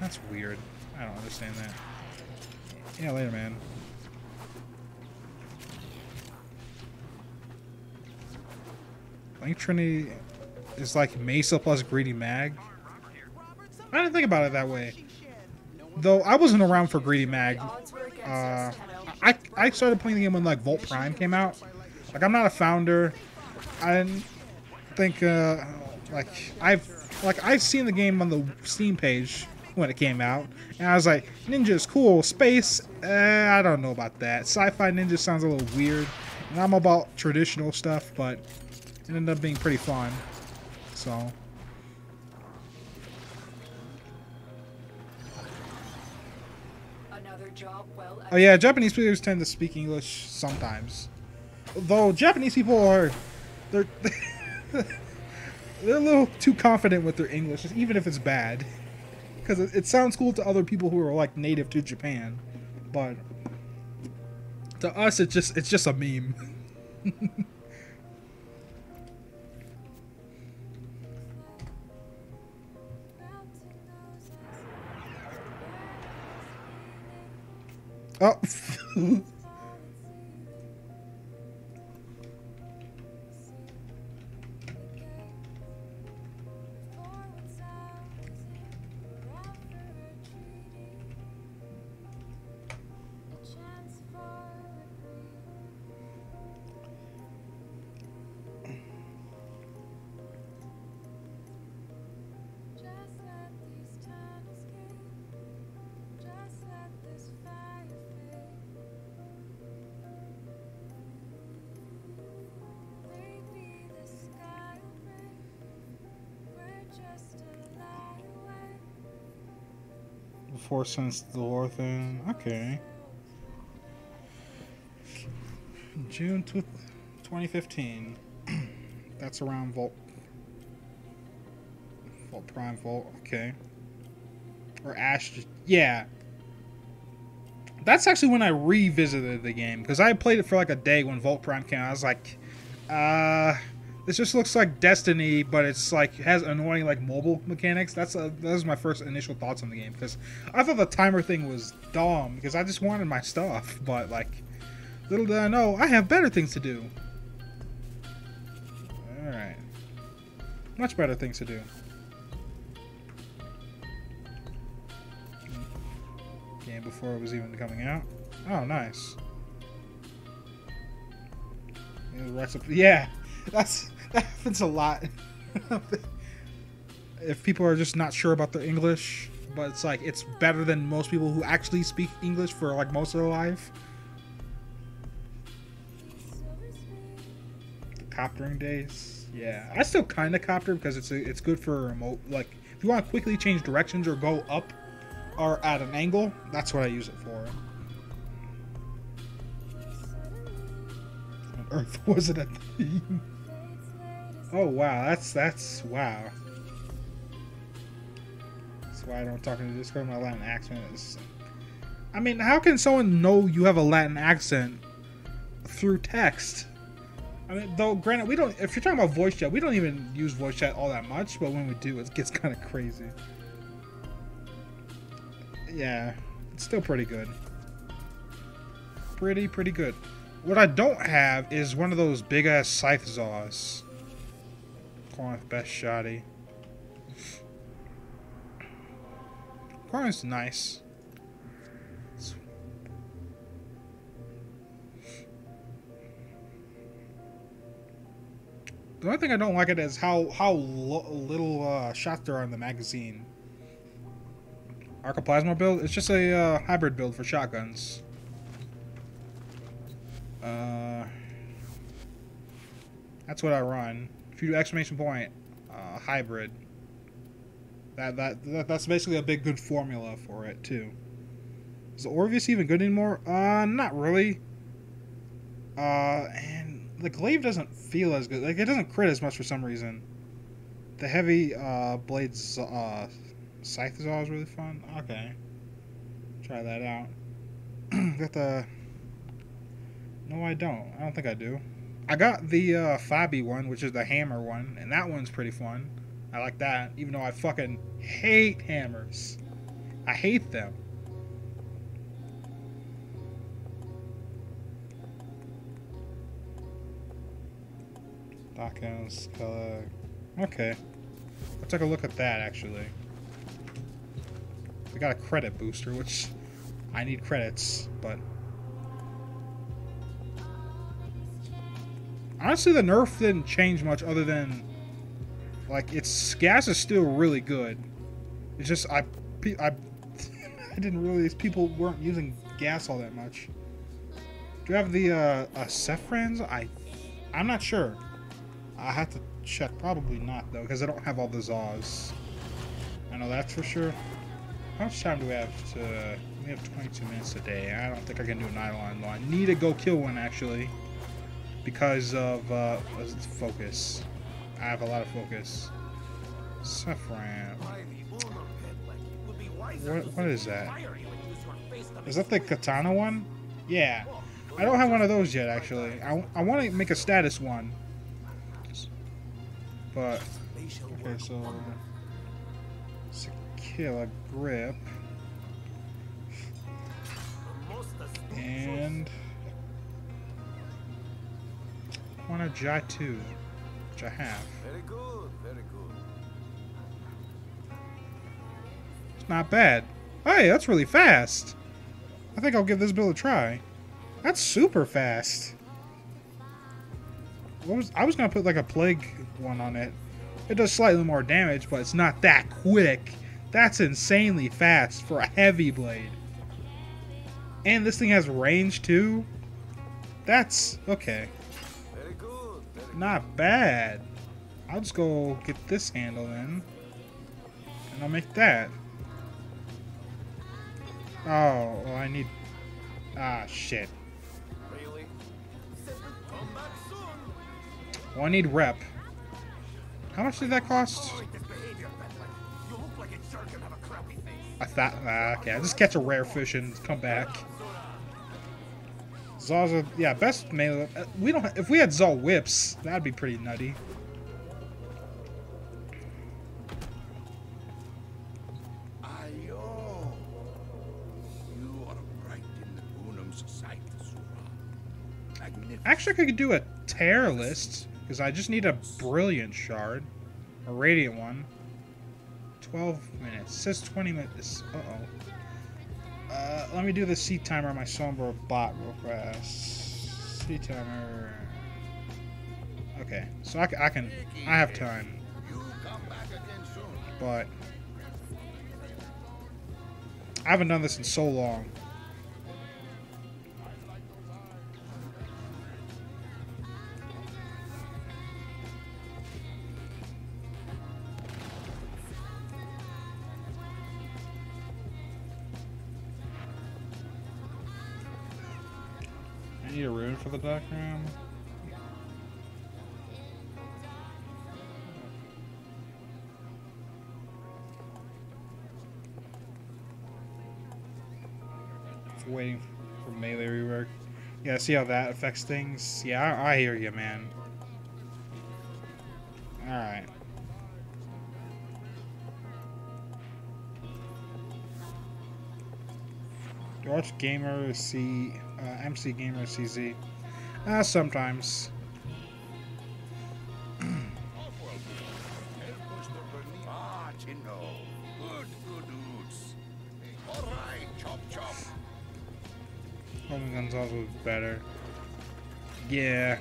That's weird. I don't understand that. Yeah, later, man. Link Trinity is like Mesa plus Greedy Mag. I didn't think about it that way. Though I wasn't around for Greedy Mag. I started playing the game when like Volt Prime came out. Like I'm not a founder. I didn't think I've seen the game on the Steam page when it came out, and I was like, Ninja's cool. Space, I don't know about that. Sci-fi Ninja sounds a little weird, and I'm about traditional stuff, but it ended up being pretty fun. So. Another job well. Oh yeah, Japanese players tend to speak English sometimes. Though Japanese people are, they're a little too confident with their English, even if it's bad, because it sounds cool to other people who are like native to Japan, but to us it's just a meme. Oh. Before since the lore thing. Okay. June 2015. That's around Volt Prime Volt. Okay. Or Ash. Yeah. That's actually when I revisited the game, because I played it for like a day when Volt Prime came out. I was like, this just looks like Destiny, but it's like has annoying like mobile mechanics. That was my first initial thoughts on the game, because I thought the timer thing was dumb because I just wanted my stuff. But like, little did I know, I have better things to do. All right, much better things to do. Game before it was even coming out. Oh, nice. Yeah, that happens a lot. If people are just not sure about their English, but it's like it's better than most people who actually speak English for like most of their life. Coptering days, yeah. I still kind of copter because it's good for remote. Like if you want to quickly change directions or go up or at an angle, that's what I use it for. On Earth wasn't a theme. Oh wow, that's wow. That's why I don't talk in Discord. My Latin accent is. I mean, how can someone know you have a Latin accent through text? I mean, though, granted, we don't. If you're talking about voice chat, we don't even use voice chat all that much. But when we do, it gets kind of crazy. Yeah, it's still pretty good. Pretty good. What I don't have is one of those big ass scythe saws. Calling it best shoddy. Corn's nice. The only thing I don't like it is how little shots there are in the magazine. Arcoplasma build? It's just a hybrid build for shotguns. That's what I run. If you do exclamation point, hybrid. That's basically a big good formula for it too. Is the Orvis even good anymore? Not really. And the glaive doesn't feel as good. Like, it doesn't crit as much for some reason. The heavy blades scythe saw is really fun. Okay, try that out. Got the. No, I don't. I don't think I do. I got the Fabi one, which is the hammer one, and that one's pretty fun. I like that, even though I fucking hate hammers. I hate them. Dawkins, color. Okay. Let's take a look at that, actually. We got a credit booster, which I need credits, but... Honestly, the nerf didn't change much other than... Like, its gas is still really good. It's just, I didn't realize people weren't using gas all that much. Do you have the, Sephrans? I'm not sure. I have to check. Probably not, though, because I don't have all the Zaws. I know that's for sure. How much time do we have to... We have 22 minutes a day. I don't think I can do an Eidolon, though. I need to go kill one, actually. Because of, focus. I have a lot of focus. Sephram. What is that? Is that the katana one? Yeah. I don't have one of those yet, actually. I want to make a status one. But, okay, so... Kill a grip. And... I want a Jai 2, which I have. Very good, very good. It's not bad. Hey, that's really fast. I think I'll give this build a try. That's super fast. I was gonna put like a plague one on it. It does slightly more damage, but it's not that quick. That's insanely fast for a heavy blade. And this thing has range too. That's okay. Very good. Not bad. I'll just go get this handle in. And I'll make that. Oh, well, I need... Ah, shit. Really? Come back soon. Well, I need rep. How much did that cost? You look like a shark and have a crappy face. I thought... okay, I'll just catch a rare fish and come back. Zaws are... Yeah, best melee... we don't... If we had Zaw whips, that'd be pretty nutty. Actually, I could do a tear list, because I just need a brilliant shard. A radiant one. 12 minutes. It says 20 minutes. Uh-oh. Let me do the seat timer on my Sombra bot real fast. Seat timer. Okay, so I have time. But I haven't done this in so long. I need a rune for the diagram. Waiting for melee rework. Yeah, see how that affects things? Yeah, I hear you, man. You watch Gamer C, MC Gamer CZ. Sometimes. Homing guns also better. Yeah.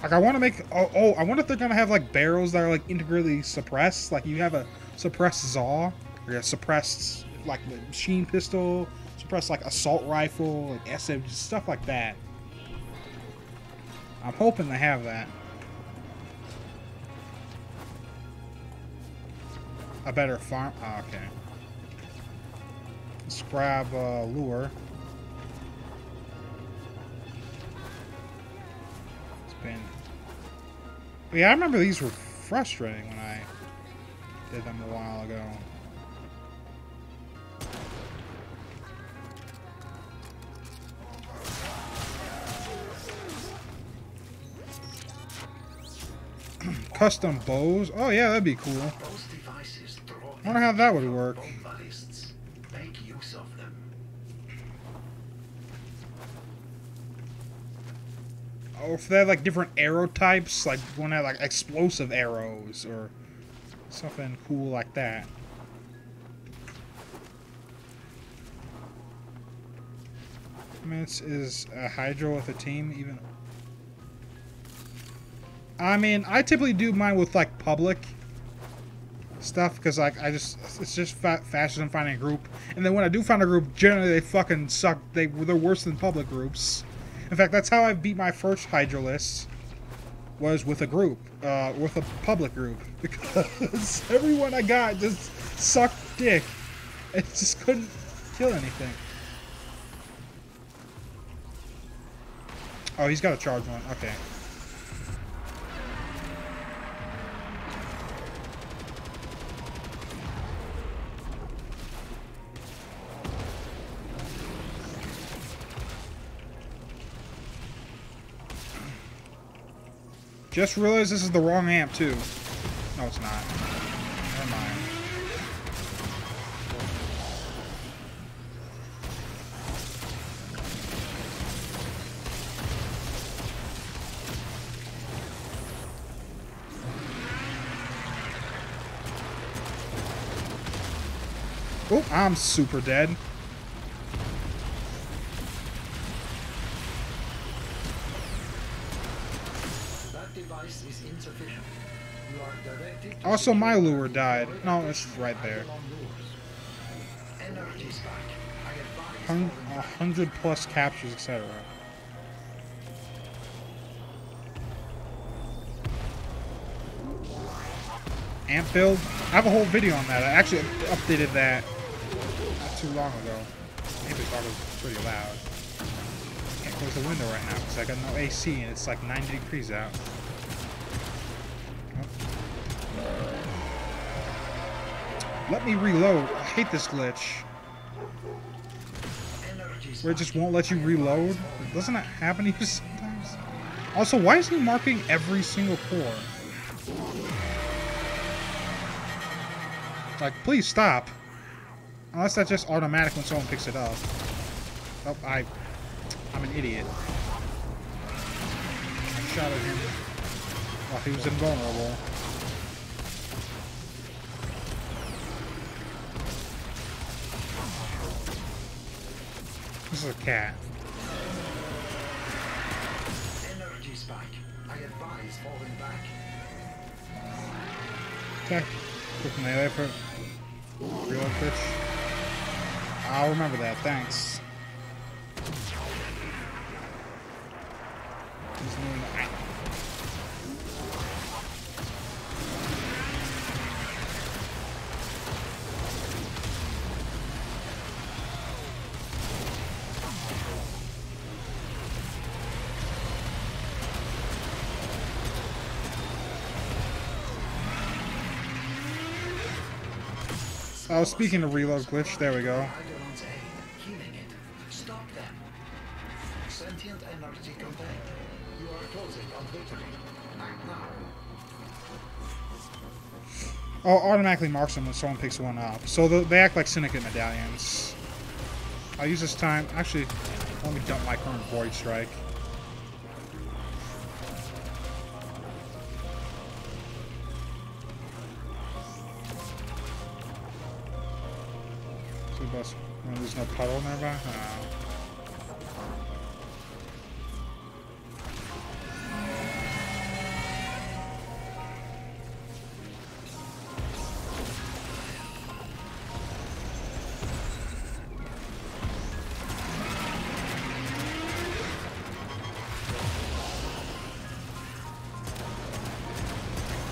Like I want to make. I wonder if they're gonna have like barrels that are like integrally suppressed. Like you have a suppressed Zaw, or a suppressed like the machine pistol, suppressed like assault rifle, like SMG, stuff like that. I'm hoping they have that. A better farm. Oh, okay. Let's grab lure. Yeah, I remember these were frustrating when I did them a while ago. Custom bows? Oh yeah, that'd be cool. I wonder how that would work. Make use of them. Or if they have like different arrow types, like one had like explosive arrows or something cool like that. Is a Hydro with a team even? I mean, I typically do mine with like public stuff because like it's just faster than finding a group. And then when I do find a group, generally they fucking suck. They're worse than public groups. In fact, that's how I beat my first Hydra list, was with a group, with a public group, because everyone I got just sucked dick. It just couldn't kill anything. Oh, he's got a charge one. Okay. Just realized this is the wrong amp, too. No, it's not. Never mind. Oh, I'm super dead. Also, my lure died. No, it's right there. 100 plus captures, etc. Amp build? I have a whole video on that. I actually updated that not too long ago. Maybe thought it was pretty loud. Can't close the window right now because I got no AC and it's like 90 degrees out. Let me reload. I hate this glitch. Where it just won't let you reload. Doesn't that happen to you sometimes? Also, why is he marking every single core? Like, please stop. Unless that's just automatic when someone picks it up. Oh, I'm an idiot. I shot at him while he was invulnerable. This is a cat. Energy spike. I advise falling back. Okay. Quick melee for real fish. I'll remember that, thanks. Oh, speaking of reload glitch, there we go. Stop them. Sentient energy contained. You are closing on victory. Act now. Oh, automatically marks them when someone picks one up. So they act like syndicate medallions. I'll use this time. Actually, let me dump my current Void Strike. So bus. There's no puddle nearby. Oh.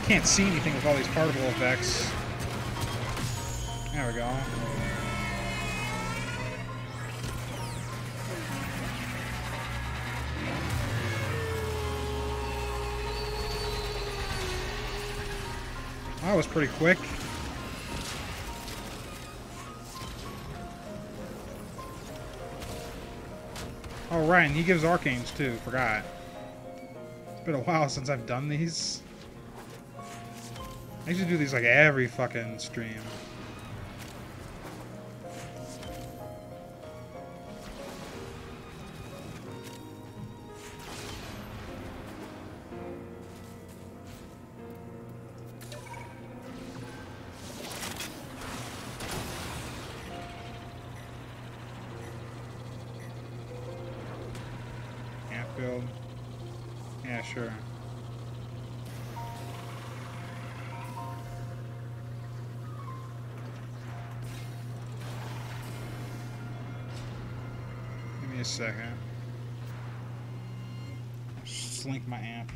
Can't see anything with all these particle effects. There we go. That was pretty quick. Oh, right, and he gives arcanes too. Forgot. It's been a while since I've done these. I usually do these like every fucking stream. Amp build. Yeah, sure. A second. Just link my amp.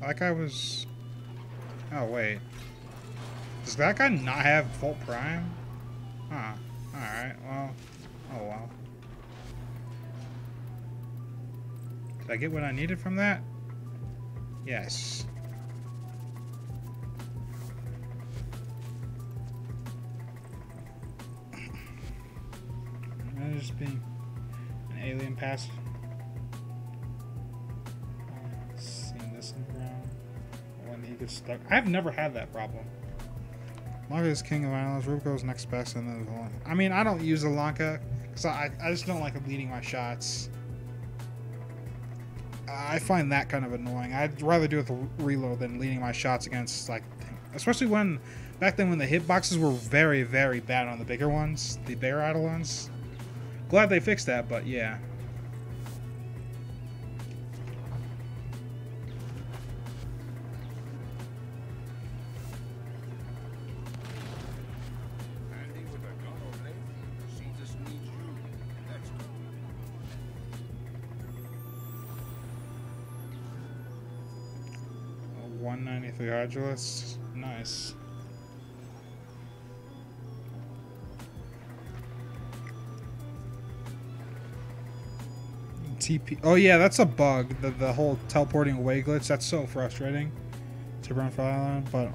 That guy was. Oh wait. Does that guy not have full prime? Huh. Alright, well. Oh well. Did I get what I needed from that? Yes. Just being an alien past. Seeing this in the ground when he gets stuck. I've never had that problem. Lanka is king of islands. Rubico's next best, and then I mean, I don't use the Lanka because I just don't like leading my shots. I find that kind of annoying. I'd rather do it with the reload than leading my shots against, like, especially when back then when the hitboxes were very, very bad on the bigger ones, the bigger idle ones. Glad they fixed that, but yeah. A 193 Hydrolist. Nice. TP. Oh yeah, that's a bug. The whole teleporting away glitch. That's so frustrating to run Fire Island, but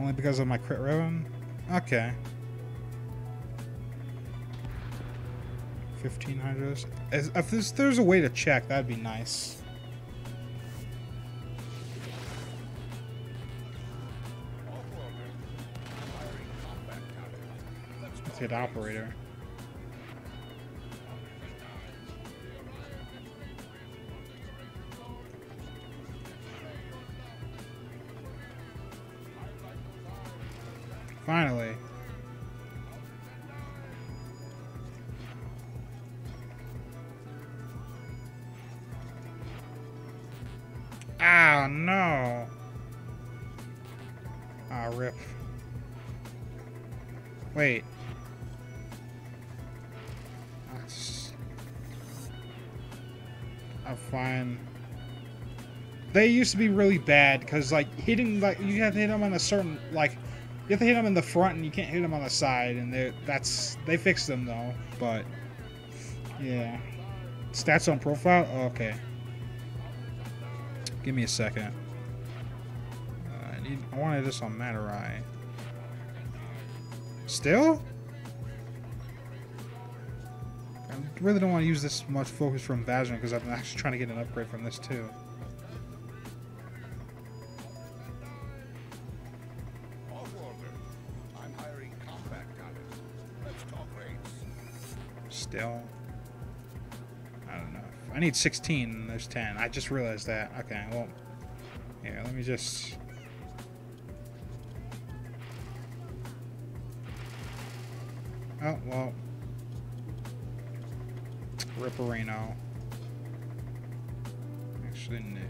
only because of my crit ribbon. Okay. 1500. If there's a way to check, that'd be nice. Let's hit operator. Finally. Ah, no. Ah, rip. Wait. I'm fine. They used to be really bad because, like, hitting, like, you have to hit them on a certain, like, you have to hit them in the front and you can't hit them on the side, and they fixed them though. But yeah, stats on profile. Oh, okay, give me a second. I wanted this on Matarai. Still, I really don't want to use this much focus from Vazrin because I'm actually trying to get an upgrade from this too. still. I don't know. I need 16 and there's 10. I just realized that. Okay, well, here, let me just... Oh, well. Ripperino. Actually, no.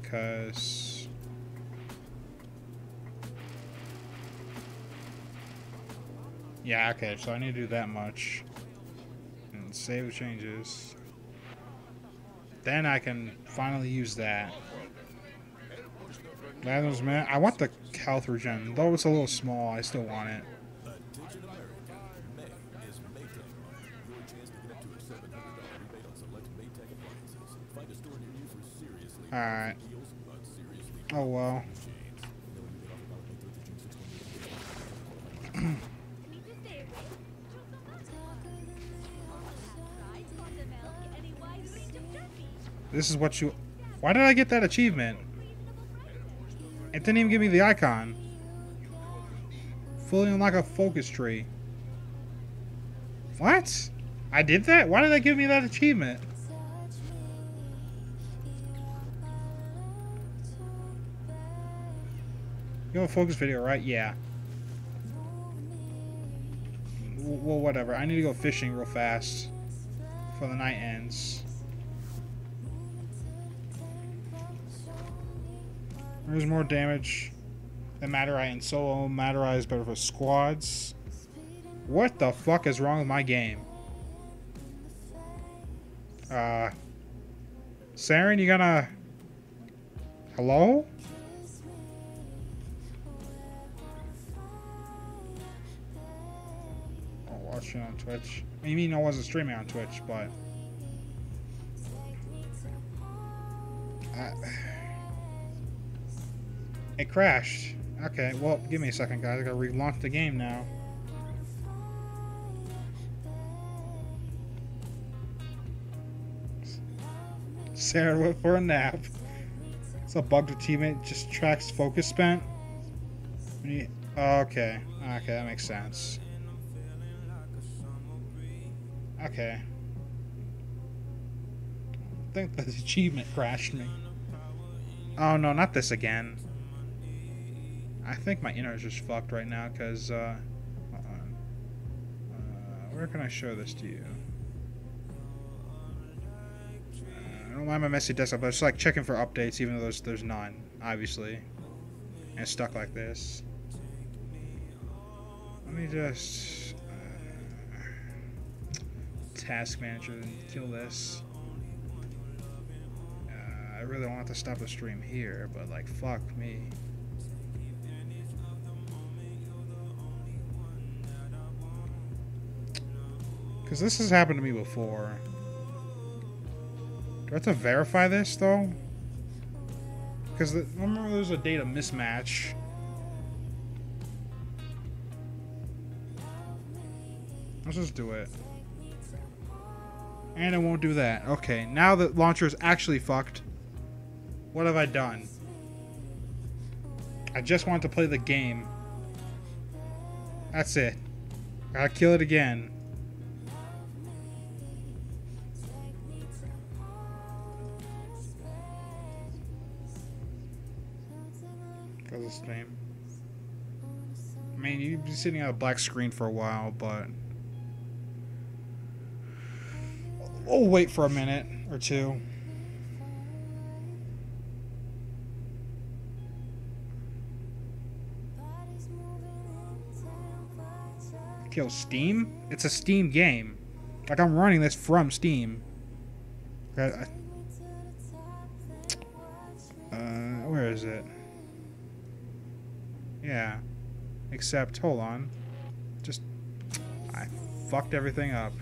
Because... Yeah, okay, so I need to do that much. And save the changes. Then I can finally use that. That was, man. I want the health regen. Though it's a little small, I still want it. Alright. Oh well. This is what you... Why did I get that achievement? It didn't even give me the icon. Fully unlock a focus tree. What? I did that? Why did that give me that achievement? You have a focus video, right? Yeah. Well, whatever. I need to go fishing real fast before the night ends. There's more damage than Matarai in solo. Matarai is better for squads. What the fuck is wrong with my game? Saren, you gonna... Hello? I'll watch you on Twitch. I mean, I wasn't streaming on Twitch, but... It crashed. Okay, well, give me a second, guys. I gotta relaunch the game now. Sarah went for a nap. It's a bug to teammate, just tracks focus spent. Okay. Okay, that makes sense. Okay. I think the achievement crashed me. Oh no, not this again. I think my inner is just fucked right now, because, hold on. Where can I show this to you? I don't mind my messy desktop, but it's like checking for updates, even though there's none, obviously. And it's stuck like this. Let me just... task manager and kill this. I really don't want to stop the stream here, but, like, fuck me. Because this has happened to me before. Do I have to verify this, though? Because remember there's a data mismatch. Let's just do it. And it won't do that. Okay, now the launcher is actually fucked. What have I done? I just want to play the game. That's it. Gotta kill it again. Close the stream. I mean, you've been sitting on a black screen for a while, but we'll wait for a minute or two. Kill Steam? It's a Steam game. Like, I'm running this from Steam. Where is it? Yeah. Except, hold on. I fucked everything up.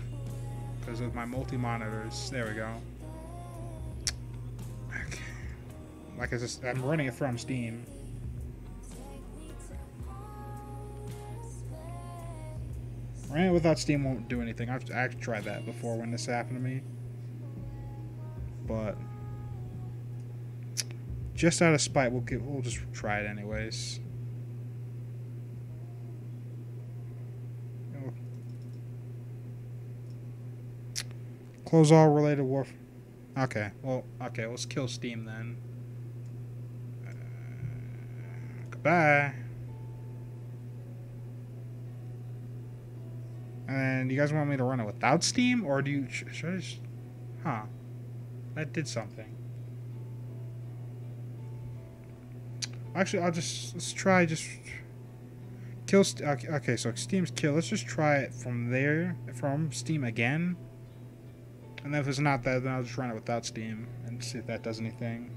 Because of my multi-monitors. There we go. Okay. Like I said, I'm running it from Steam. Running it without Steam won't do anything. I've actually tried that before when this happened to me. But just out of spite, we'll just try it anyways. Close all related warf. Okay, well, okay, let's kill Steam then. Goodbye. And you guys want me to run it without Steam, or do you? Should I just? Huh? That did something. Actually, let's try just kill. Okay, so Steam's kill. Let's just try it from there, from Steam again. And then if it's not that, then I'll just run it without Steam and see if that does anything.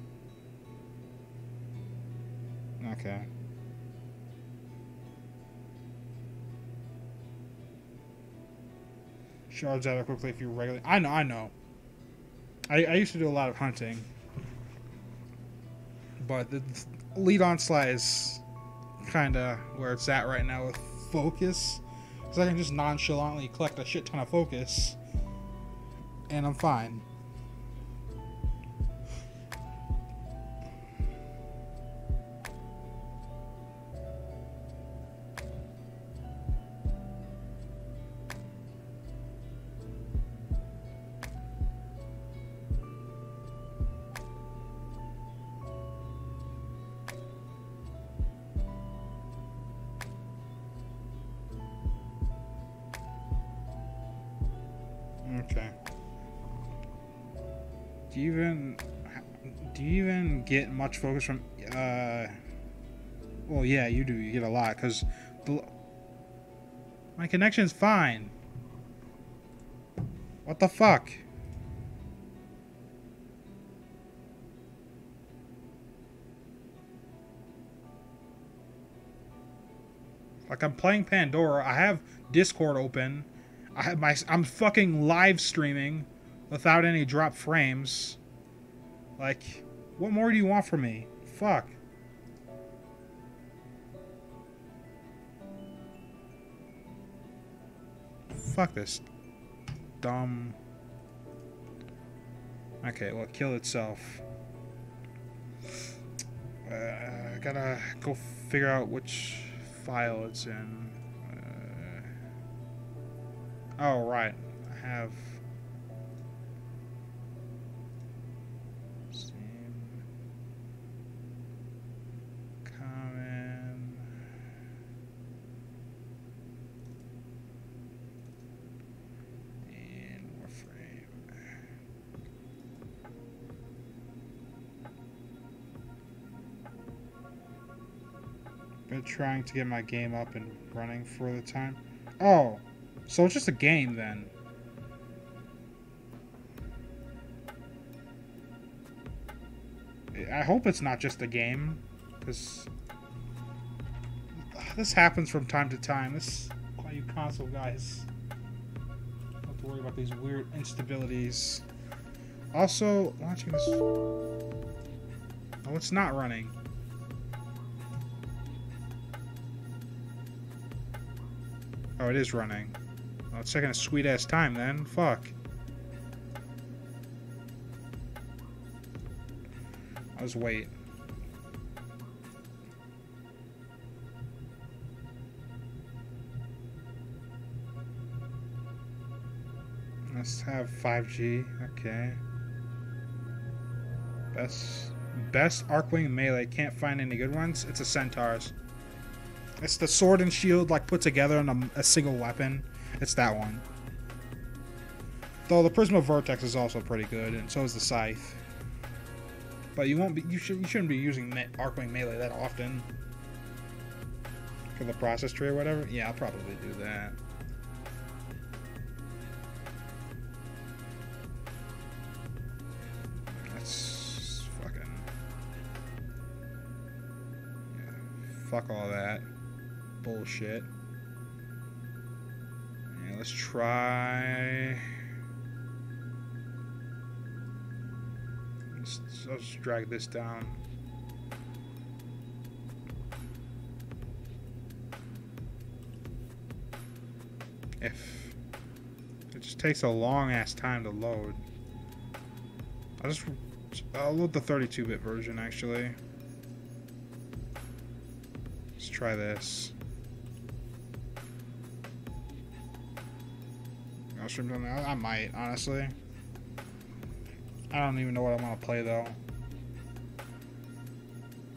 Okay. Shards out quickly if you regularly. I know. I used to do a lot of hunting. But the lead onslaught is kind of where it's at right now with focus. Because I can just nonchalantly collect a shit ton of focus. And I'm fine. Okay. Do you even get much focus from well, yeah, you do. You get a lot cuz my connection's fine. What the fuck? Like, I'm playing Pandora. I have Discord open. I'm fucking live streaming without any drop frames. Like, what more do you want from me? Fuck. Fuck this. Dumb. Okay, well, it killed itself. I gotta go figure out which file it's in. Oh, right. I have... Steam... Common... And Warframe. Been trying to get my game up and running for the time. Oh! So it's just a game, then. I hope it's not just a game, because this happens from time to time. This, all you console guys, don't have to worry about these weird instabilities. Also, watching this. Oh, it's not running. Oh, it is running. Well, it's taking a sweet ass time then. Fuck. I'll just wait. Let's have 5G. Okay. Best Arcwing melee. Can't find any good ones. It's a Centaur's. It's the sword and shield like put together in a single weapon. It's that one. Though the Prisma Vortex is also pretty good, and so is the Scythe. But you won't be. You shouldn't be using Arcwing melee that often. For the process tree or whatever. Yeah, I'll probably do that. Let's fucking. Yeah, fuck all that bullshit. Yeah, let's try. I'll just drag this down. If it just takes a long ass time to load. I'll load the 32-bit version actually. Let's try this. I'll stream something. I might, honestly. I don't even know what I want to play though.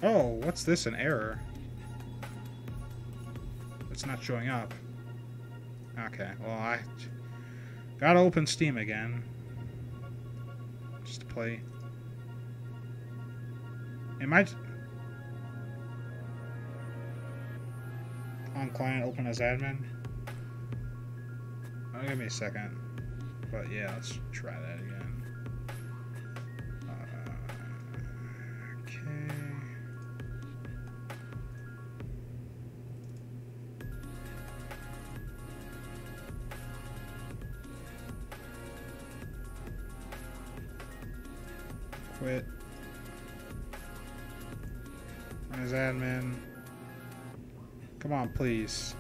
Oh, what's this? An error. It's not showing up. Okay, well I gotta open Steam again. Just to play. It might... On client, open as admin. Oh, give me a second. But yeah, let's try that again. Okay. Quit. Run as admin. Come on, please.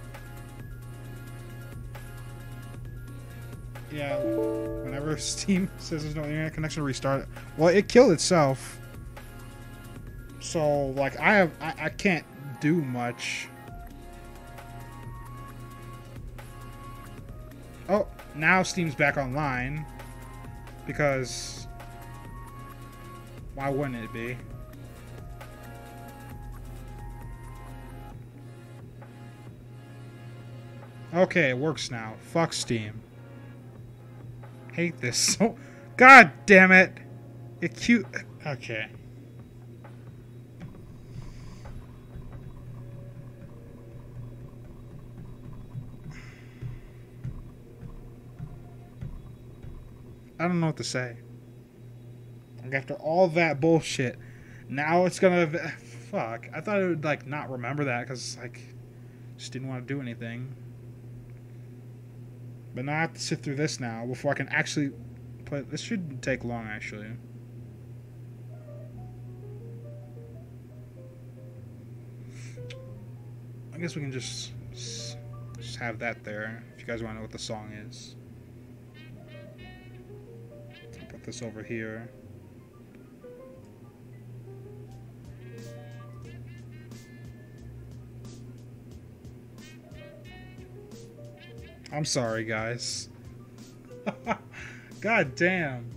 Yeah, whenever Steam says there's no internet connection, restart it. Well, it killed itself. So, like, I can't do much. Oh, now Steam's back online. Because... why wouldn't it be? Okay, it works now. Fuck Steam. Hate this so... God damn it! It cute... Okay. I don't know what to say. Like, after all that bullshit, now it's gonna... Fuck. I thought it would, like, not remember that, because, like... just didn't want to do anything. But now I have to sit through this now before I can actually play. This shouldn't take long, actually. I guess we can just have that there, if you guys want to know what the song is. I'll put this over here. I'm sorry, guys. God damn.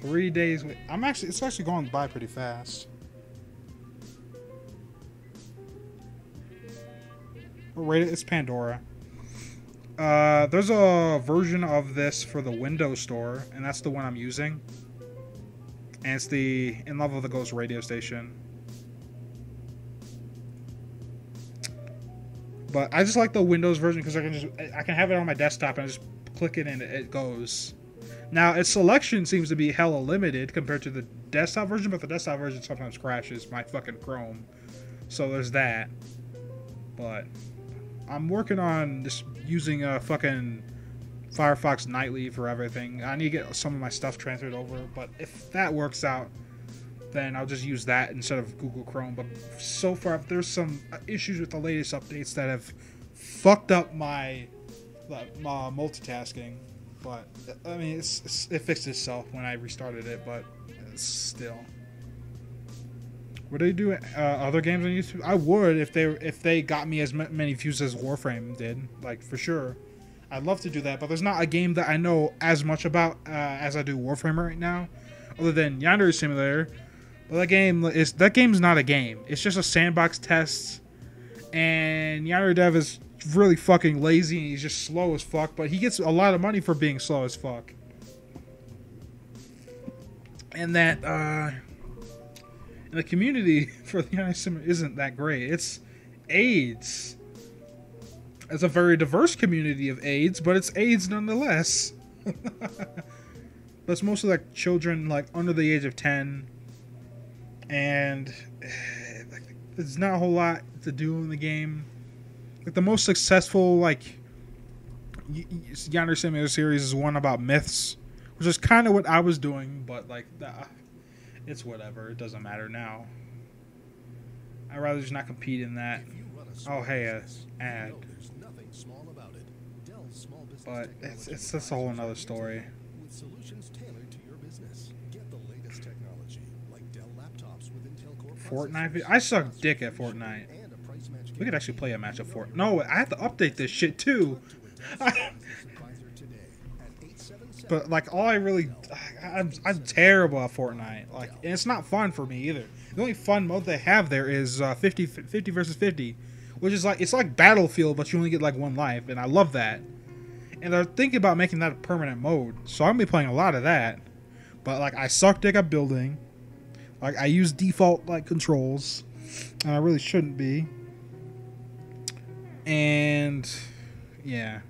3 days. It's actually going by pretty fast. It's Pandora. There's a version of this for the Windows Store, and that's the one I'm using. And it's the In Love with the Ghost radio station. But I just like the Windows version because I can have it on my desktop and I just click it and it goes. Now its selection seems to be hella limited compared to the desktop version, but the desktop version sometimes crashes my fucking Chrome. So there's that. But I'm working on just using a fucking Firefox nightly for everything. I need to get some of my stuff transferred over, but if that works out, then I'll just use that instead of Google Chrome. But so far, there's some issues with the latest updates that have fucked up my multitasking. But I mean, it fixed itself when I restarted it. But still, would they do other games on YouTube? I would if they got me as many views as Warframe did. Like, for sure, I'd love to do that. But there's not a game that I know as much about as I do Warframe right now, other than Yandere Simulator. Well, that game's not a game. It's just a sandbox test, and Yandere Dev is really fucking lazy and he's just slow as fuck. But he gets a lot of money for being slow as fuck. And that the community for the Yandere Sim isn't that great. It's AIDS. It's a very diverse community of AIDS, but it's AIDS nonetheless. But it's mostly like children like under the age of 10. And there's not a whole lot to do in the game. Like, the most successful Yandere Simulator series is one about myths, which is kind of what I was doing, but like it's whatever. It doesn't matter now. I'd rather just not compete in that. Oh, hey, ad. But it's just a whole another story. With solutions tailored to your business. Get the latest technology like Dell laptops with Intel Core Fortnite? I suck dick at Fortnite. We could actually play a match of Fortnite. No, I have to update this shit too. but like all I really, I'm terrible at Fortnite. Like, and it's not fun for me either. The only fun mode they have there is 50 versus 50, which is like, it's like Battlefield, but you only get like one life, and I love that. And they're thinking about making that a permanent mode, so I'm gonna be playing a lot of that. But like, I suck dick at building. Like, I use default like controls, and I really shouldn't be. And yeah,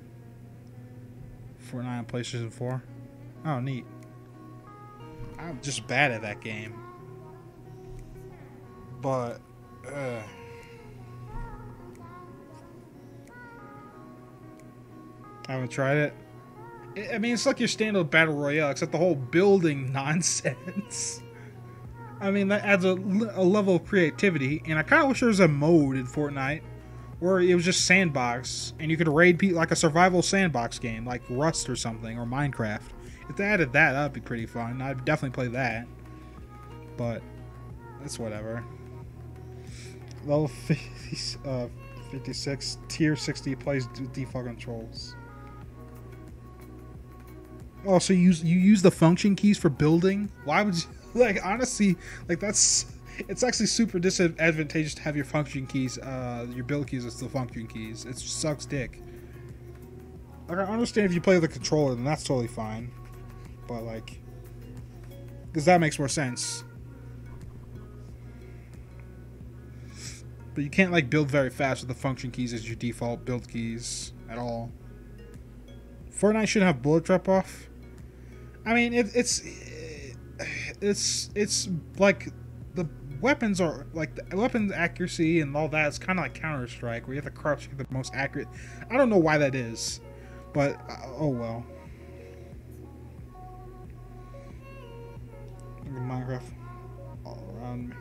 Fortnite on PlayStation 4. Oh, neat. I'm just bad at that game. But I haven't tried it. I mean, it's like your standard battle royale, except the whole building nonsense. I mean, that adds a level of creativity, and I kind of wish there was a mode in Fortnite where it was just sandbox, and you could raid people like a survival sandbox game, like Rust or something, or Minecraft. If they added that, that'd be pretty fun. I'd definitely play that. But it's whatever. Level 56, tier 60 plays default controls. Oh, so you use the function keys for building? Why would you, like, honestly, like, that's, it's actually super disadvantageous to have your function keys, your build keys as the function keys. It sucks dick. Like, I understand if you play with a controller, then that's totally fine. But, like, because that makes more sense. But you can't, like, build very fast with the function keys as your default build keys at all. Fortnite shouldn't have bullet drop off. I mean, it's like the weapons are like the weapons accuracy and all that. It's kind of like Counter-Strike, where you have to crouch to get the most accurate. I don't know why that is, but oh well. Minecraft all around me.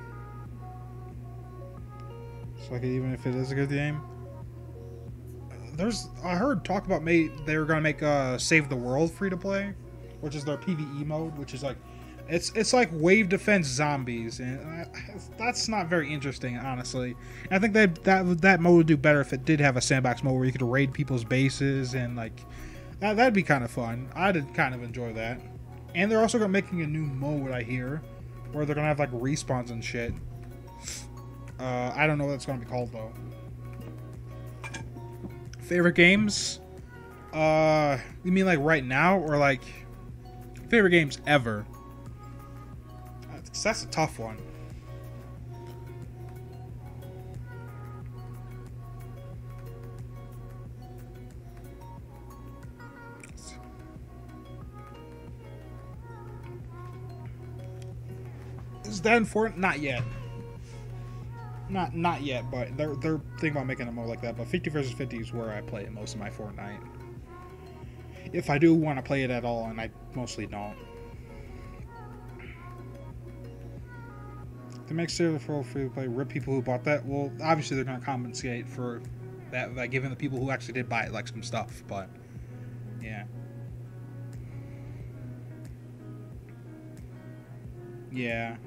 So like, even if it is a good game, I heard talk about they were gonna make Save the World free to play, which is their PvE mode, which is like it's like wave defense zombies, and that's not very interesting, honestly. And I think that mode would do better if it did have a sandbox mode where you could raid people's bases, and like that'd be kind of fun. I'd kind of enjoy that. And they're also making a new mode, I hear, where they're gonna have like respawns and shit. I don't know what it's gonna be called though. Favorite games? You mean like right now, or like favorite games ever? That's a tough one. Is that in Fortnite? Not yet. Not yet, but they're thinking about making a mode like that. But 50 versus 50 is where I play most of my Fortnite. If I do want to play it at all, and I mostly don't. To make sure for free to play, rip people who bought that. Well, obviously they're going to compensate for that by giving the people who actually did buy it like some stuff. But yeah. Yeah.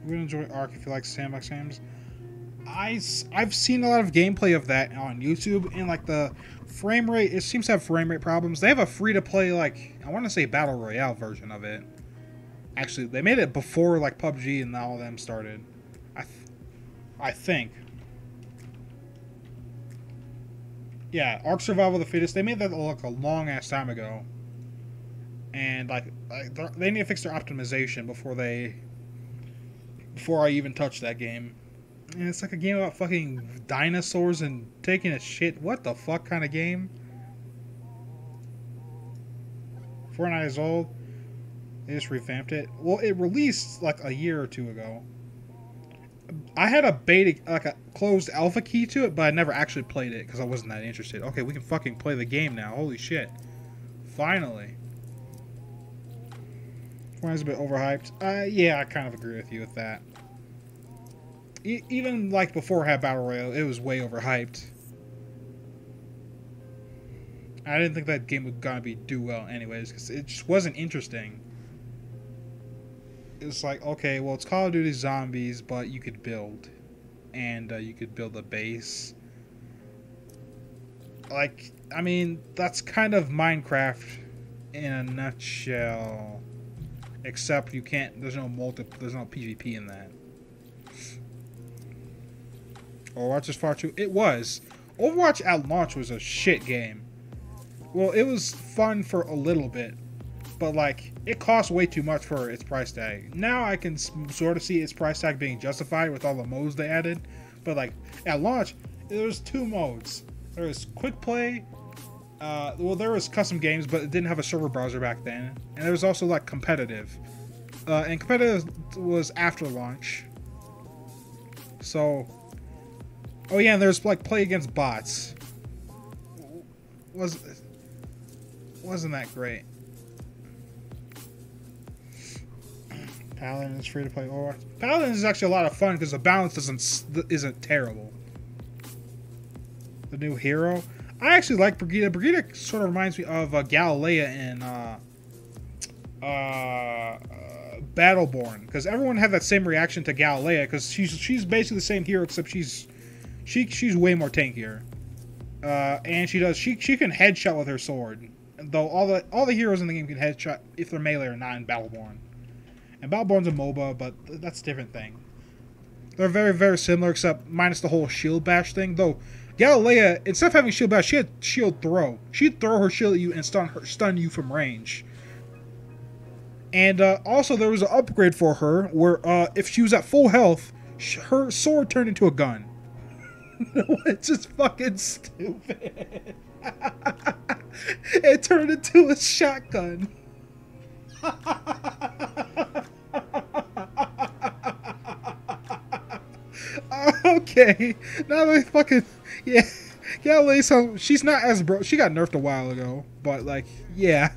You would enjoy Ark if you like sandbox games. I've seen a lot of gameplay of that on YouTube, and like the frame rate, it seems to have frame rate problems. They have a free to play, like, I want to say battle royale version of it. Actually, they made it before like PUBG and all of them started. I think. Yeah, Ark Survival of the Fittest. They made that like a long ass time ago, and like they need to fix their optimization before I even touch that game. And it's like a game about fucking dinosaurs and taking a shit. What the fuck kind of game? Fortnite is old. They just revamped it. Well, it released like a year or two ago. I had a beta, like a closed alpha key to it, but I never actually played it because I wasn't that interested. Okay, we can fucking play the game now. Holy shit. Finally. Fortnite's a bit overhyped. Yeah, I kind of agree with you with that. Even like before I had Battle Royale, it was way overhyped. I didn't think that game was gonna do well anyways, because it just wasn't interesting. It's like, okay, well, it's Call of Duty Zombies, but you could build. and you could build a base. Like, I mean, that's kind of Minecraft in a nutshell. Except you can't. There's no PvP in that. Overwatch is far too. It was. Overwatch at launch was a shit game. Well, it was fun for a little bit, but like it cost way too much for its price tag. Now I can sort of see its price tag being justified with all the modes they added, but like at launch, there was 2 modes. There was quick play. Well, there was custom games, but it didn't have a server browser back then, and there was also like competitive. And competitive was after launch. So, oh yeah, and there's like play against bots. Wasn't that great? Paladin is free to play Overwatch. Paladin is actually a lot of fun because the balance isn't terrible. The new hero. I actually like Brigida. Brigida sort of reminds me of Galilea in Battleborn, because everyone had that same reaction to Galilea because she's basically the same hero except she's way more tankier. And she can headshot with her sword. Though all the heroes in the game can headshot if they're melee or not in Battleborn. And Battleborn's a MOBA, but that's a different thing. They're very, very similar, except minus the whole shield bash thing. Though Galilea, instead of having shield bash, she had shield throw. She'd throw her shield at you and stun you from range. And also there was an upgrade for her where if she was at full health, her sword turned into a gun. It's just fucking stupid. It turned into a shotgun. Okay, now they fucking yeah. Galilea, so she's not as broke. She got nerfed a while ago, but like yeah.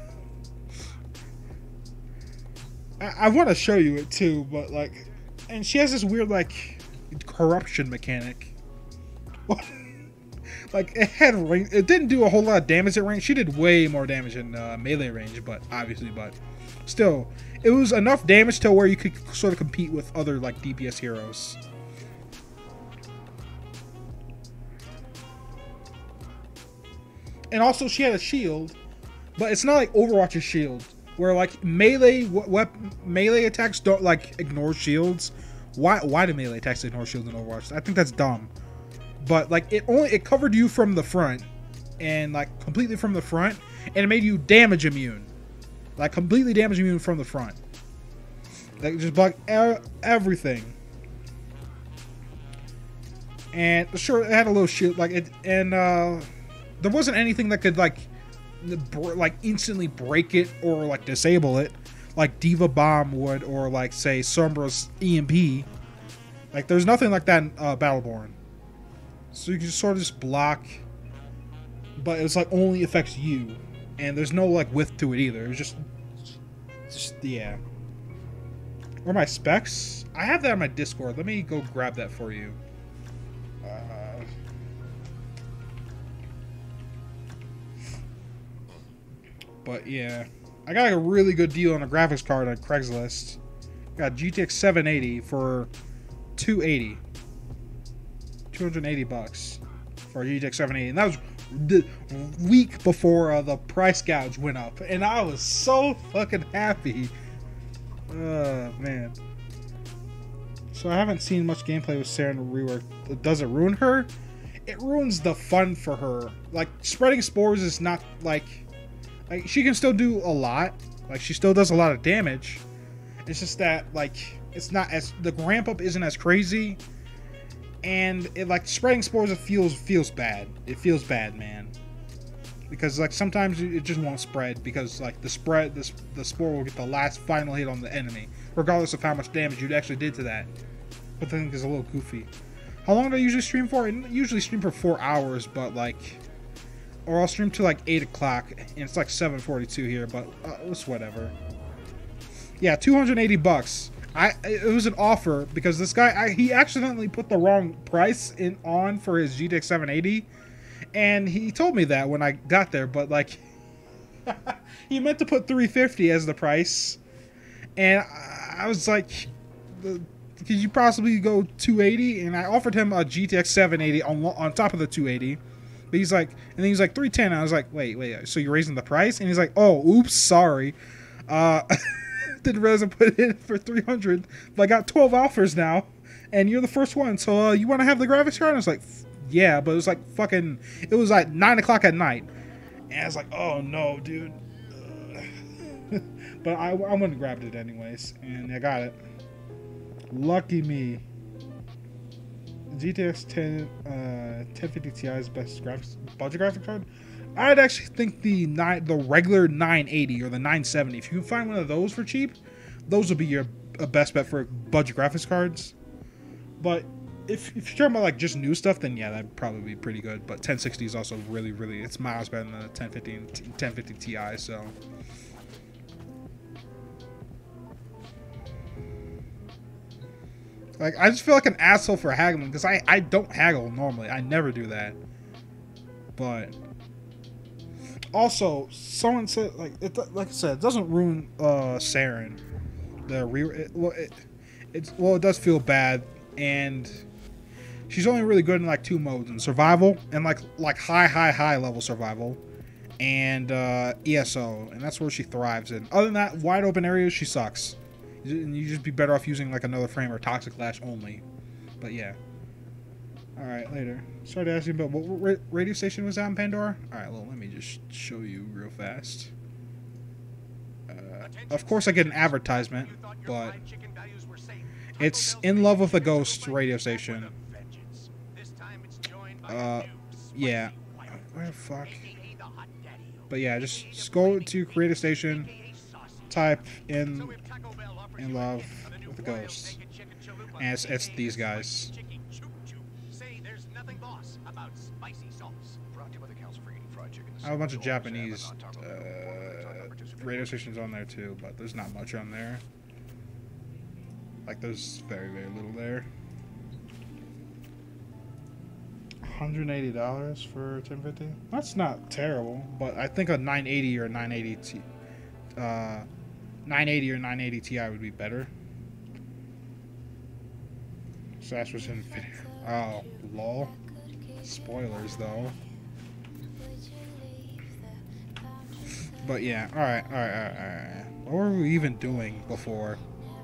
I want to show you it too, but like, and she has this weird like corruption mechanic. Like it had range. It didn't do a whole lot of damage at range. She did way more damage in melee range, but still, it was enough damage to where you could sort of compete with other like DPS heroes. And also, she had a shield, but it's not like Overwatch's shield, where like melee attacks don't like ignore shields. Why do melee attacks ignore shields in Overwatch? I think that's dumb. But like it covered you from the front, and like completely from the front, and it made you damage immune, like completely damage immune from the front. Like just block everything. And sure, it had a little shield, like it, and there wasn't anything that could like instantly break it or like disable it, like Diva Bomb would, or like say Sombra's EMP. Like there's nothing like that in Battleborn. So you can just sort of just block, but it's like only affects you, and there's no like width to it either. It's just yeah. Or my specs? I have that on my Discord. Let me go grab that for you. But yeah, I got like a really good deal on a graphics card on Craigslist. Got GTX 780 for $280 for a GTX 780, and that was the week before the price gouge went up, and I was so fucking happy. Man. So I haven't seen much gameplay with Sarah in the rework. Does it ruin her? It ruins the fun for her. Like spreading spores is not like she can still do a lot. Like she still does a lot of damage. It's just that like it's not as the ramp up isn't as crazy. And it like spreading spores, it feels bad. It feels bad, man. Because like sometimes it just won't spread because like the spore will get the last final hit on the enemy, regardless of how much damage you actually did to that. But the thing is a little goofy. How long do I usually stream for? I usually stream for 4 hours, but like, or I'll stream to like 8 o'clock, and it's like 7:42 here, but it's whatever. Yeah, $280. It was an offer because this guy he accidentally put the wrong price on for his GTX 780, and he told me that when I got there, but like he meant to put $350 as the price, and I was like, could you possibly go 280? And I offered him a GTX 780 on top of the 280. But he's like, and then he's like 310. I was like, wait, so you're raising the price? And he's like, oh, oops, sorry. Didn't realize I put it in for 300. But I got 12 offers now, and you're the first one. So you want to have the graphics card? And I was like, yeah, but it was like fucking, it was like 9 o'clock at night. And I was like, oh no, dude. But I went and grabbed it anyways, and I got it. Lucky me. GTX 1050 Ti's best budget graphics card. I'd actually think the regular 980 or the 970. If you can find one of those for cheap, those would be your best bet for budget graphics cards. But if you're talking about like just new stuff, then yeah, that'd probably be pretty good. But 1060 is also really, it's miles better than the 1050 and 1050 Ti. So. Like, I just feel like an asshole for haggling, because I don't haggle normally. I never do that. But also, someone said, like I said, it doesn't ruin Saren. It does feel bad, and she's only really good in like 2 modes: in survival and like high level survival, and ESO, and that's where she thrives in. Other than that, wide open areas, she sucks. You just be better off using like another frame or Toxic Lash only. But yeah. Alright, later. Sorry to ask you about what radio station was that in Pandora? Alright, well, let me just show you real fast. Of course I get an advertisement, but it's In Love with a Ghost radio station. Yeah. Where the fuck? But yeah, just go to create a station, type in Love with a Ghost, and it's these guys. I have a bunch of Japanese radio stations on there too, but there's not much on there. Like, there's very little there. $180 for 1050. That's not terrible, but I think a 980 or 980 or 980 Ti would be better. So that's what's in video. Oh, lol. Spoilers though. But yeah, alright. What were we even doing before?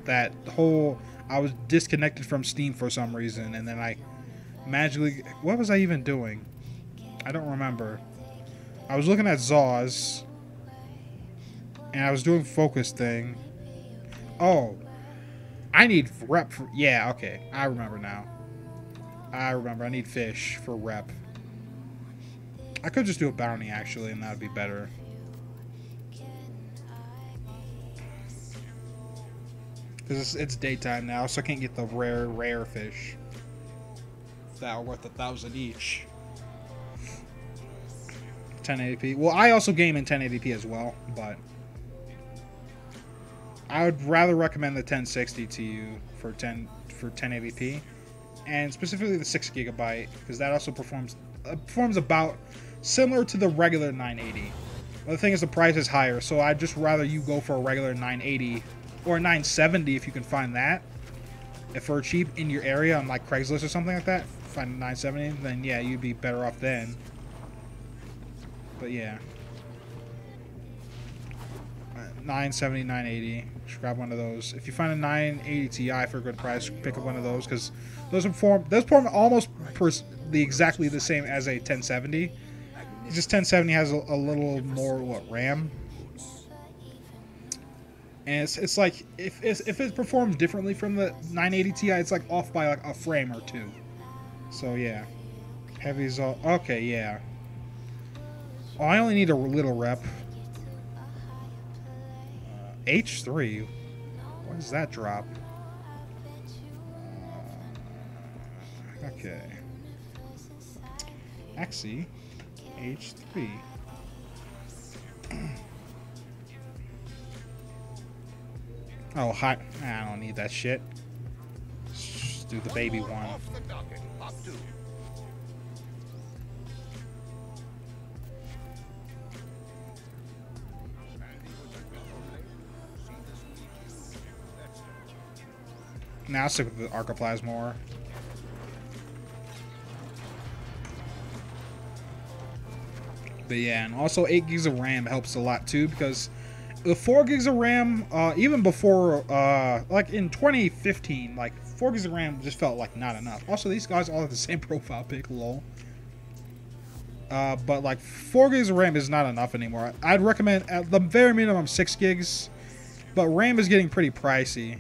That whole, I was disconnected from Steam for some reason, and then I magically, what was I even doing? I don't remember. I was looking at Zaws, and I was doing focus thing. Oh, I need rep for, yeah, okay, I remember now. I need fish for rep. I could just do a bounty actually, and that would be better. Because it's daytime now, so I can't get the rare fish that are worth 1,000 each. 1080p. Well, I also game in 1080p as well, but I would rather recommend the 1060 to you for 1080p, and specifically the 6GB, because that also performs about similar to the regular 980. But the thing is, the price is higher, so I'd just rather you go for a regular 980 or 970 if you can find that. If for cheap in your area on like Craigslist or something like that, find a 970, then yeah, you'd be better off then. But yeah, 970, 980. Just grab one of those. If you find a 980 Ti for a good price, pick up one of those, because those perform almost exactly the same as a 1070. It's just 1070 has a little more RAM. And it's like, if it performs differently from the 980 Ti, it's like off by like a frame or two. So yeah. Heavy's all, okay, yeah. Oh, I only need a little rep. H3? What does that drop? Okay. Axie. H3. Oh, hi. I don't need that shit. Just do the baby one. Now I'll stick with the Arcoplasma more. But yeah, and also 8 gigs of RAM helps a lot too, because the 4 gigs of RAM, even before, like in 2015, like 4 gigs of RAM just felt like not enough. Also, these guys all have the same profile pic, lol. But like 4 gigs of RAM is not enough anymore. I'd recommend at the very minimum 6 gigs, but RAM is getting pretty pricey.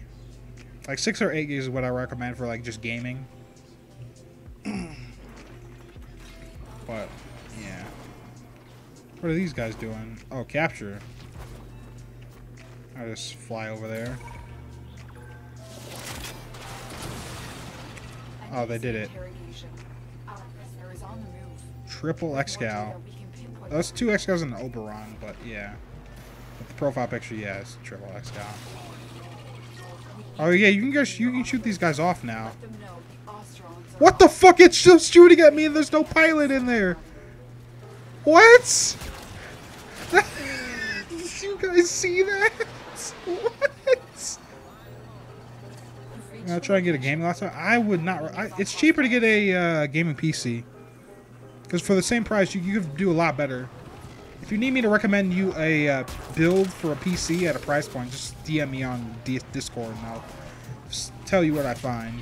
Like 6 or 8 gigs is what I recommend for like just gaming. But yeah, what are these guys doing? Oh, capture. I'll just fly over there. Oh, they did it. Triple Excal. That's 2 Excals in the Oberon, but yeah. With the profile picture, yeah, it's triple Excal. Oh yeah, you can shoot these guys off now. What the fuck? It's still shooting at me and there's no pilot in there. What? Did you guys see that? What? I'll try and get a gaming laptop. I would not. It's cheaper to get a gaming PC. Because for the same price, you could do a lot better. If you need me to recommend you a build for a PC at a price point, just DM me on Discord and I'll just tell you what I find.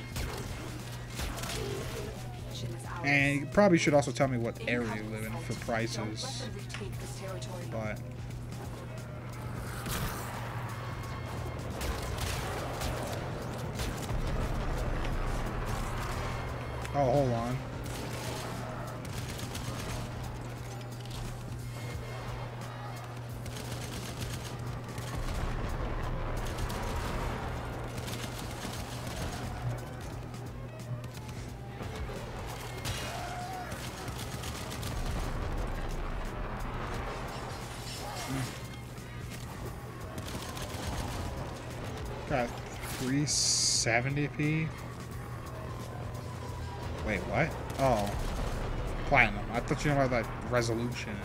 And you probably should also tell me what area you live in for prices. But oh, hold on. Got 370p. Wait, what? Oh, platinum. I thought you knew about that resolution.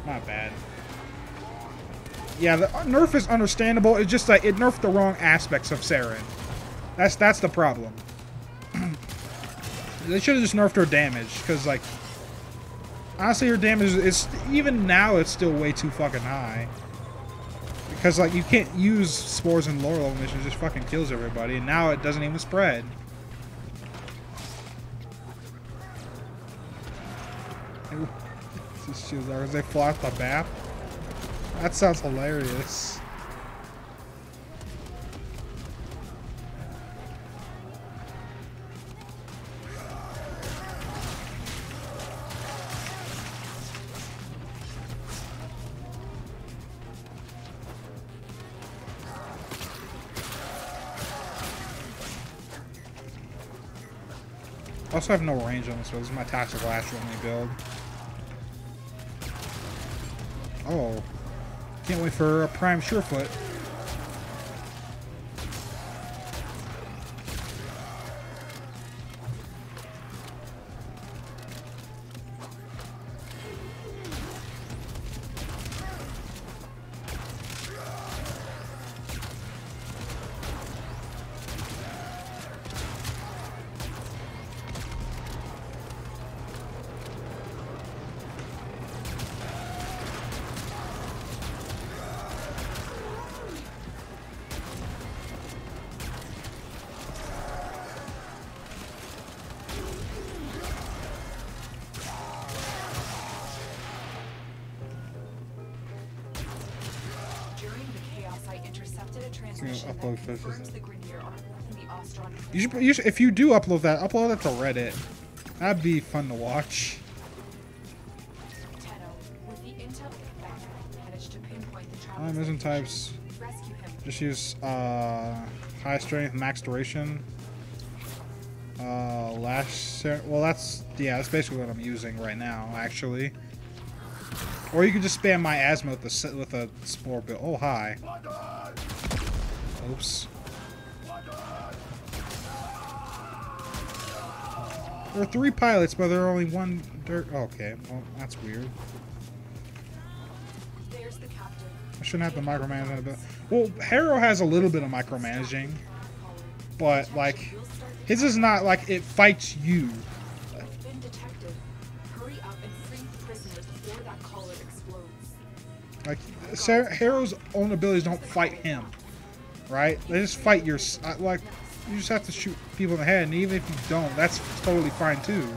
Not bad. Yeah, the nerf is understandable. It's just that it nerfed the wrong aspects of Saren. That's the problem. They should have just nerfed her damage, because like honestly, her damage is even now it's still way too fucking high. Because like you can't use spores in lower level missions, it just fucking kills everybody, and now it doesn't even spread. These shoes are as they fly off the map. That sounds hilarious. I also have no range on this, so this is my tactical astral only build. Oh, can't wait for a prime surefoot. Upload photos. You should, if you do upload that to Reddit. That'd be fun to watch. Mission types. Just use high strength, max duration. Well, that's basically what I'm using right now, actually. Or you could just spam my asthma with a spore build. Oh, hi. Oops. There are 3 pilots, but there are only 1 dirt. Okay, well, that's weird. There's the captain. I shouldn't have to micromanage that a bit. Well, Harrow has a little bit of micromanaging. but like his is not like it fights you. You've been detected. Hurry up and free the prisoners before that collar explodes. Like Harrow's own abilities don't fight him, right? They just fight your like. You just have to shoot people in the head, and even if you don't, that's totally fine too.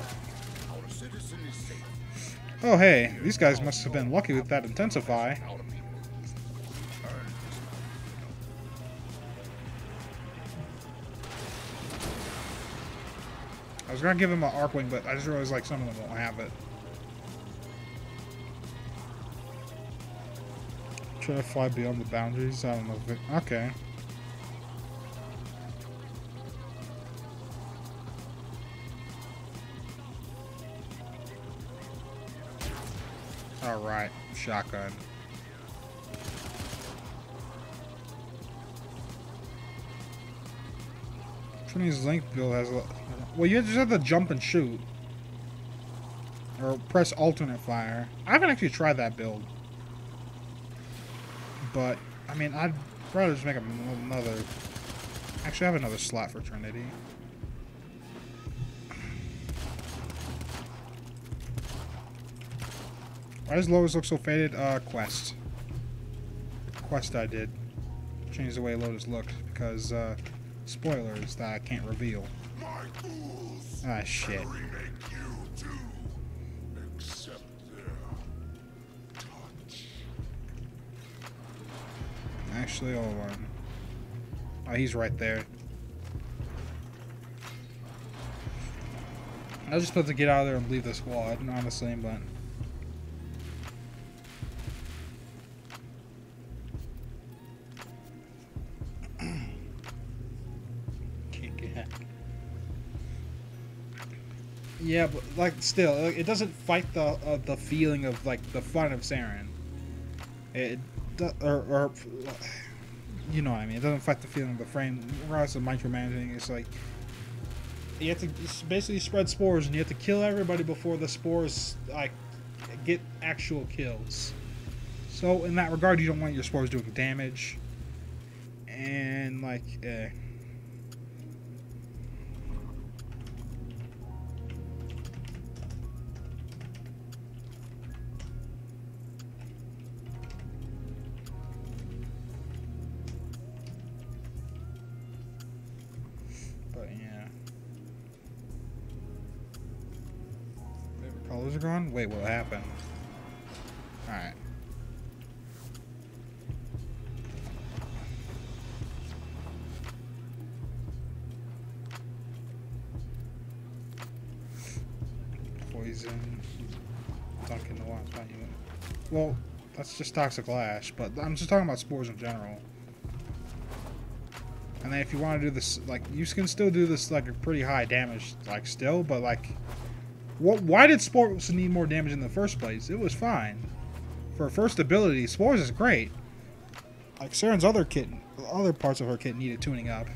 Oh hey, these guys must have been lucky with that intensify. I was gonna give him an arc wing, but I just realized like some of them won't have it. Try to fly beyond the boundaries. I don't know if it. Okay. All right, shotgun. Trinity's link build has a. Well, you just have to jump and shoot. Or press alternate fire. I haven't actually tried that build. But, I mean, I'd rather just make another... Actually, I have another slot for Trinity. Why does Lotus look so faded? Quest. Quest I did. Changed the way Lotus looked because, spoilers that I can't reveal. Ah, shit. Actually, hold on. Oh, he's right there. I was just supposed to get out of there and leave the squad, honestly, but... Yeah, but like still, it doesn't fight the feeling of like the fun of Saren. It or you know what I mean. It doesn't fight the feeling of the frame. Regardless of micromanaging, it's like you have to basically spread spores, and you have to kill everybody before the spores like get actual kills. So in that regard, you don't want your spores doing damage, and like. Colors are gone? Wait, what happened? Alright. Poison. Dunking the water. Well, that's just toxic lash, but I'm just talking about spores in general. And then if you want to do this, like, you can still do this, like, a pretty high damage, like, still, but, like... Why did Spores need more damage in the first place? It was fine. For first ability, Spores is great. Like Saren's other parts of her kit needed tuning up.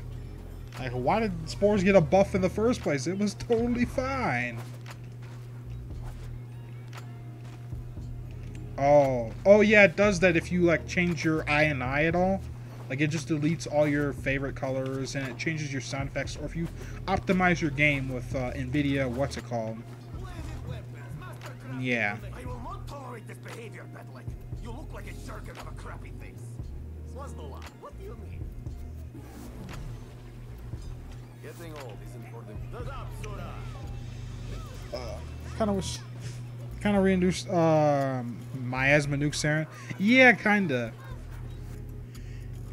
Like, why did Spores get a buff in the first place? It was totally fine. Oh yeah, it does that if you like change your I at all. Like it just deletes all your favorite colors and it changes your sound effects. Or if you optimize your game with NVIDIA, what's it called? Yeah. I will not tolerate this behavior, Bedlick. You look like a jerk and have a crappy face. What's the lie? What do you mean? Getting old isn't for the... Kind of reintroduced miasma nuke Saren. Yeah, kinda.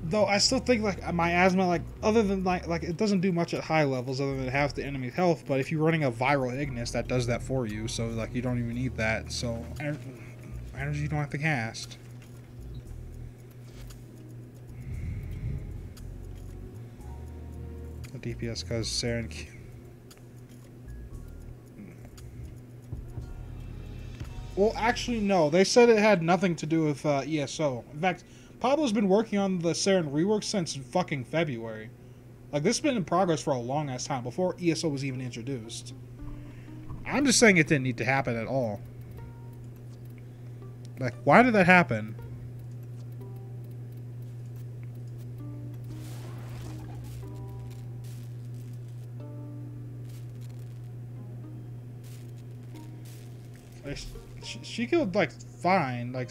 Though I still think like miasma, like other than like it doesn't do much at high levels other than it halves the enemy's health. But if you're running a viral Ignis, that does that for you. So like you don't even need that. So energy you don't have to cast. The DPS because Saren. Well, actually, no. They said it had nothing to do with ESO. In fact, Pablo's been working on the Saren rework since fucking February. Like, this has been in progress for a long-ass time, before ESO was even introduced. I'm just saying it didn't need to happen at all. Like, why did that happen? Like, she killed like fine, like.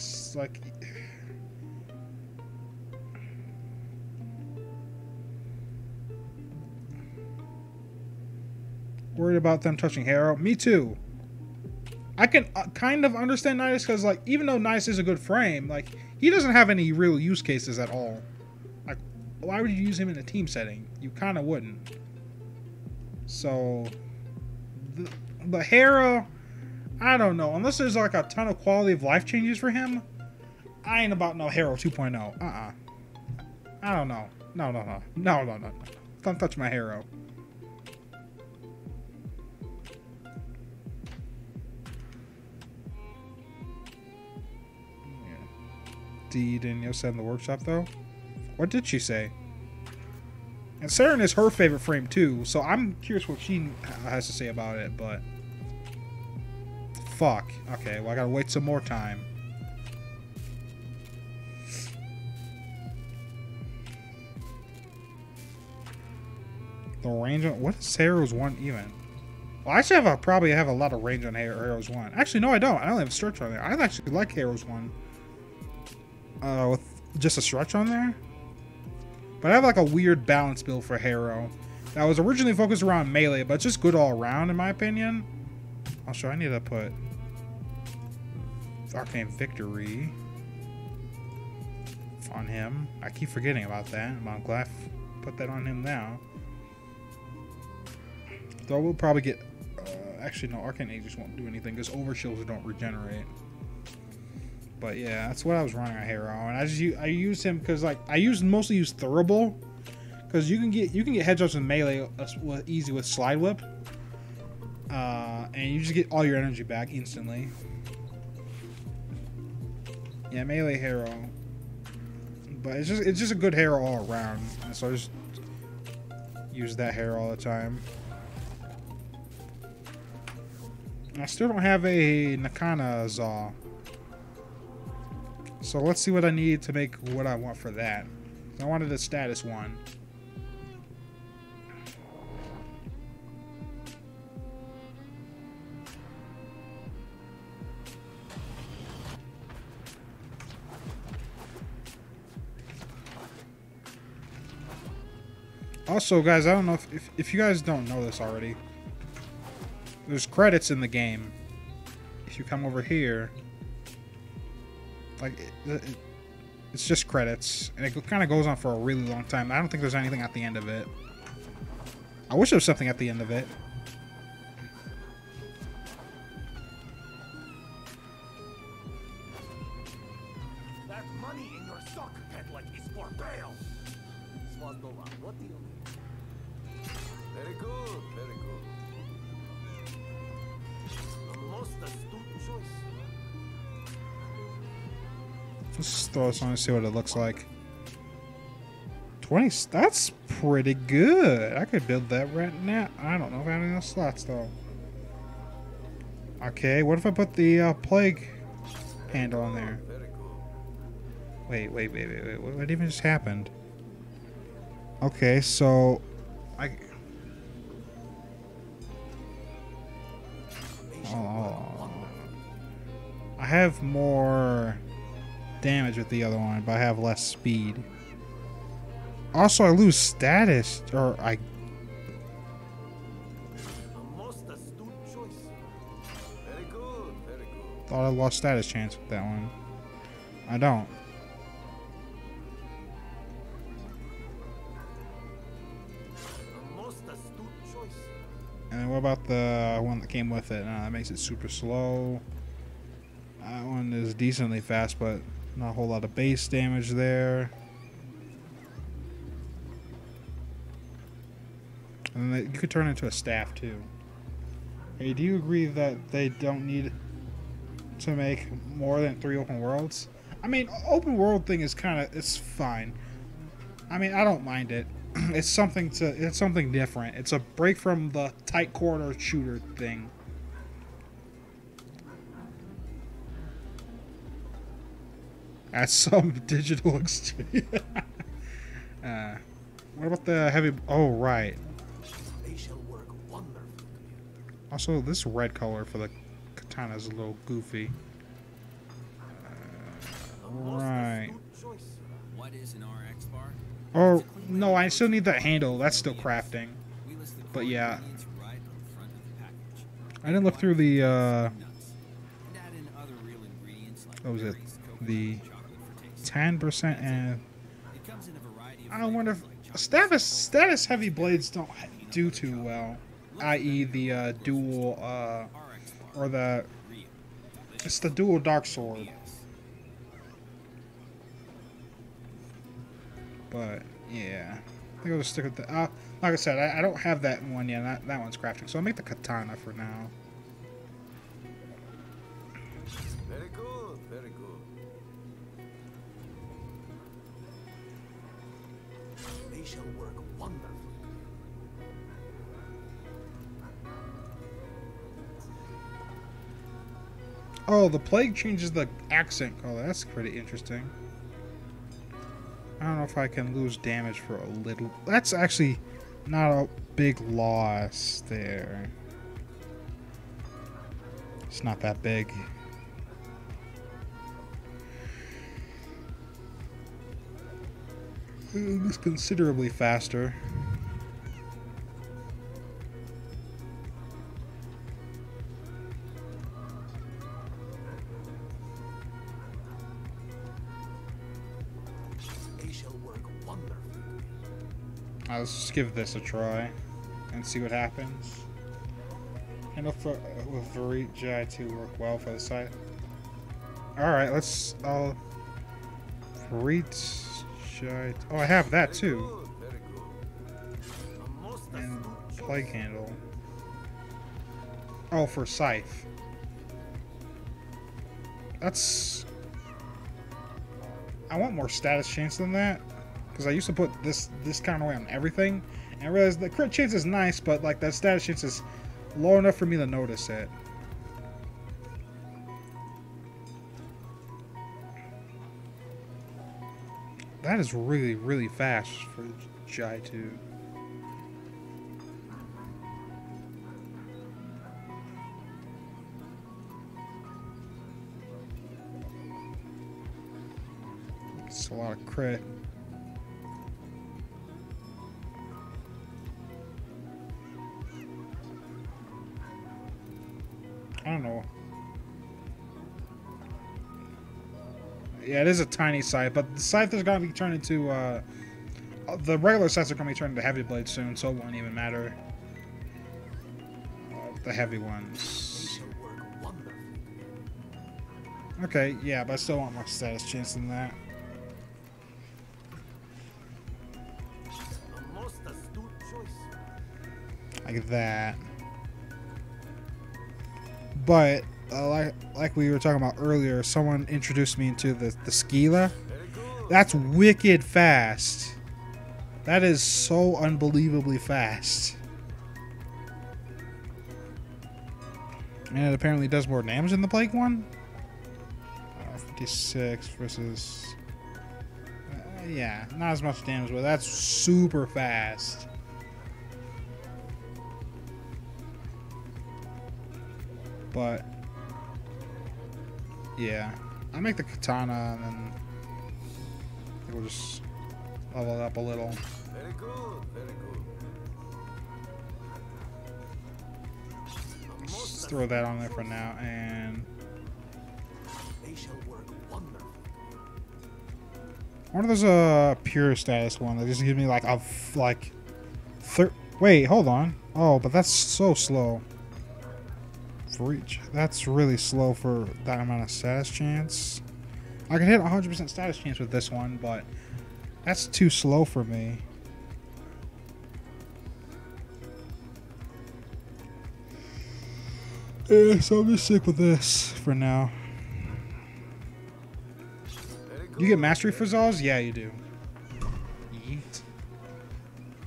Worried about them touching Harrow. Me too. I can kind of understand Nidus because, like, even though Nidus is a good frame, like, he doesn't have any real use cases at all. Like, why would you use him in a team setting? You kind of wouldn't. So, the Harrow, I don't know. Unless there's like a ton of quality of life changes for him, I ain't about no Harrow 2.0. I don't know. No. Don't touch my Harrow. D didn't you send the workshop though? What did she say? And Saren is her favorite frame too, so I'm curious what she has to say about it, but fuck. Okay, well I gotta wait some more time. The range on what is Harrow's 1 even? Well, I actually probably have a lot of range on Harrow's 1. Actually, no, I don't. I don't have a stretch on there. I actually like Harrow's 1. With just a stretch on there. But I have like a weird balance build for Harrow that was originally focused around melee, but it's just good all around in my opinion. Also, I need to put Arcane Victory on him. I keep forgetting about that. I'm glad I put that on him now. Though we'll probably get actually no, Arcane Aegis won't do anything because overshields don't regenerate. But yeah, that's what I was running on Harrow, and I used him because like I mostly use Thurible, because you can get headshots in melee easy with Slide Whip, and you just get all your energy back instantly. Yeah, melee Harrow, but it's just a good Harrow all around, and so I just use that Harrow all the time. I still don't have a Nakana Zaw. So let's see what I need to make what I want for that. I wanted a status one. Also, guys, I don't know if you guys don't know this already. There's credits in the game. If you come over here, like it's just credits, and it kind of goes on for a really long time. I don't think there's anything at the end of it. I wish there was something at the end of it. That money in your sock peddling is for bail. Swazdova, what do you mean? Very good, very good. The most astute choice. Let's just throw this on and see what it looks like. 20, that's pretty good. I could build that right now. I don't know if I have any enough slots though. Okay, what if I put the plague handle on there? Wait, what even just happened? Okay, so I have more damage with the other one, but I have less speed. Also, I lose status, or I. Most astute choice. Very good, very good. Thought I lost status chance with that one. I don't. Most astute choice. And then what about the one that came with it? That makes it super slow. That one is decently fast, but not a whole lot of base damage there. And then you could turn into a staff too. Hey, do you agree that they don't need to make more than 3 open worlds? I mean, open world thing is it's fine. I mean, I don't mind it. It's something different. It's a break from the tight corridor shooter thing. That's some digital exchange. What about the heavy? Oh, right. They shall work wonderfully. Also, this red color for the katana's a little goofy. Right. What is an RX bar? Oh, no, I still need that handle. That's still crafting. But yeah. I didn't look through the, what was it? The 10% and... I wonder if... Status heavy blades don't do too well. I.e. the dual, or the... It's the dual dark sword. But, yeah. I think I'll just stick with the... like I said, I don't have that one yet. That one's crafting. So I'll make the katana for now. Very good, very good. They shall work wonderfully. Oh, the plague changes the accent color. That's pretty interesting. I don't know if I can lose damage for a little. That's actually not a big loss there. It's not that big. It's considerably faster. Let's just give this a try and see what happens. And if will Varit Jai 2 work well for the site? Alright, let's Varit Jai. Oh, I have that too. And plague handle. Oh, for scythe. That's... I want more status chance than that. Because I used to put this kind of way on everything, and I realized the crit chance is nice, but like that status chance is low enough for me to notice it. That is really, really fast for Jai 2. It's a lot of crit. I don't know. Yeah, it is a tiny scythe, but the scythe is going to be turned into, the regular scythes are going to be turned into heavy blades soon, so it won't even matter. The heavy ones. Okay, yeah, but I still want more status chance than that. Like that. But like we were talking about earlier, someone introduced me into the Skila. That's wicked fast. That is so unbelievably fast. And it apparently does more damage than the plague one. 56 versus... yeah, not as much damage, but that's super fast. But yeah, I'll make the katana and then I think we'll just level it up a little. Very good, very good. Let's throw that on there for now, and They shall work wonderfully. I wonder if there's a pure status one that just gives me like a wait, hold on. Oh, but that's so slow. Reach. That's really slow for that amount of status chance. I could hit 100% status chance with this one, but that's too slow for me. Yeah, so I'm just stick with this for now. You get mastery for Zaz? Yeah, you do. Yeet.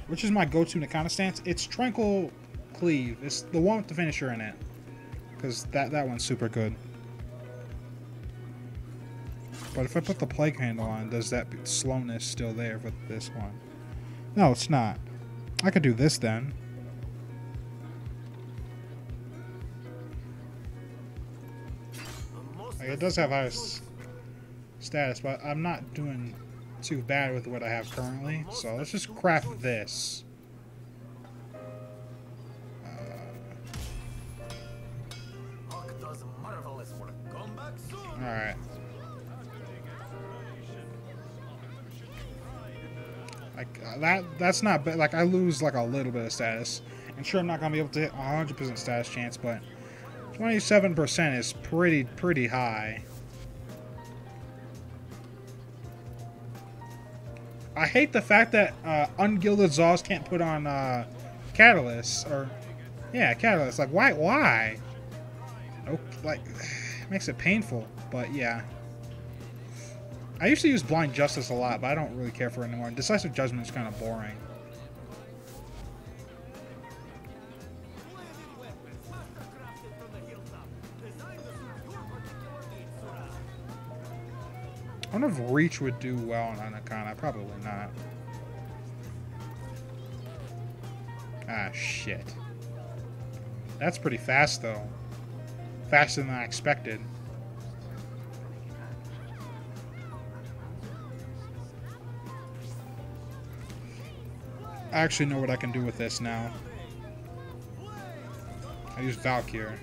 Which is my go-to Nakana stance. It's Tranquil Cleave. It's the one with the finisher in it. Because that one's super good. But if I put the plague handle on, does that slowness still there with this one? No, it's not. I could do this then. Like, it does have higher status, but I'm not doing too bad with what I have currently. So let's just craft this. Alright. Like, that's not bad. Like, I lose like a little bit of status. And sure, I'm not gonna be able to hit 100% status chance, but 27% is pretty high. I hate the fact that ungilded Zaws can't put on catalysts, or yeah, catalysts. Like, why? Oh, like, it makes it painful. But yeah, I used to use Blind Justice a lot, but I don't really care for it anymore. And Decisive Judgment is kind of boring. I wonder if Reach would do well on Anaconda. Probably not. Ah, shit. That's pretty fast, though. Faster than I expected. I actually know what I can do with this now. I use Valkyr.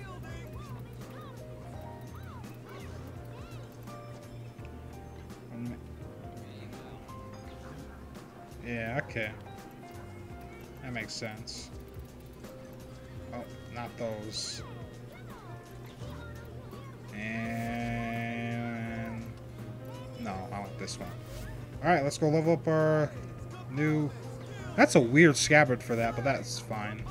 Yeah, okay. That makes sense. Oh, not those. And no, I want this one. Alright, let's go level up our new... That's a weird scabbard for that, but that's fine.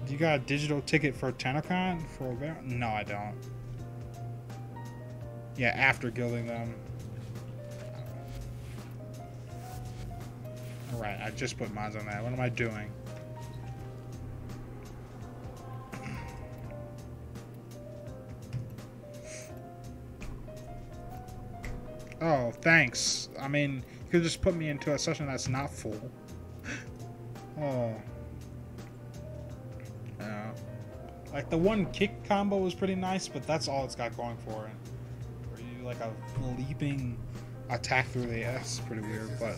Do you got a digital ticket for Tenocon? No, I don't. Yeah, after guilding them. Alright, I just put mods on that. What am I doing? Oh, thanks. I mean, you could just put me into a session that's not full. Oh. Yeah. Like, the one kick combo was pretty nice, but that's all it's got going for it. Where you do, like, a leaping attack through the air. That's pretty weird, but,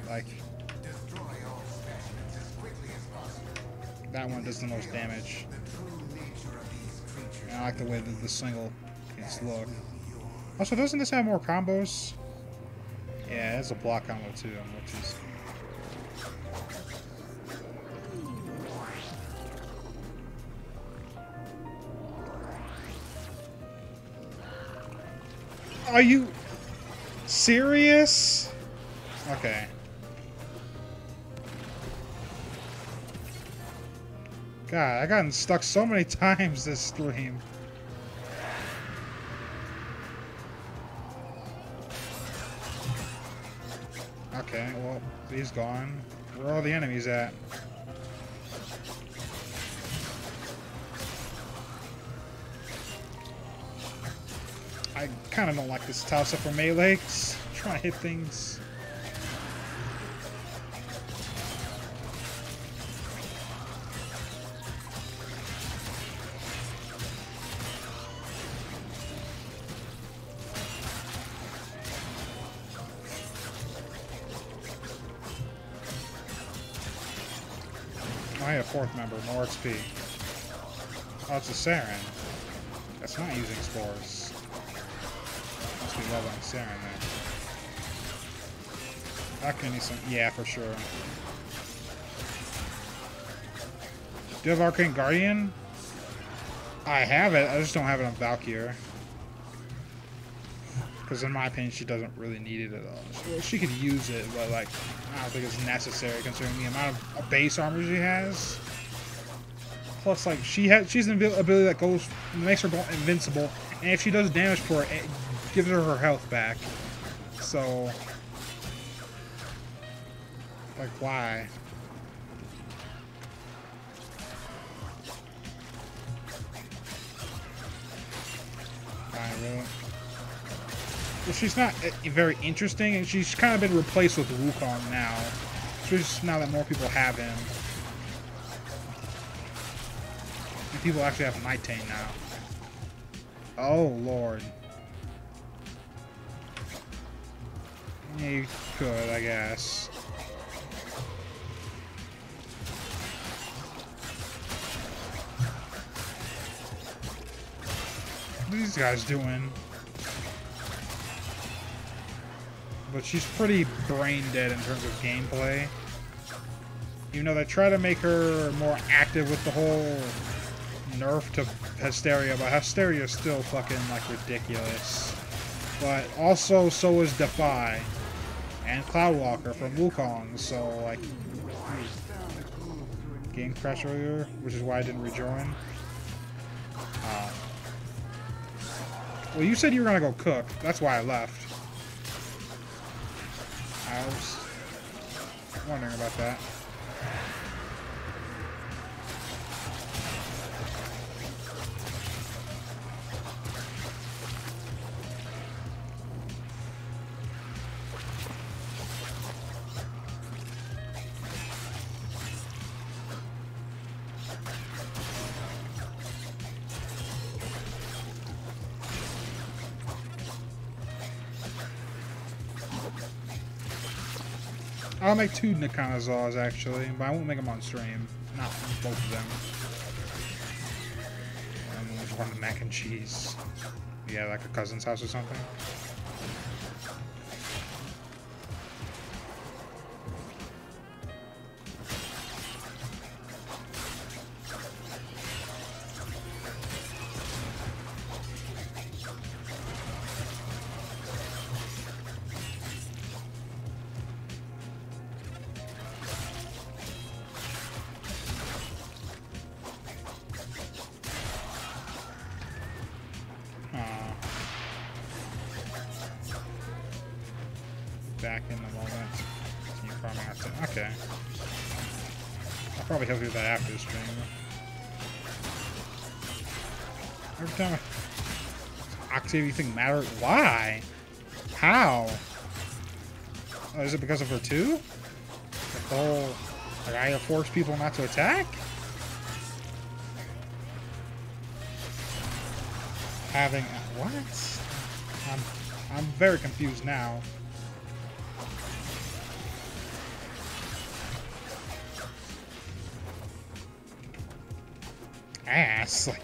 like... That one does the most damage. And I like the way that the single piece look. Also, doesn't this have more combos? Yeah, it has a block combo too, which is... Are you serious? Okay. God, I've gotten stuck so many times this stream. Okay, well, he's gone. Where are all the enemies at? I kind of don't like this toss up for melee. Trying to hit things. I have a fourth member, more XP. Oh, it's a Saren. That's not using spores. Must be leveling Saren there. I can need some. Yeah, for sure. Do you have Arcane Guardian? I have it, I just don't have it on Valkyr. Because in my opinion, she doesn't really need it at all. She could use it, but like, I don't think it's necessary considering the amount of base armor she has. Plus, like, she's an ability that makes her invincible, and if she does damage for it, it gives her her health back. So, like, why? Really? Well, she's not very interesting, and she's kind of been replaced with Wukong now. Just now that more people have him. And people actually have Mitane now. Oh, Lord. Yeah, you could, I guess. What are these guys doing? But she's pretty brain dead in terms of gameplay. Even though they try to make her more active with the whole nerf to Hysteria, but Hysteria is still fucking, like, ridiculous. But also, so is Defy and Cloudwalker from Wukong, so, like, game crash earlier, which is why I didn't rejoin. Well, you said you were gonna go cook. That's why I left. I was wondering about that. I'll make 2 Nikanazaws actually, but I won't make them on stream. Not both of them. And there's one mac and cheese. Yeah, like a cousin's house or something. Back in the moment. Continue farming after. Okay. I'll probably help you with that after the stream. Every time Octavia thing matter. Why? How? Oh, is it because of her too? Like the whole, like I force people not to attack? Having what? I'm very confused now. Ass, like.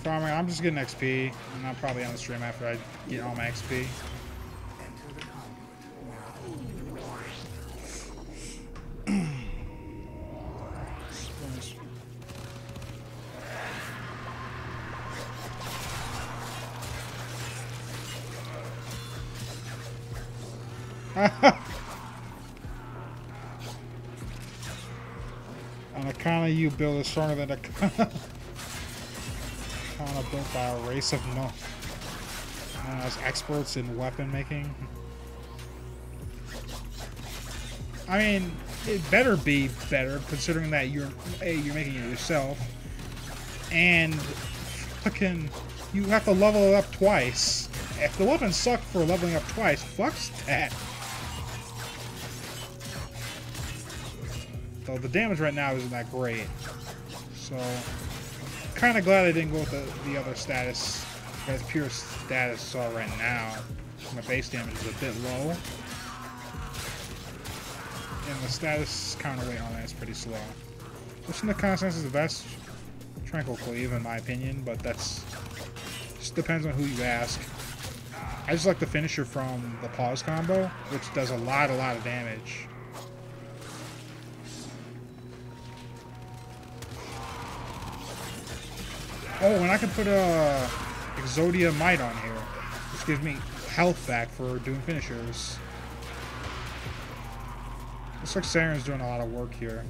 Farming, I'm just getting XP, and I'll probably end the stream after I get all my XP. On account of you, build is stronger than a built by a race of as experts in weapon making. I mean, it better be better considering that you're making it yourself, and fucking you have to level it up twice. If the weapons suck for leveling up twice, fuck that. Though the damage right now isn't that great, so. Kind of glad I didn't go with the other status, because pure status saw right now. My base damage is a bit low, and the status counterweight on that is pretty slow. Which in the consensus is the best Tranquil Cleave in my opinion, but that's just depends on who you ask. I just like the finisher from the pause combo, which does a lot of damage. Oh, and I can put a Exodia Might on here, which gives me health back for doing finishers. Looks like Saren's doing a lot of work here.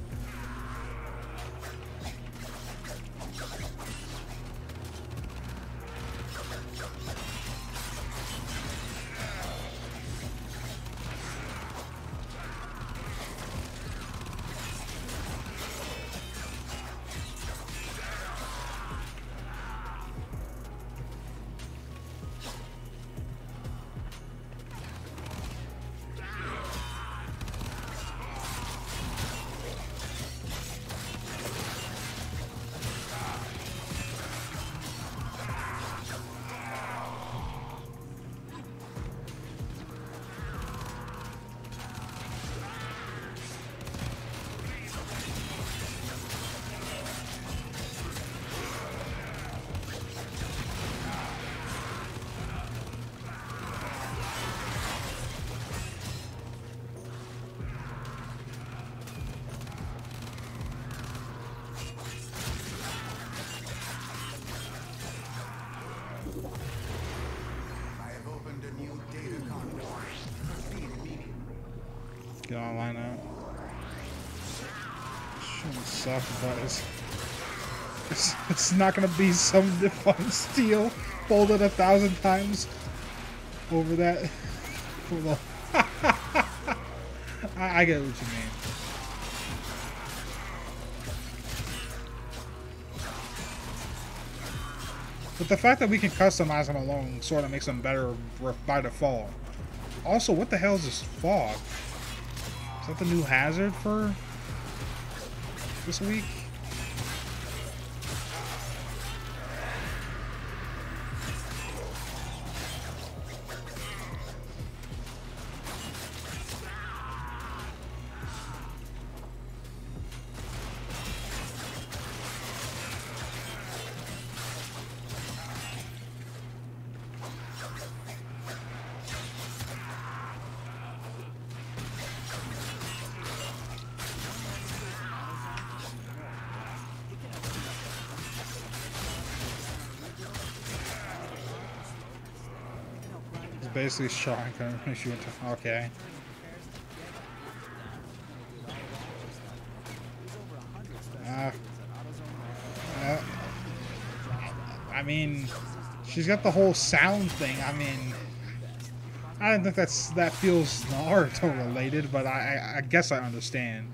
Get online now. Shouldn't suck, but it's not gonna be some fun steel folded 1,000 times over that. I get what you mean. But the fact that we can customize them alone sort of makes them better by default. Also, what the hell is this fog? Is that the new hazard for this week? Basically showing kind of issue into okay. I mean, she's got the whole sound thing. I mean, I don't think that feels Naruto related, but I guess I understand.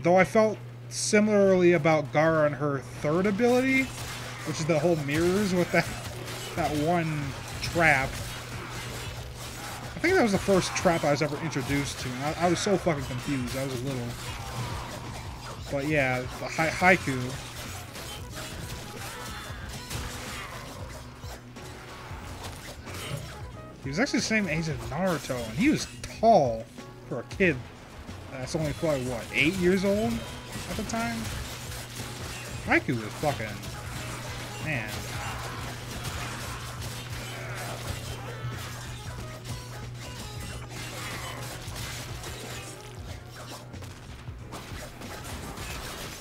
Though I felt similarly about Gaara and her third ability, which is the whole mirrors with that one trap. I think that was the first trap I was ever introduced to, and I was so fucking confused. I was a little... But yeah, the haiku. He was actually the same age as Naruto, and he was tall for a kid that's only probably, what, 8 years old at the time? Haiku was fucking... Man.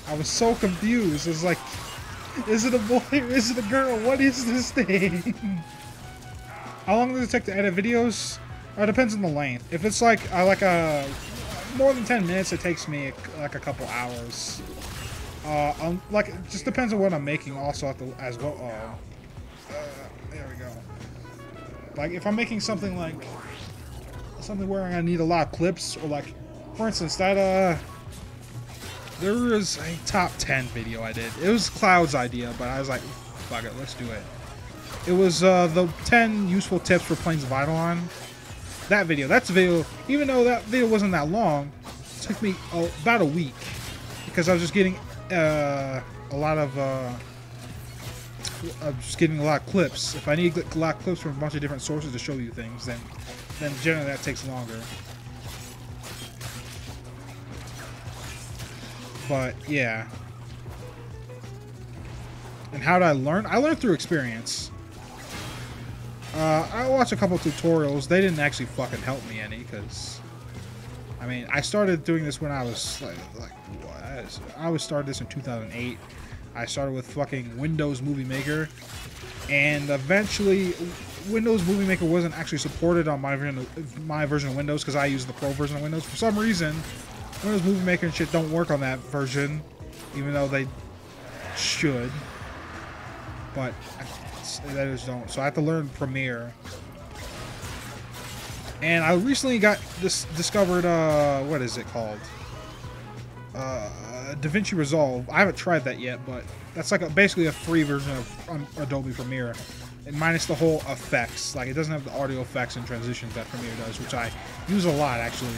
I was so confused. It was like, is it a boy or is it a girl? What is this thing? How long does it take to edit videos? It depends on the length. If it's like more than 10 minutes, it takes me like a couple hours. Like, it just depends on what I'm making also as well. There we go. Like, if I'm making something like, something where I'm gonna need a lot of clips, or like, for instance, that, there was a top 10 video I did. It was Cloud's idea, but I was like, fuck it, let's do it. It was the 10 useful tips for playing Eidolon. That video, that's the video, even though that video wasn't that long, it took me about a week. Because I was just getting a lot of clips. If I need a lot of clips from a bunch of different sources to show you things, then generally that takes longer. But yeah. And how did I learn? I learned through experience. I watched a couple tutorials. They didn't actually fucking help me any, because I mean, I started doing this when I was like what? I started this in 2008. I started with fucking Windows Movie Maker, and eventually Windows Movie Maker wasn't actually supported on my version of Windows, because I use the Pro version of Windows. For some reason, Windows Movie Maker and shit don't work on that version, even though they should. But they just don't. So I have to learn Premiere. And I recently discovered what is it called? DaVinci Resolve. I haven't tried that yet, but that's like basically a free version of Adobe Premiere, and minus the whole effects. Like, it doesn't have the audio effects and transitions that Premiere does, which I use a lot actually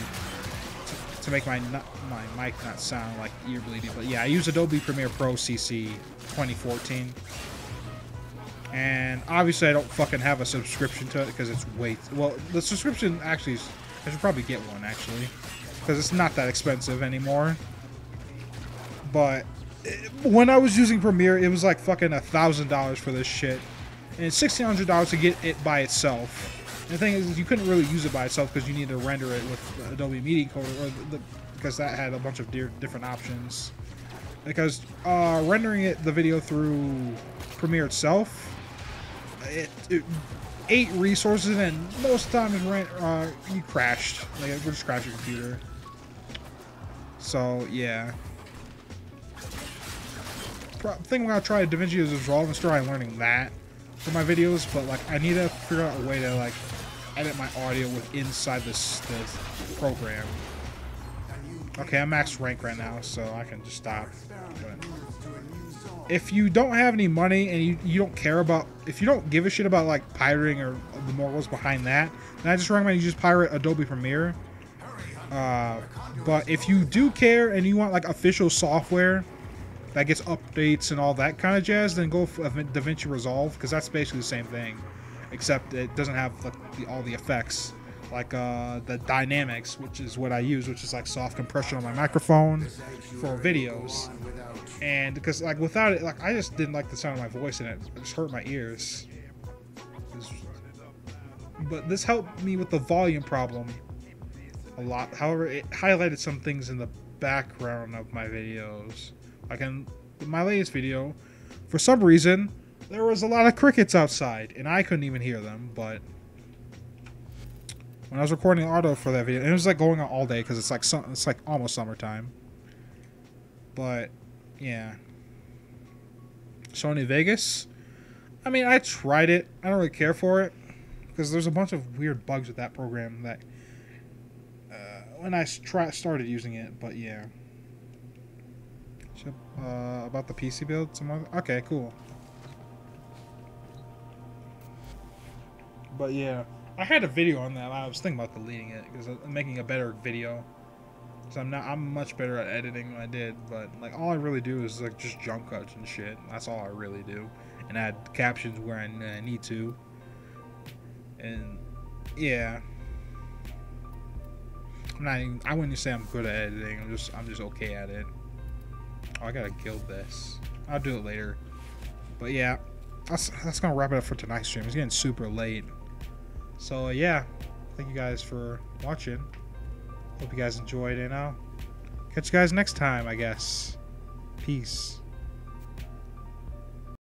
to make my mic not sound like ear bleeding. But yeah, I use Adobe Premiere Pro CC 2014. And obviously I don't fucking have a subscription to it, because it's well, the subscription actually I should probably get one actually, because it's not that expensive anymore. But when I was using Premiere, it was like fucking $1,000 for this shit, and it's $1,600 to get it by itself. And the thing is, you couldn't really use it by itself because you needed to render it with Adobe Media Encoder, because that had a bunch of different options. Because rendering the video through Premiere itself, 8 resources, and most of the time you crashed. Like, it will just crash your computer. So yeah. Thing I'm gonna try DaVinci is Resolve and start learning that for my videos, but like I need to figure out a way to like edit my audio with inside this program. Okay, I'm max rank right now, so I can just stop. But if you don't have any money and you don't care about, if you don't give a shit about like pirating or the morals behind that, then I just recommend you just pirate Adobe Premiere. But if you do care and you want like official software that gets updates and all that kind of jazz, then go for DaVinci Resolve, because that's basically the same thing, except it doesn't have like all the effects, like the dynamics, which is what I use, which is like soft compression on my microphone for videos. And because like without it, like I just didn't like the sound of my voice, and it just hurt my ears. But this helped me with the volume problem a lot. However, it highlighted some things in the background of my videos. Like in my latest video, for some reason, there was a lot of crickets outside, and I couldn't even hear them. But when I was recording audio for that video, and it was like going on all day because it's like almost summertime. But yeah, Sony Vegas. I mean, I tried it. I don't really care for it because there's a bunch of weird bugs with that program that when I started using it. But yeah. About the PC build? Okay, cool. But yeah, I had a video on that. I was thinking about deleting it because I'm making a better video. So I'm much better at editing than I did. But like all I really do is like just jump cuts and shit. That's all I really do, and add captions where I need to. And yeah, I wouldn't say I'm good at editing. I'm just okay at it. Oh, I gotta guild this. I'll do it later. But yeah, that's gonna wrap it up for tonight's stream. It's getting super late. So yeah, thank you guys for watching. Hope you guys enjoyed, and I'll catch you guys next time, I guess. Peace.